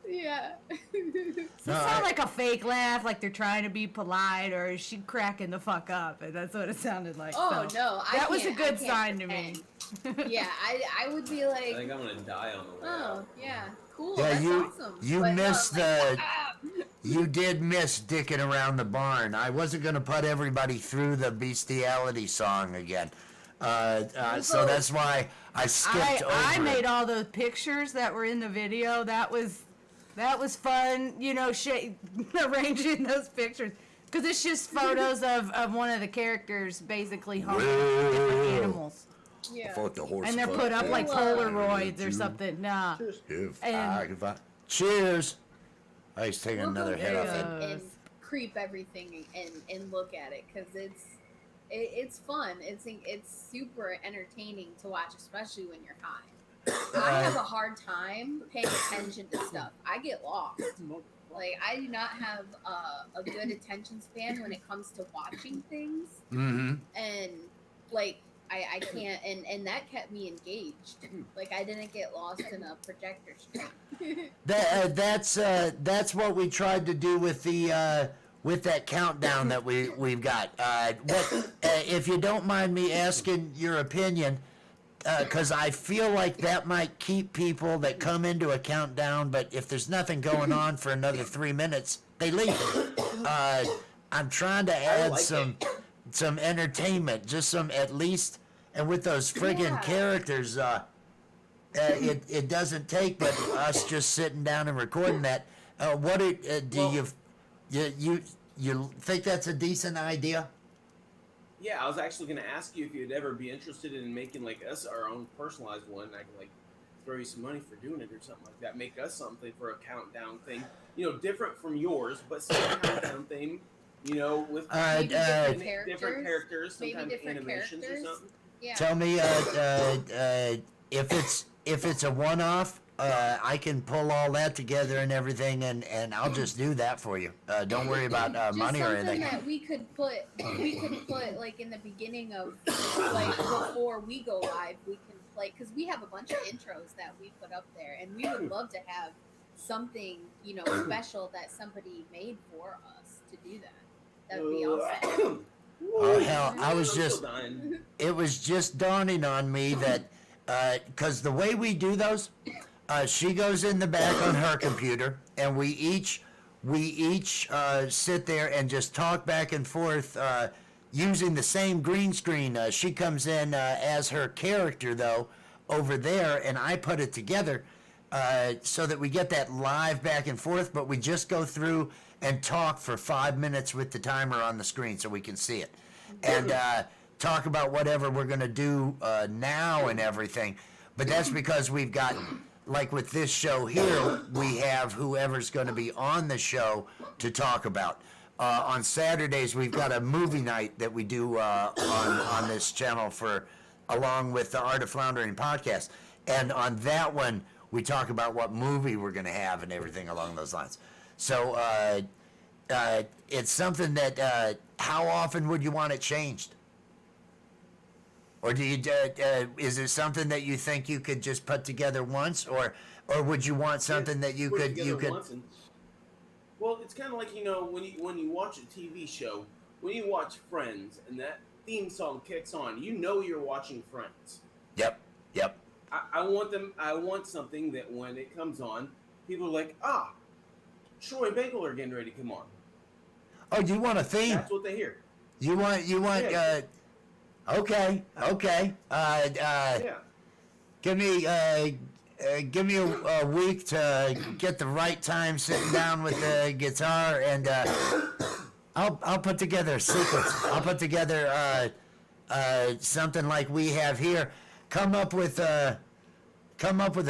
Speaker 4: Yeah.
Speaker 6: Does it sound like a fake laugh, like they're trying to be polite, or is she cracking the fuck up? And that's what it sounded like.
Speaker 4: Oh
Speaker 6: so.
Speaker 4: no,
Speaker 6: That was a
Speaker 4: I
Speaker 6: good
Speaker 4: can't
Speaker 6: sign to me.
Speaker 4: Yeah, I would be
Speaker 5: I
Speaker 4: like,
Speaker 5: think I'm gonna die on the way
Speaker 4: oh
Speaker 5: out.
Speaker 4: yeah, cool.
Speaker 7: Yeah,
Speaker 4: that's
Speaker 7: you
Speaker 4: awesome.
Speaker 7: you
Speaker 4: But no,
Speaker 7: missed
Speaker 4: like,
Speaker 7: you did miss dicking around the barn. I wasn't gonna put everybody through the bestiality song again, so that's why I skipped over.
Speaker 6: I
Speaker 7: it.
Speaker 6: made all those pictures that were in the video. That was fun, you know, arranging those pictures. Because it's just photos of one of the characters basically humping different animals.
Speaker 4: Yeah.
Speaker 7: Fuck the horse.
Speaker 6: And they're
Speaker 7: fuck
Speaker 6: put up
Speaker 7: that.
Speaker 6: like Polaroids or something. Nah.
Speaker 7: Cheers. I was taking
Speaker 4: We'll
Speaker 7: another
Speaker 4: go
Speaker 7: hit off
Speaker 4: there
Speaker 7: it.
Speaker 4: and creep everything and look at it because it's fun. It's super entertaining to watch, especially when you're high. I have a hard time paying attention to stuff. I get lost. Like, I do not have a good attention span when it comes to watching things.
Speaker 7: Mm-hmm.
Speaker 4: And, like, I can't, and that kept me engaged. Like, I didn't get lost in a projector screen.
Speaker 7: That's what we tried to do with the with that countdown that we've got. If you don't mind me asking your opinion, because I feel like that might keep people that come into a countdown, but if there's nothing going on for another 3 minutes, they leave. I'm trying to add some entertainment, just some at least, and with those friggin' characters, it doesn't take but us just sitting down and recording that. You think that's a decent idea?
Speaker 5: Yeah, I was actually going to ask you if you'd ever be interested in making like us our own personalized one. I can like throw you some money for doing it or something like that. Make us something for a countdown thing, different from yours, but still a countdown thing. With different characters, sometimes animations or something.
Speaker 4: Yeah.
Speaker 7: Tell me if it's a one-off. I can pull all that together and everything, and I'll just do that for you. Don't worry about money or anything.
Speaker 4: Just something that we could put like in the beginning of, like, before we go live, we can play, because we have a bunch of intros that we put up there, and we would love to have something, special that somebody made for us to do that. That would be awesome.
Speaker 7: Oh hell, it was just dawning on me that, because the way we do those, she goes in the back on her computer, and we each sit there and just talk back and forth using the same green screen. She comes in as her character though over there, and I put it together so that we get that live back and forth. But we just go through and talk for 5 minutes with the timer on the screen so we can see it, and talk about whatever we're gonna do now and everything. But that's because we've got, like with this show here, we have whoever's going to be on the show to talk about. On Saturdays, we've got a movie night that we do on this channel along with the Art of Floundering podcast. And on that one, we talk about what movie we're going to have and everything along those lines. So it's something that, how often would you want it changed? Or do you? Is it something that you think you could just put together once, or would you want something that you could?
Speaker 5: Well, it's kind of like when you watch a TV show, when you watch Friends, and that theme song kicks on, you're watching Friends.
Speaker 7: Yep.
Speaker 5: I want something that when it comes on, people are like, Troy and Bagel are getting ready to come on.
Speaker 7: Oh, you want a theme?
Speaker 5: That's what they hear.
Speaker 7: You want. Yeah. Okay. Give me a week to get the right time sitting down with the guitar, and I'll put together a sequence. I'll put together something like we have here. Come up with a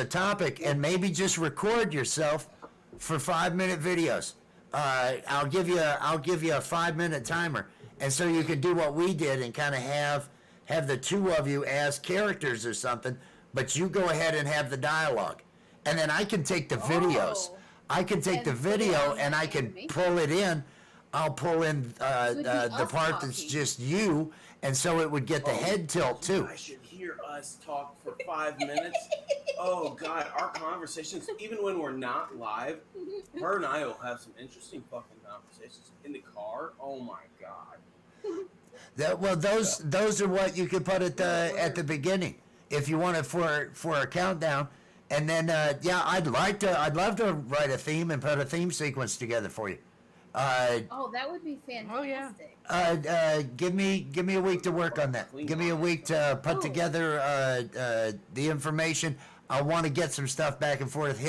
Speaker 7: topic, and maybe just record yourself for 5-minute videos. I'll give you a 5-minute timer. And so you can do what we did and kind of have the two of you as characters or something, but you go ahead and have the dialogue. And then I can take the videos. I can take the video and I can pull it in. I'll pull in the part that's just you, and so it would get the head tilt too.
Speaker 5: I should hear us talk for 5 minutes. Oh God, our conversations, even when we're not live, her and I will have some interesting fucking conversations in the car. Oh my God.
Speaker 7: Those are what you could put at the beginning if you want it for a countdown, and then I'd love to write a theme and put a theme sequence together for you.
Speaker 4: That would be fantastic.
Speaker 7: Give me a week to work on that. Give me a week to put together the information. I want to get some stuff back and forth,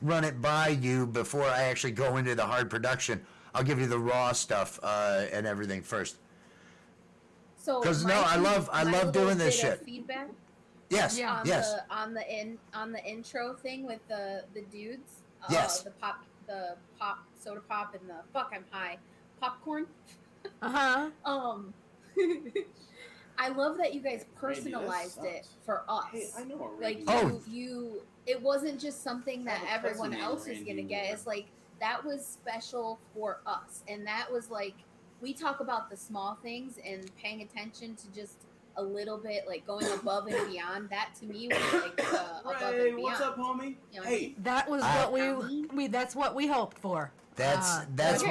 Speaker 7: run it by you before I actually go into the hard production. I'll give you the raw stuff and everything first.
Speaker 4: So,
Speaker 7: because I love doing this shit.
Speaker 4: Feedback.
Speaker 7: Yes.
Speaker 4: Yeah.
Speaker 7: Yes.
Speaker 4: On the intro thing with the dudes.
Speaker 7: Yes.
Speaker 4: The pop soda pop and the I'm high popcorn. I love that you guys
Speaker 5: Randy, that
Speaker 4: personalized it
Speaker 5: sucks.
Speaker 4: for us.
Speaker 5: Hey, I know a
Speaker 4: Like
Speaker 5: Randy.
Speaker 4: you, it wasn't just something
Speaker 5: I
Speaker 4: that
Speaker 5: have a cousin
Speaker 4: everyone
Speaker 5: named
Speaker 4: else is
Speaker 5: Randy
Speaker 4: gonna get.
Speaker 5: Ward.
Speaker 4: It's like that was special for us, and that was like we talk about the small things and paying attention to just a little bit, like going above and beyond. That to me was like above
Speaker 5: Ray,
Speaker 4: and beyond.
Speaker 5: what's up, homie?
Speaker 4: You know what I
Speaker 5: Hey,
Speaker 4: mean?
Speaker 6: That was what we that's what we hoped for.
Speaker 7: That's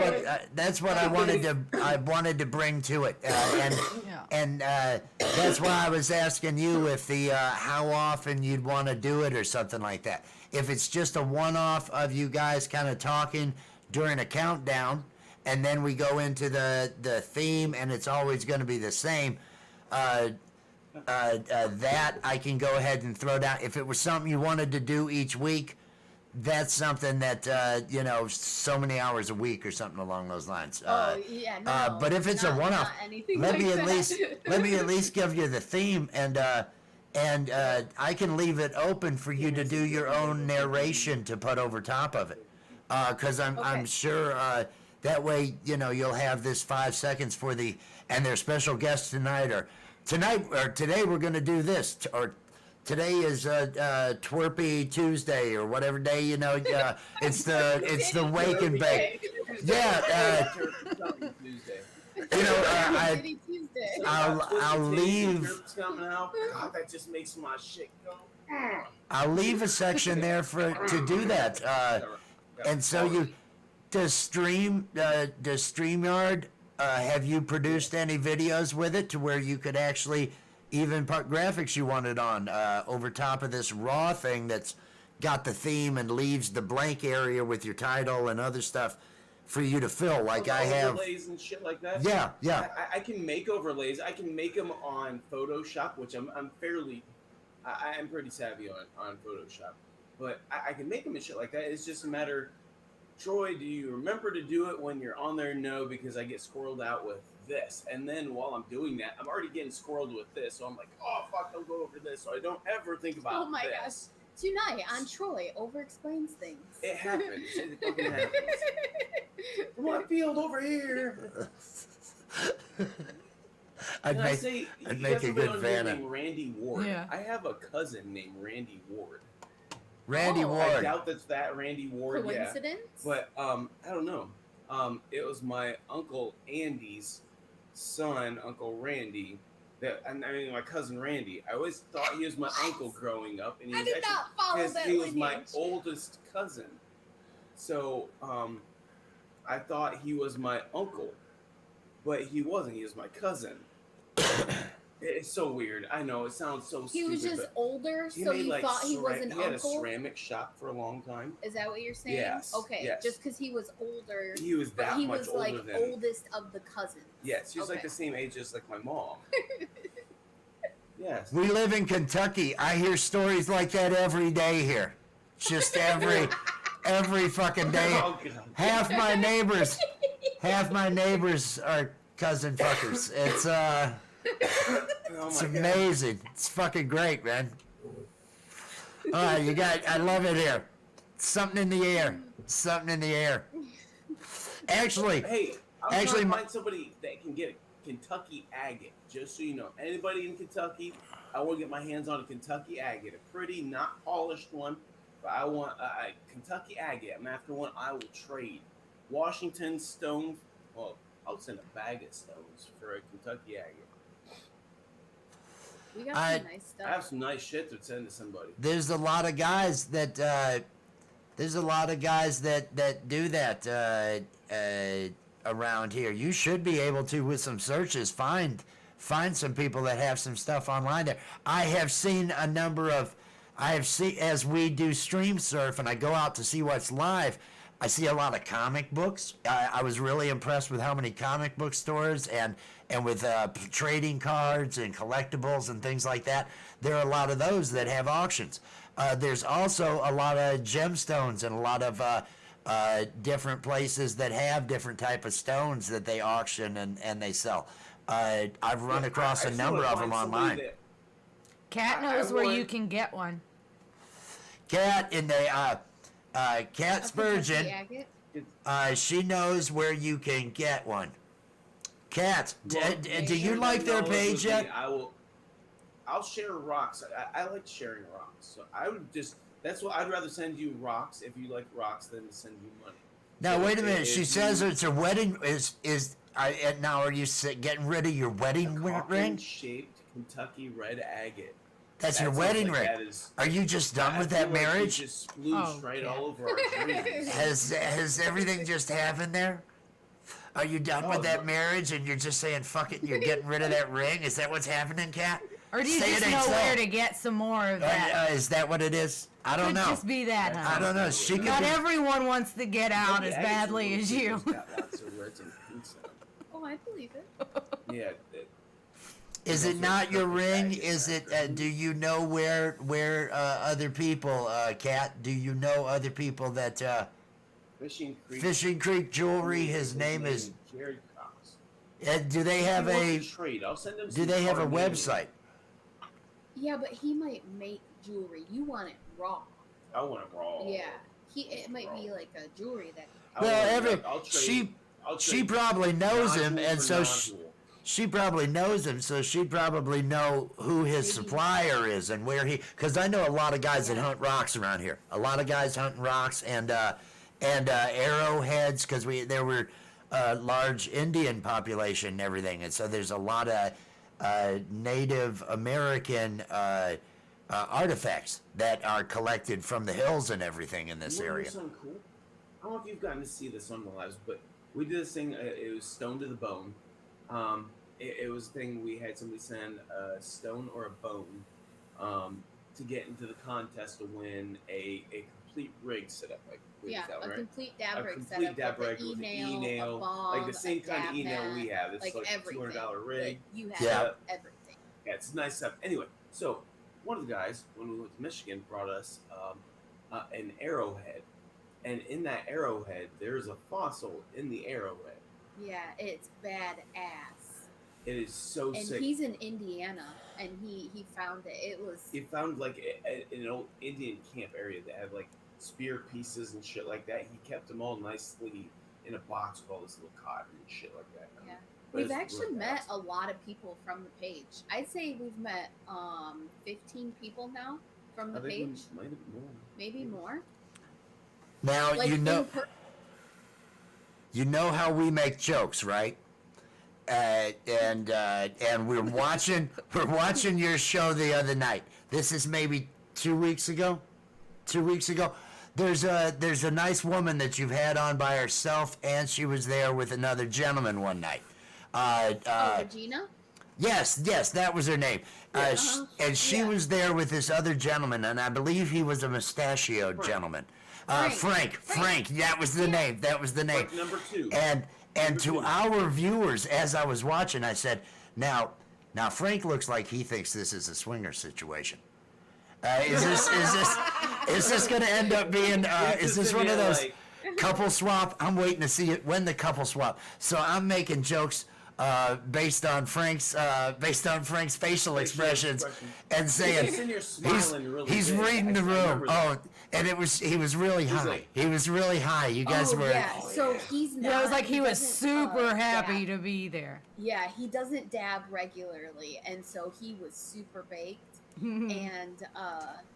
Speaker 7: what I wanted to bring to it, and that's why I was asking you if the how often you'd want to do it or something like that. If it's just a one-off of you guys kind of talking during a countdown, and then we go into the theme, and it's always going to be the same. That I can go ahead and throw down. If it was something you wanted to do each week, that's something that you know, so many hours a week or something along those lines.
Speaker 4: Yeah, no.
Speaker 7: But if it's a one-off,
Speaker 4: not anything
Speaker 7: let
Speaker 4: like
Speaker 7: me at
Speaker 4: that.
Speaker 7: least give you the theme, and I can leave it open for you to do your own narration to put over top of it, because I'm sure that way, you know, you'll have this 5 seconds for and their special guests tonight, or today we're going to do this, or today is Twerpy Tuesday, or whatever day, you know. It's the wake and bake. Yeah. You know, I'll leave.
Speaker 5: God, that just makes my shit go.
Speaker 7: I'll leave a section there to do that. And so does StreamYard, have you produced any videos with it to where you could actually even put graphics you wanted on over top of this raw thing that's got the theme and leaves the blank area with your title and other stuff for you to fill, like I have.
Speaker 5: Overlays and shit like that.
Speaker 7: Yeah.
Speaker 5: I can make overlays. I can make them on Photoshop, which I'm pretty savvy on Photoshop, but I can make them and shit like that. It's just a matter. Troy, do you remember to do it when you're on there? No, because I get squirreled out with this. And then while I'm doing that, I'm already getting squirreled with this. So I'm like, oh, fuck, don't go over this. So I don't ever think about
Speaker 4: Oh my
Speaker 5: this.
Speaker 4: gosh. Tonight on Troy over-explains things.
Speaker 5: It happens. It fucking happens. My field over here.
Speaker 7: I'd
Speaker 5: Can I
Speaker 7: make
Speaker 5: say,
Speaker 7: a
Speaker 5: you got somebody
Speaker 7: good
Speaker 5: on here
Speaker 7: Vanna.
Speaker 5: named Randy Ward.
Speaker 6: Yeah.
Speaker 5: I have a cousin named Randy Ward.
Speaker 7: Randy
Speaker 5: I
Speaker 7: Ward.
Speaker 5: doubt that's that Randy Ward.
Speaker 4: Coincidence?
Speaker 5: Yeah. But I don't know. It was my uncle Andy's son, Uncle Randy. My cousin Randy. I always thought he was my uncle growing up, and he
Speaker 4: I
Speaker 5: was
Speaker 4: did
Speaker 5: actually
Speaker 4: not follow
Speaker 5: because
Speaker 4: that
Speaker 5: he was my
Speaker 4: lineage.
Speaker 5: oldest cousin. So I thought he was my uncle, but he wasn't. He was my cousin. It's so weird. I know it sounds so
Speaker 4: He
Speaker 5: stupid.
Speaker 4: was just
Speaker 5: but
Speaker 4: older,
Speaker 5: he
Speaker 4: so
Speaker 5: made,
Speaker 4: you
Speaker 5: like,
Speaker 4: thought he was an
Speaker 5: He had a
Speaker 4: uncle?
Speaker 5: ceramic shop for a long time.
Speaker 4: Is that what you're saying?
Speaker 5: Yes,
Speaker 4: Okay.
Speaker 5: yes.
Speaker 4: Just because he was older.
Speaker 5: He was
Speaker 4: but
Speaker 5: that
Speaker 4: he
Speaker 5: much
Speaker 4: was
Speaker 5: older
Speaker 4: like
Speaker 5: than.
Speaker 4: oldest of the cousins.
Speaker 5: Yes, he was like
Speaker 4: Okay.
Speaker 5: the same age as like my mom. Yes.
Speaker 7: We live in Kentucky. I hear stories like that every day here. Just every fucking day.
Speaker 5: Oh, God.
Speaker 7: Half my neighbors are cousin fuckers. It's
Speaker 5: Oh
Speaker 7: it's
Speaker 5: my God.
Speaker 7: amazing. It's fucking great, man. All right, I love it here. Something in the air. Something in the air. Actually,
Speaker 5: Hey, I'm
Speaker 7: Actually,
Speaker 5: trying
Speaker 7: my-
Speaker 5: to find somebody that can get a Kentucky agate. Just so you know, anybody in Kentucky, I want to get my hands on a Kentucky agate, a pretty, not polished one, but I want a Kentucky agate. I'm after one. I will trade Washington stone. Well, I'll send a bag of stones for a Kentucky agate.
Speaker 4: We got
Speaker 7: I-
Speaker 4: some nice stuff.
Speaker 5: I have some nice shit to send to somebody.
Speaker 7: there's a lot of guys that do that around here. You should be able to, with some searches, find some people that have some stuff online there. I have seen a number of, as we do stream surf and I go out to see what's live, I see a lot of comic books. I was really impressed with how many comic book stores and with trading cards and collectibles and things like that. There are a lot of those that have auctions. There's also a lot of gemstones and a lot of different places that have different type of stones that they auction and they sell. I've run across a
Speaker 5: I just
Speaker 7: number
Speaker 5: wanna
Speaker 7: of them
Speaker 5: find somebody
Speaker 7: online.
Speaker 5: that-
Speaker 6: Cat
Speaker 5: I
Speaker 6: knows where
Speaker 5: want-
Speaker 6: you can get one.
Speaker 7: Cat in the Cat
Speaker 4: A Kentucky
Speaker 7: Spurgeon.
Speaker 4: agate?
Speaker 7: She knows where you can get one. Kat,
Speaker 5: Well,
Speaker 7: do you like their page yet?
Speaker 5: I'll share rocks. I like sharing rocks. So I would just. That's what I'd rather send you rocks if you like rocks than to send you money.
Speaker 7: Now
Speaker 5: So
Speaker 7: wait a minute.
Speaker 5: if
Speaker 7: She
Speaker 5: you-
Speaker 7: says it's a wedding. Now are you getting rid of your wedding ring?
Speaker 5: Shaped Kentucky red agate.
Speaker 7: That's your
Speaker 5: That
Speaker 7: wedding
Speaker 5: sounds like
Speaker 7: ring.
Speaker 5: that is-
Speaker 7: Are you just done
Speaker 5: I
Speaker 7: with
Speaker 5: feel
Speaker 7: that
Speaker 5: like you
Speaker 7: marriage?
Speaker 5: just splooshed right all over our dreams.
Speaker 7: Has everything just happened there? Are you done with
Speaker 5: Oh,
Speaker 7: that
Speaker 5: look.
Speaker 7: marriage and you're just saying fuck it and you're getting rid of that ring? Is that what's happening, Kat?
Speaker 6: Or do you
Speaker 7: Say
Speaker 6: just
Speaker 7: it ain't
Speaker 6: know
Speaker 7: so.
Speaker 6: where to get some more of that?
Speaker 7: Is that what it is? I don't
Speaker 6: Could
Speaker 7: know.
Speaker 6: just be that, huh?
Speaker 7: I don't know. She could
Speaker 6: Not
Speaker 7: be-
Speaker 6: everyone wants to get out
Speaker 5: Maybe
Speaker 6: as
Speaker 5: agate's
Speaker 6: badly
Speaker 5: a
Speaker 6: as
Speaker 5: little
Speaker 6: you.
Speaker 5: thick, it's got lots of reds and pinks in it.
Speaker 4: Oh, I believe it.
Speaker 5: Yeah.
Speaker 7: Is it not your ring? Is it? Do you know where other people, Kat? Do you know other people that Fishing Creek Jewelry? His name is.
Speaker 5: Jared Cox.
Speaker 7: Do they have a?
Speaker 5: Trade? I'll send him
Speaker 7: Do
Speaker 5: some
Speaker 7: they have a
Speaker 5: card names.
Speaker 7: website?
Speaker 4: Yeah, but he might make jewelry. You want it raw.
Speaker 5: I want it raw.
Speaker 4: Yeah. It might be like a jewelry that.
Speaker 7: Well,
Speaker 5: I'll
Speaker 7: she
Speaker 5: trade
Speaker 7: probably knows him,
Speaker 5: nodule
Speaker 7: and
Speaker 5: for
Speaker 7: so
Speaker 5: nodule.
Speaker 7: she probably knows him, so she'd probably know who his supplier is and where he. Because I know a lot of guys that hunt rocks around here. A lot of guys hunting rocks and arrowheads, because there were large Indian population and everything, and so there's a lot of Native American artifacts that are collected from the hills and everything in this
Speaker 5: You wanna hear
Speaker 7: area.
Speaker 5: something cool? I don't know if you've gotten to see this on the lives, but we did this thing. It was Stone to the Bone. It was a thing we had somebody send a stone or a bone to get into the contest to win a complete rig setup. Like
Speaker 4: Yeah,
Speaker 5: that,
Speaker 4: a
Speaker 5: right?
Speaker 4: complete dab rig
Speaker 5: a complete
Speaker 4: setup
Speaker 5: dab
Speaker 4: with
Speaker 5: rig
Speaker 4: the
Speaker 5: with an
Speaker 4: e-nail, a bomb,
Speaker 5: like the same
Speaker 4: a
Speaker 5: kind of
Speaker 4: dab
Speaker 5: e-nail
Speaker 4: mat,
Speaker 5: we have. It's like a
Speaker 4: everything.
Speaker 5: $200 rig.
Speaker 4: Like, you have
Speaker 7: Yeah.
Speaker 4: everything.
Speaker 5: Yeah, it's nice stuff. Anyway, so one of the guys, when we went to Michigan, brought us an arrowhead. And in that arrowhead, there's a fossil in the arrowhead.
Speaker 4: Yeah, it's badass.
Speaker 5: It is so
Speaker 4: And
Speaker 5: sick.
Speaker 4: he's in Indiana, and he found it. It was
Speaker 5: He found like in an old Indian camp area that had like spear pieces and shit like that. He kept them all nicely in a box with all this little cotton and shit like that.
Speaker 4: yeah.
Speaker 5: But
Speaker 4: We've
Speaker 5: it's
Speaker 4: actually
Speaker 5: really
Speaker 4: met
Speaker 5: awesome.
Speaker 4: a lot of people from the page. I'd say we've met 15 people now from the
Speaker 5: I think
Speaker 4: page.
Speaker 5: we might have more.
Speaker 4: Maybe more.
Speaker 7: Now
Speaker 4: Like,
Speaker 7: you know how we make jokes, right? And we're watching your show the other night. This is maybe 2 weeks ago. 2 weeks ago. There's a nice woman that you've had on by herself, and she was there with another gentleman one night.
Speaker 4: Regina?
Speaker 7: Yes, that was her name. And she was there with this other gentleman, and I believe he was a mustachioed gentleman. Frank. That was the name. That was the name.
Speaker 5: Frank number 2.
Speaker 7: And to our viewers, as I was watching, I said, now Frank looks like he thinks this is a swinger situation. Is this going to end up being? Is this one of those couple swap? I'm waiting to see it when the couple swap. So I'm making jokes based on Frank's facial expressions and saying
Speaker 5: He's in here smiling really
Speaker 7: he's
Speaker 5: big.
Speaker 7: reading the
Speaker 5: I
Speaker 7: room.
Speaker 5: remember that.
Speaker 7: And he was really high.
Speaker 5: like-
Speaker 7: He was really high. You guys were.
Speaker 4: Yeah, so he's not.
Speaker 6: Yeah, it was like he was
Speaker 4: doesn't,
Speaker 6: super happy
Speaker 4: dab.
Speaker 6: to be there.
Speaker 4: Yeah, he doesn't dab regularly, and so he was super baked. And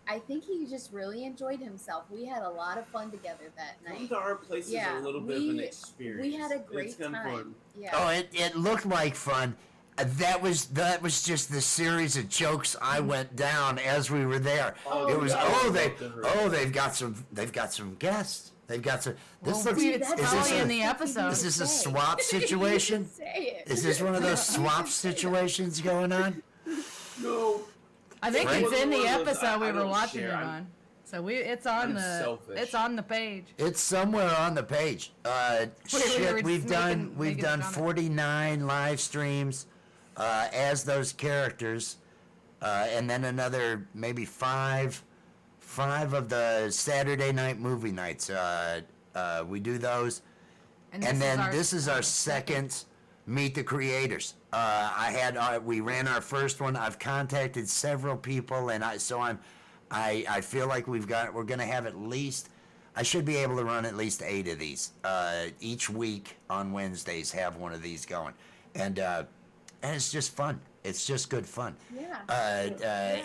Speaker 4: I think he just really enjoyed himself. We had a lot of fun together that
Speaker 5: Come
Speaker 4: night.
Speaker 5: to our place is a little bit of an experience.
Speaker 4: We had a
Speaker 5: It's
Speaker 4: great
Speaker 5: kind of
Speaker 4: time.
Speaker 5: fun.
Speaker 4: Yeah.
Speaker 7: Oh, it looked like fun. That was just the series of jokes I went down as we were there.
Speaker 5: Oh,
Speaker 7: it was
Speaker 5: yeah, I would love to hear
Speaker 7: they've got some guests. They've got some. This
Speaker 6: Well,
Speaker 7: looks.
Speaker 6: dude,
Speaker 7: Is
Speaker 6: that's
Speaker 7: this
Speaker 6: probably
Speaker 7: a-
Speaker 6: in the episode.
Speaker 7: Is this a
Speaker 4: Say.
Speaker 7: swap situation?
Speaker 4: Say it.
Speaker 7: Is this one of those swap situations going on?
Speaker 5: No.
Speaker 6: I think
Speaker 7: Frank?
Speaker 6: it's in the
Speaker 5: One of those,
Speaker 6: episode we
Speaker 5: I
Speaker 6: were
Speaker 5: don't
Speaker 6: watching
Speaker 5: share.
Speaker 6: it on. So it's on
Speaker 5: I'm
Speaker 6: the
Speaker 5: selfish.
Speaker 6: it's on the page.
Speaker 7: It's somewhere on the page. Shit,
Speaker 6: were
Speaker 7: we've
Speaker 6: just
Speaker 7: done
Speaker 6: making a comment.
Speaker 7: 49 live streams as those characters, and then another maybe five of the Saturday night movie nights. We do those, and then this is our second Meet the Creators. We ran our first one. I've contacted several people, and I feel like we're gonna have at least. I should be able to run at least 8 of these each week on Wednesdays. Have one of these going, and it's just fun. It's just good fun.
Speaker 4: Yeah.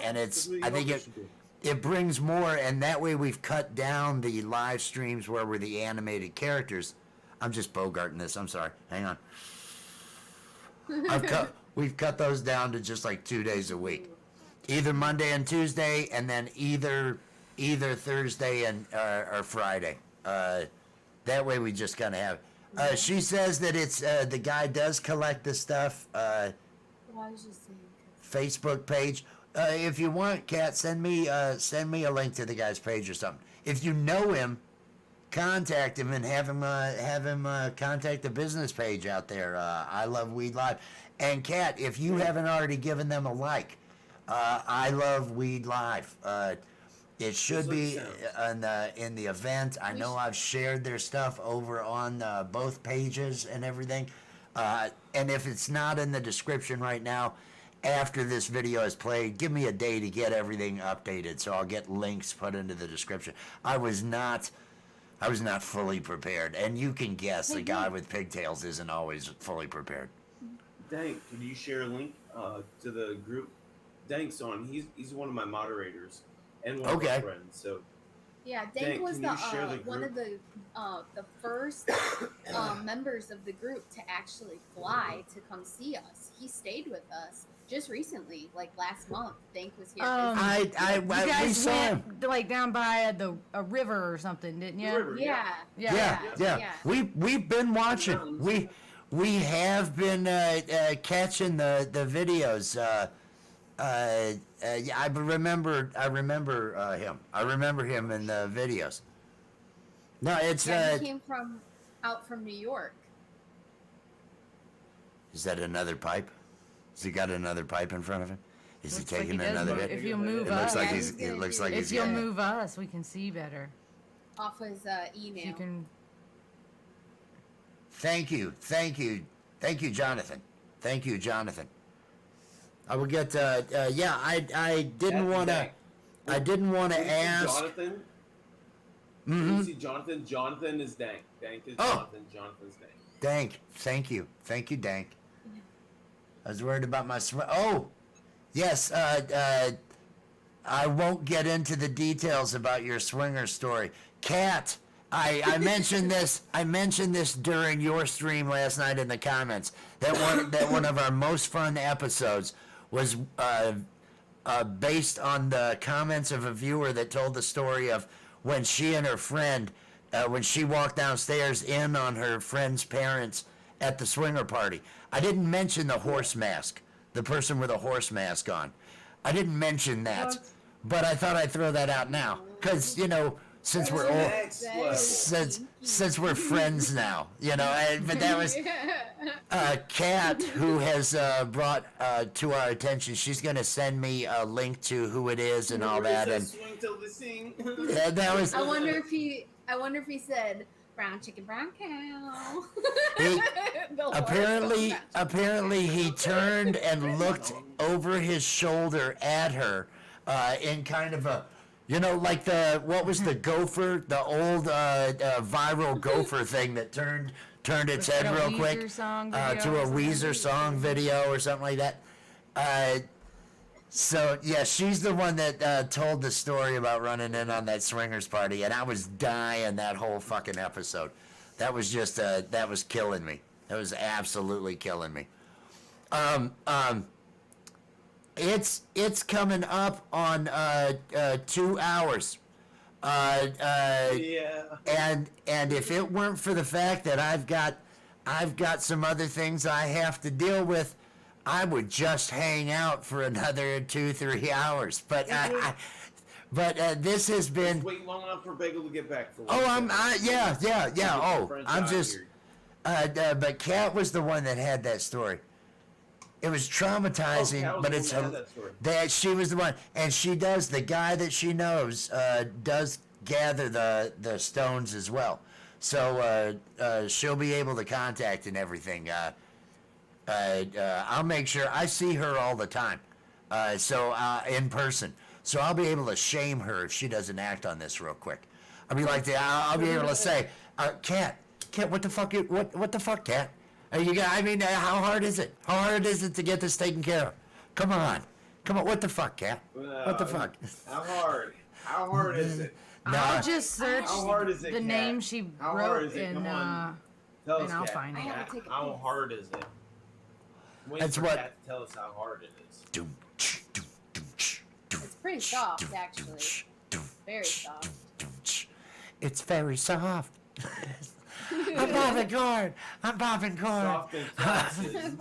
Speaker 7: And it's I think it brings more, and that way we've cut down the live streams where we're the animated characters. I'm just bogarting this. I'm sorry. Hang on. We've cut those down to just like 2 days a week, either Monday and Tuesday, and then either Thursday and or Friday. That way we just kind of have. She says that it's the guy does collect the stuff.
Speaker 4: Well, I was just saying.
Speaker 7: Facebook page. If you want, Kat, send me a link to the guy's page or something. If you know him, contact him and have him contact the business page out there. I Love Weed Live. And Kat, if you haven't already given them a like, I Love Weed Live. It should be in the event. I know I've shared their stuff over on both pages and everything. And if it's not in the description right now, after this video is played, give me a day to get everything updated, so I'll get links put into the description. I was not fully prepared, and you can guess a guy with pigtails isn't always fully prepared.
Speaker 5: Dank, can you share a link to the group? Dank's on. He's one of my moderators and one of my friends. So
Speaker 4: yeah, Dank was one of the first members of the group to actually fly to come see us. He stayed with us just recently, like last month. Dank was here.
Speaker 6: You guys went like down by a river or something, didn't you?
Speaker 5: River,
Speaker 7: Yeah. We've been watching. We have been catching the videos. I remember him. I remember him in the videos. No, it's
Speaker 4: he came out from New York.
Speaker 7: Is that another pipe? Has he got another pipe in front of him? Is he taking another hit?
Speaker 6: If you'll move
Speaker 7: us,
Speaker 6: it looks like if you'll move us, we can see better.
Speaker 4: Off his email.
Speaker 6: You can.
Speaker 7: Thank you, Jonathan. Thank you, Jonathan. I will get. I didn't want to. I didn't want to ask.
Speaker 5: Jonathan. You see Jonathan. Jonathan is Dank. Dank is Jonathan. Jonathan's Dank.
Speaker 7: Dank. Thank you, Dank. I was worried about my Oh, yes. I won't get into the details about your swinger story, Kat. I mentioned this. I mentioned this during your stream last night in the comments. That one of our most fun episodes was based on the comments of a viewer that told the story of when she and her friend, when she walked downstairs in on her friend's parents at the swinger party. I didn't mention the horse mask, the person with a horse mask on. I didn't mention that, but I thought I'd throw that out now because since we're all since we're friends now, but that was Kat who has brought to our attention. She's gonna send me a link to who it is and all that, and that was.
Speaker 4: I wonder if he said brown chicken, brown cow.
Speaker 7: Apparently he turned and looked over his shoulder at her in kind of a. Like what was the gopher, the old viral gopher thing that turned its head real quick to a Weezer song video or something like that. So yeah, she's the one that told the story about running in on that swingers party, and I was dying that whole fucking episode. That was just that was killing me. That was absolutely killing me. It's coming up on 2 hours.
Speaker 5: Yeah.
Speaker 7: And if it weren't for the fact that I've got some other things I have to deal with, I would just hang out for another 2-3 hours. But this has been.
Speaker 5: Just wait long enough for Bagel to get back.
Speaker 7: But Kat was the one that had that story. It was traumatizing, but it's that she was the one, and she does. The guy that she knows does gather the stones as well, so she'll be able to contact and everything. I'll make sure I see her all the time, in person. So I'll be able to shame her if she doesn't act on this real quick. I'll be able to say, Kat, what the fuck, Kat? You got, I mean, how hard is it? How hard is it to get this taken care of? Come on. What the fuck, Cap? What the fuck?
Speaker 5: How hard? How hard is it?
Speaker 6: I'll just search
Speaker 5: How hard is it,
Speaker 6: the
Speaker 5: Kat?
Speaker 6: name she
Speaker 5: How hard
Speaker 6: wrote
Speaker 5: is it?
Speaker 6: and
Speaker 5: Come on. Tell us,
Speaker 6: I'll
Speaker 5: Kat.
Speaker 6: find it.
Speaker 4: have to take a
Speaker 5: How
Speaker 4: piss.
Speaker 5: hard is it? Wait
Speaker 7: That's
Speaker 5: for
Speaker 7: what-
Speaker 5: Kat to tell us how hard it is.
Speaker 4: It's pretty soft, actually. Very soft.
Speaker 7: It's very soft. I'm popping corn.
Speaker 5: Soft and flaccid.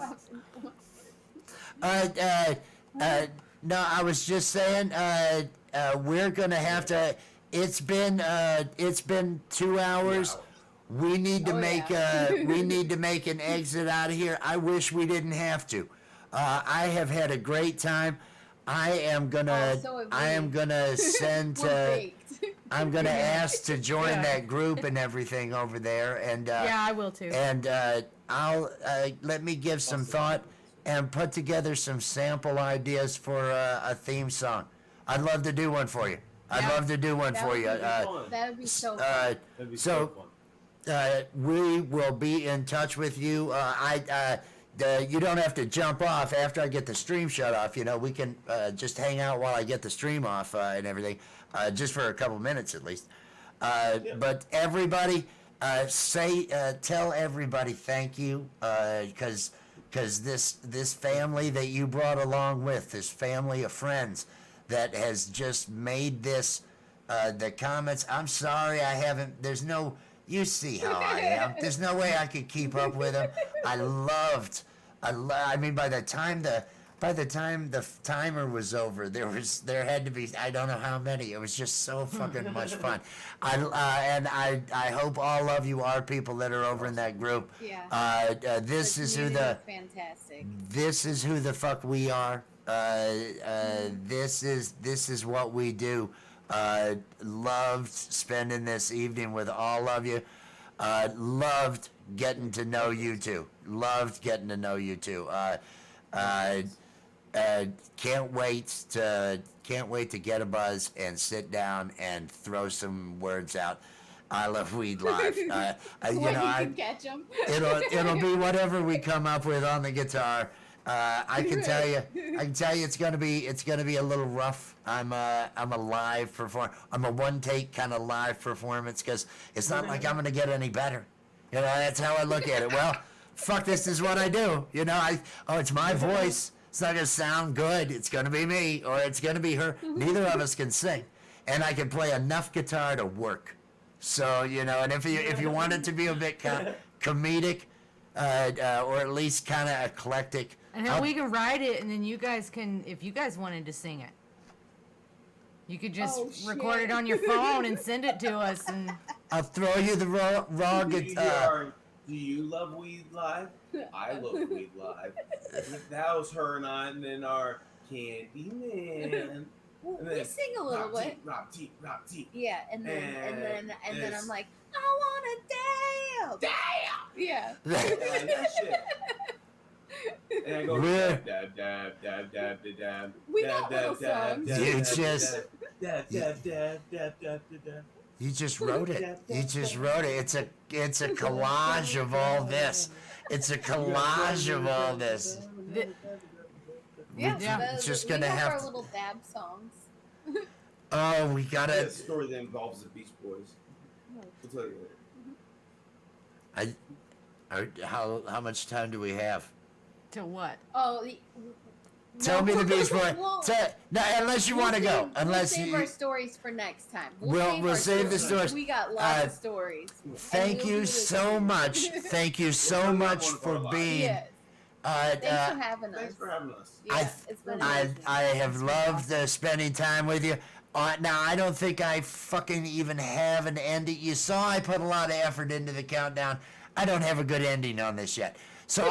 Speaker 7: No, I was just saying, we're gonna have to. It's been 2 hours. We need to we need to make an exit out of here. I wish we didn't have to. I have had a great time. I am gonna send.
Speaker 4: We're baked.
Speaker 7: I'm gonna ask to join that group and everything over there, and
Speaker 6: Yeah, I will too.
Speaker 7: and I'll let me give some thought and put together some sample ideas for a theme song. I'd love to do one for you. I'd love to do one
Speaker 4: That
Speaker 7: for
Speaker 4: would
Speaker 7: you.
Speaker 4: be fun. That would be so fun.
Speaker 5: That'd be so fun.
Speaker 7: We will be in touch with you. You don't have to jump off after I get the stream shut off. You know, we can just hang out while I get the stream off and everything, just for a couple minutes at least. But everybody, tell everybody thank you, because this family that you brought along with, this family of friends that has just made this, the comments. I'm sorry I haven't. There's no. You see how I am. There's no way I could keep up with them. I mean, by the time the timer was over, there had to be, I don't know how many. It was just so fucking much fun. I hope all of you are people that are over in that group.
Speaker 4: Yeah.
Speaker 7: This is who
Speaker 4: fantastic.
Speaker 7: This is who the fuck we are. This is what we do. Loved spending this evening with all of you. Loved getting to know you two. Can't wait to get a buzz and sit down and throw some words out. I love Weed Live. You
Speaker 4: can catch 'em.
Speaker 7: It'll be whatever we come up with on the guitar. I can tell you it's gonna be a little rough. I'm a live performer. I'm a one take kind of live performance because it's not like I'm gonna get any better. You know, that's how I look at it. Well, fuck, this is what I do. You know, it's my voice. It's not gonna sound good. It's gonna be me or it's gonna be her. Neither of us can sing, and I can play enough guitar to work. So you know, and if you want it to be a bit comedic, or at least kind of eclectic.
Speaker 6: And then we can write it, and then you guys can, if you guys wanted to sing it, you could just record it on your phone and send it to us. And
Speaker 7: I'll throw you the raw guitar.
Speaker 5: Do you love Weed Live? I love Weed Live. That was her and I, and then our Candy Man.
Speaker 4: Well, we sing a little bit.
Speaker 5: Rock T.
Speaker 4: Yeah, and then I'm like, I wanna dance. Yeah.
Speaker 5: That shit. And I go
Speaker 7: We're-
Speaker 5: dab dab dab dab dab dab.
Speaker 4: We got little songs.
Speaker 7: You just-
Speaker 5: dab dab dab dab dab dab.
Speaker 7: You just wrote it. It's a collage of all this. It's a collage of all this.
Speaker 4: Yeah,
Speaker 7: It's just
Speaker 4: we
Speaker 7: gonna
Speaker 4: have
Speaker 7: have
Speaker 4: our
Speaker 7: to.
Speaker 4: little dab songs.
Speaker 7: Oh, we
Speaker 5: That's
Speaker 7: gotta.
Speaker 5: a story that involves the Beach Boys. We'll tell you later.
Speaker 7: How much time do we have?
Speaker 6: to what?
Speaker 4: Oh,
Speaker 7: Tell me the Beach Boy.
Speaker 4: We'll-
Speaker 7: No, unless you want to go. Unless
Speaker 4: we'll save
Speaker 7: you.
Speaker 4: our stories for next time.
Speaker 7: We'll
Speaker 4: our
Speaker 7: save the stories.
Speaker 4: We got lots of stories.
Speaker 7: Thank you so much. Thank you so much for being.
Speaker 4: Yes. Thanks for having us.
Speaker 5: Thanks for having us.
Speaker 4: Yeah, it's been
Speaker 7: I
Speaker 4: amazing.
Speaker 7: have loved spending time with you. Now, I don't think I fucking even have an ending. You saw I put a lot of effort into the countdown. I don't have a good ending on this yet. So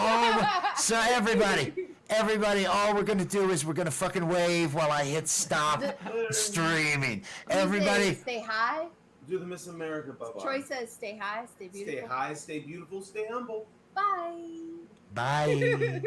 Speaker 7: everybody, all we're gonna do is we're gonna fucking wave while I hit stop streaming. Everybody,
Speaker 4: Stay high.
Speaker 5: Do the Miss America bye-bye.
Speaker 4: Troy says stay high, stay beautiful.
Speaker 5: Stay high, stay beautiful, stay humble.
Speaker 4: Bye.
Speaker 7: bye.